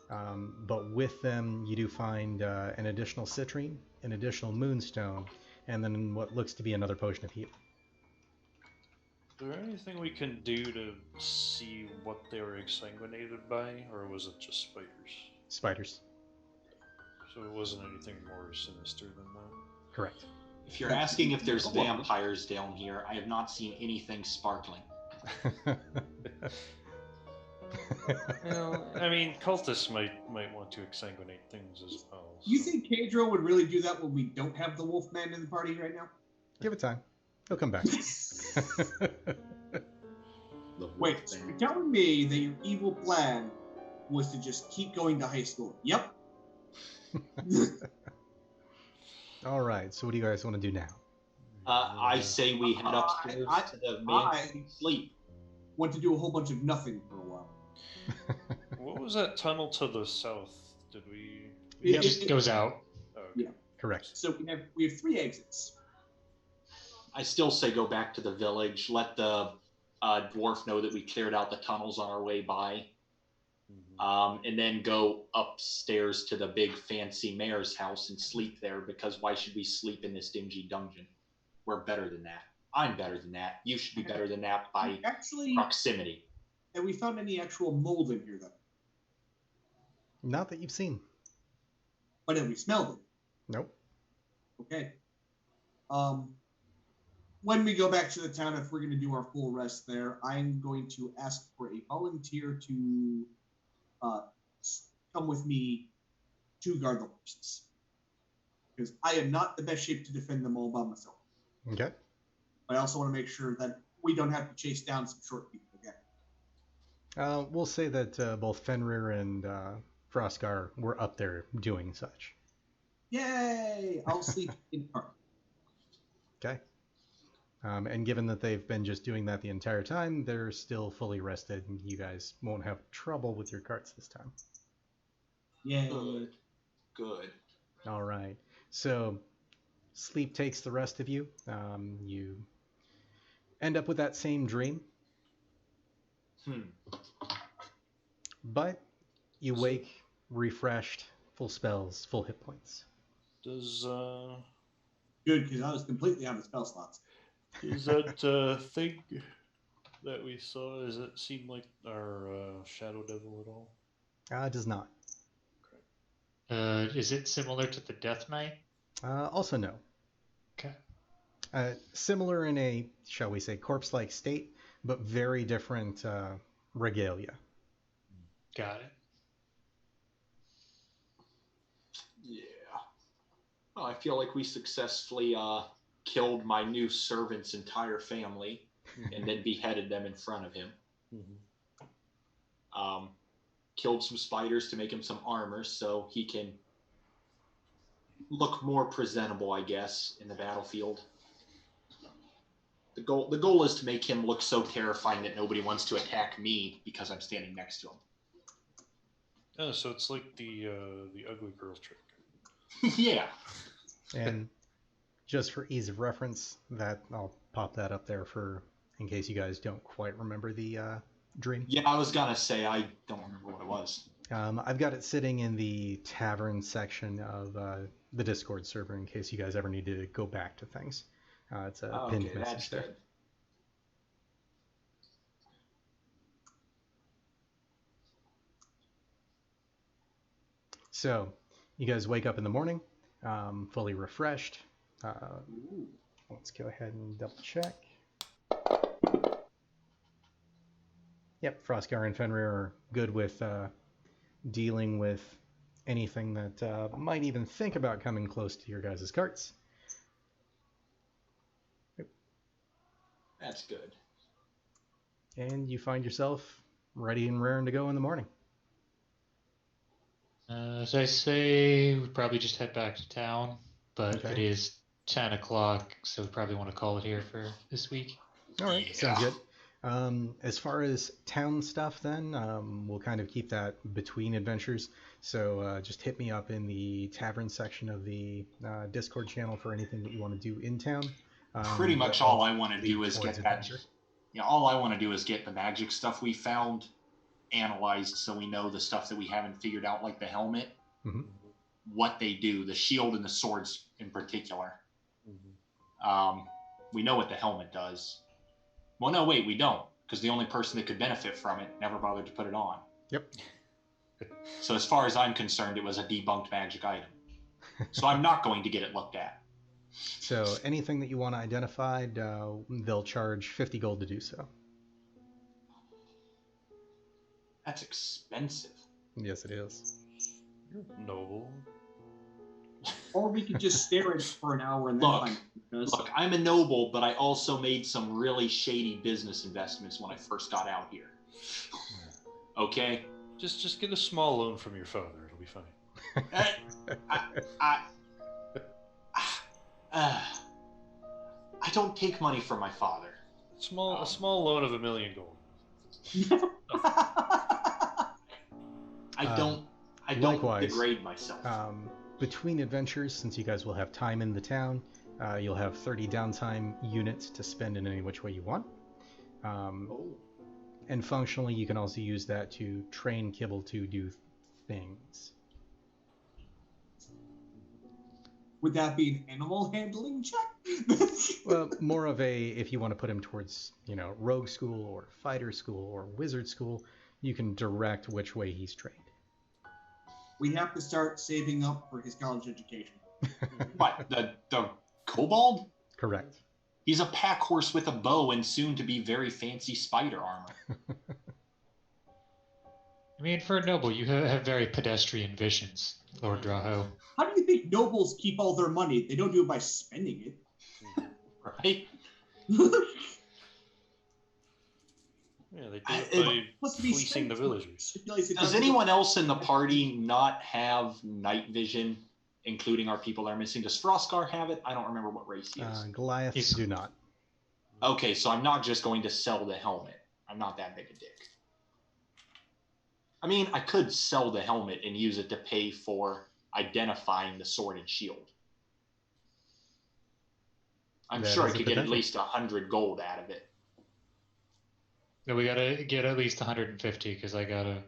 But with them, you do find an additional citrine, an additional moonstone, and then what looks to be another potion of healing. Is there anything we can do to see what they were exsanguinated by, or was it just spiders? Spiders. So it wasn't anything more sinister than that? Correct. If you're asking if there's vampires down here, I have not seen anything sparkling. Well, I mean, cultists might want to exsanguinate things as well. You so- think Cadro would really do that when we don't have the Wolfman in the party right now? Give it time. He'll come back. Wait, so you're telling me that your evil plan was to just keep going to high school? Yep. All right. So what do you guys want to do now? I say we head upstairs to the main sleep. Want to do a whole bunch of nothing for a while. What was that tunnel to the south? Did we? It just goes out. Oh, Yeah. Correct. So we have 3 exits. I still say go back to the village. Let the dwarf know that we cleared out the tunnels on our way by. And then go upstairs to the big fancy mayor's house and sleep there, because why should we sleep in this dingy dungeon? We're better than that. I'm better than that. You should be better than that by Actually, proximity. have we found any actual mold in here, though? Not that you've seen. But have we smelled it? Nope. Okay. When we go back to the town, if we're going to do our full rest there, I'm going to ask for a volunteer to come with me to guard the horses. Because I am not the best shape to defend them all by myself. Okay. But I also want to make sure that we don't have to chase down some short people again. We'll say that both Fenrir and Frostgar were up there doing such. Yay! I'll sleep in park. Okay. And given that they've been just doing that the entire time, they're still fully rested, and you guys won't have trouble with your carts this time. Yay! Good. All right. So sleep takes the rest of you. You end up with that same dream, but you wake refreshed, full spells, full hit points. Does Good, because I was completely out of spell slots. Is that thing that we saw, does it seem like our Shadow Devil at all? It does not. Is it similar to the Death Knight? Also no. Okay. Similar in a, shall we say, corpse-like state, but very different regalia. Got it. Yeah. Well, I feel like we successfully killed my new servant's entire family and then beheaded them in front of him. Killed some spiders to make him some armor so he can look more presentable, I guess, in the battlefield. The goal is to make him look so terrifying that nobody wants to attack me because I'm standing next to him. Oh, so it's like the ugly girl trick. Yeah. And just for ease of reference, that I'll pop that up there for in case you guys don't quite remember the dream. Yeah, I was gonna say I don't remember what it was. I've got it sitting in the tavern section of the Discord server in case you guys ever need to go back to things. It's a pinned message that's there. good. So, you guys wake up in the morning, fully refreshed. Let's go ahead and double check. Yep, Frostgar and Fenrir are good with dealing with anything that might even think about coming close to your guys' carts. That's good. And you find yourself ready and raring to go in the morning. As I say, we probably just head back to town, but Okay. It is 10 o'clock, so we probably want to call it here for this week. All right, Yeah. sounds good. As far as town stuff, then, we'll kind of keep that between adventures. So just hit me up in the tavern section of the Discord channel for anything that you want to do in town. Pretty much all I want to do is towards get that. adventure. Yeah, all I want to do is get the magic stuff we found analyzed so we know the stuff that we haven't figured out, like the helmet, what they do, the shield and the swords in particular. We know what the helmet does. Well, no, wait, we don't, because the only person that could benefit from it never bothered to put it on. Yep. So as far as I'm concerned, it was a debunked magic item. So I'm not going to get it looked at. So anything that you want identified, they'll charge 50 gold to do so. That's expensive. Yes, it is. You're noble. Or we could just stare at it for an hour and then find it. Look, I'm a noble, but I also made some really shady business investments when I first got out here. Okay? Just get a small loan from your father. It'll be fine. I don't take money from my father. A small loan of 1,000,000 gold. I don't Likewise, degrade myself. Between adventures, since you guys will have time in the town, you'll have 30 downtime units to spend in any which way you want. And functionally, you can also use that to train Kibble to do things. Would that be an animal handling check? Well, more of a, if you want to put him towards, rogue school or fighter school or wizard school, you can direct which way he's trained. We have to start saving up for his college education. What, the Kobold? Correct. He's a pack horse with a bow and soon to be very fancy spider armor. I mean, for a noble, you have very pedestrian visions, Lord Draho. How do you think nobles keep all their money? They don't do it by spending it. Right? Yeah, they do it by Supposed to be fleecing the villagers. Does anyone else in the party not have night vision, including our people that are missing? Does Froskar have it? I don't remember what race he is. Goliaths do not. Okay, so I'm not just going to sell the helmet. I'm not that big a dick. I mean, I could sell the helmet and use it to pay for identifying the sword and shield. I'm sure I could get at least 100 gold out of it. No, we gotta get at least 150 because I gotta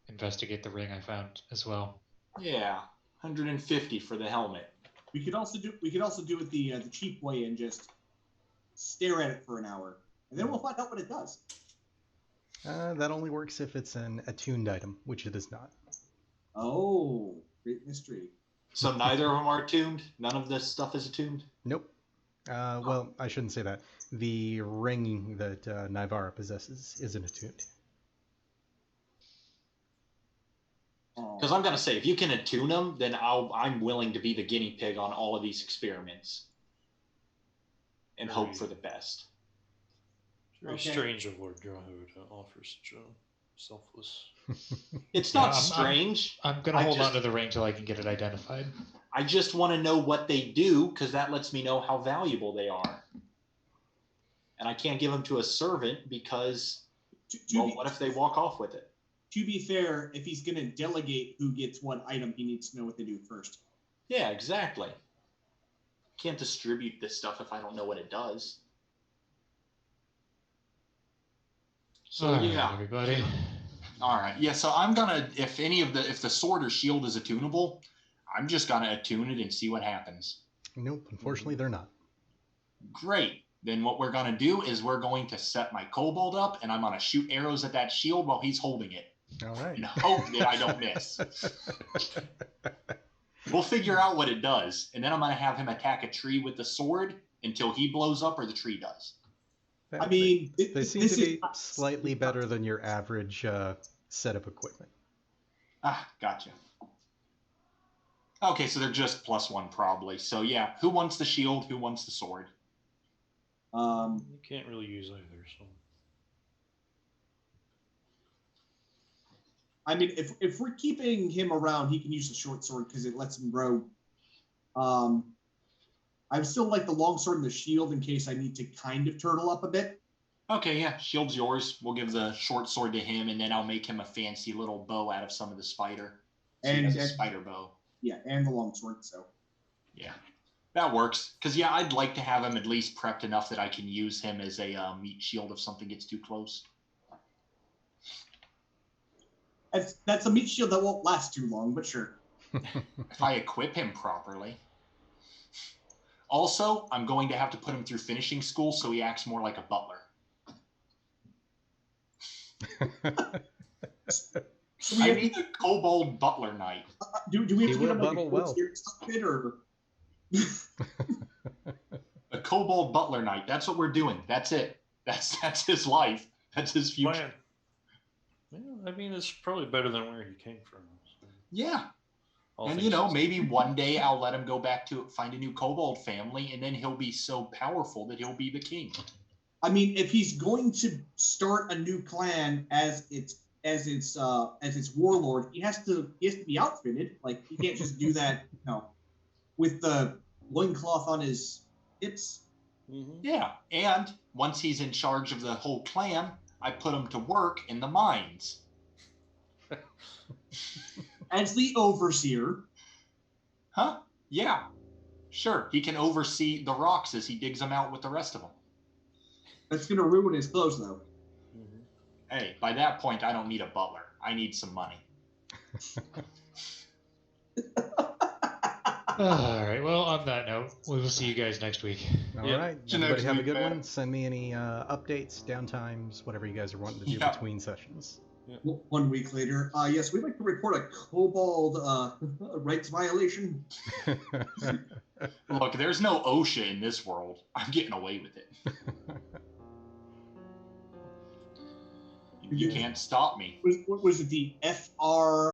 investigate the ring I found as well. Yeah, 150 for the helmet. We could also do it the cheap way and just stare at it for an hour, and then we'll find out what it does. That only works if it's an attuned item, which it is not. Oh, great mystery. So neither of them are attuned? None of this stuff is attuned? Nope. Well, I shouldn't say that. The ring that Nivara possesses isn't attuned. Because I'm going to say, if you can attune them, then I'm willing to be the guinea pig on all of these experiments. And hope for the best. Very strange of Lord Drahu to offer such a selfless... It's not strange. I'm going to hold on to the ring till I can get it identified. I just want to know what they do, because that lets me know how valuable they are. And I can't give them to a servant because, what if they walk off with it? To be fair, if he's going to delegate who gets what item, he needs to know what they do first. Yeah, exactly. Can't distribute this stuff if I don't know what it does. So all right, yeah, everybody. All right, yeah. So I'm gonna, if the sword or shield is attunable, I'm just gonna attune it and see what happens. Nope, unfortunately they're not. Great. Then what we're gonna do is we're going to set my kobold up, and I'm gonna shoot arrows at that shield while he's holding it. All right. And hope that I don't miss. We'll figure out what it does, and then I'm gonna have him attack a tree with the sword until he blows up or the tree does. I mean, they seem to be slightly better than your average set of equipment. Ah, gotcha. Okay, so they're just +1 probably. So yeah, who wants the shield? Who wants the sword? You can't really use either. So. I mean, if we're keeping him around, he can use the short sword because it lets him grow. I still like the long sword and the shield in case I need to kind of turtle up a bit. Okay, yeah, shield's yours. We'll give the short sword to him, and then I'll make him a fancy little bow out of some of the spider. So he has a spider bow. Yeah, and the long sword, so. Yeah, that works. Because, yeah, I'd like to have him at least prepped enough that I can use him as a meat shield if something gets too close. That's a meat shield that won't last too long, but sure. If I equip him properly. Also, I'm going to have to put him through finishing school so he acts more like a butler. I need a kobold butler knight. Do we have to get him like a bit or? A kobold butler knight. That's what we're doing. That's it. That's his life. That's his future. Man. Yeah, I mean, it's probably better than where he came from. So. Yeah. And, maybe one day I'll let him go back to find a new kobold family, and then he'll be so powerful that he'll be the king. I mean, if he's going to start a new clan as its warlord, he has to be outfitted. Like, he can't just do that, with the loincloth on his hips. Mm-hmm. Yeah, and once he's in charge of the whole clan, I put him to work in the mines. As the overseer. Huh? Yeah. Sure. He can oversee the rocks as he digs them out with the rest of them. That's going to ruin his clothes, though. Mm-hmm. Hey, by that point, I don't need a butler. I need some money. All right. Well, on that note, we will see you guys next week. All right. Everybody have a good one. Send me any updates, downtimes, whatever you guys are wanting to do between sessions. Yeah. 1 week later. Yes, we'd like to report a kobold rights violation. Look, there's no OSHA in this world. I'm getting away with it. You can't stop me. What was it? The FR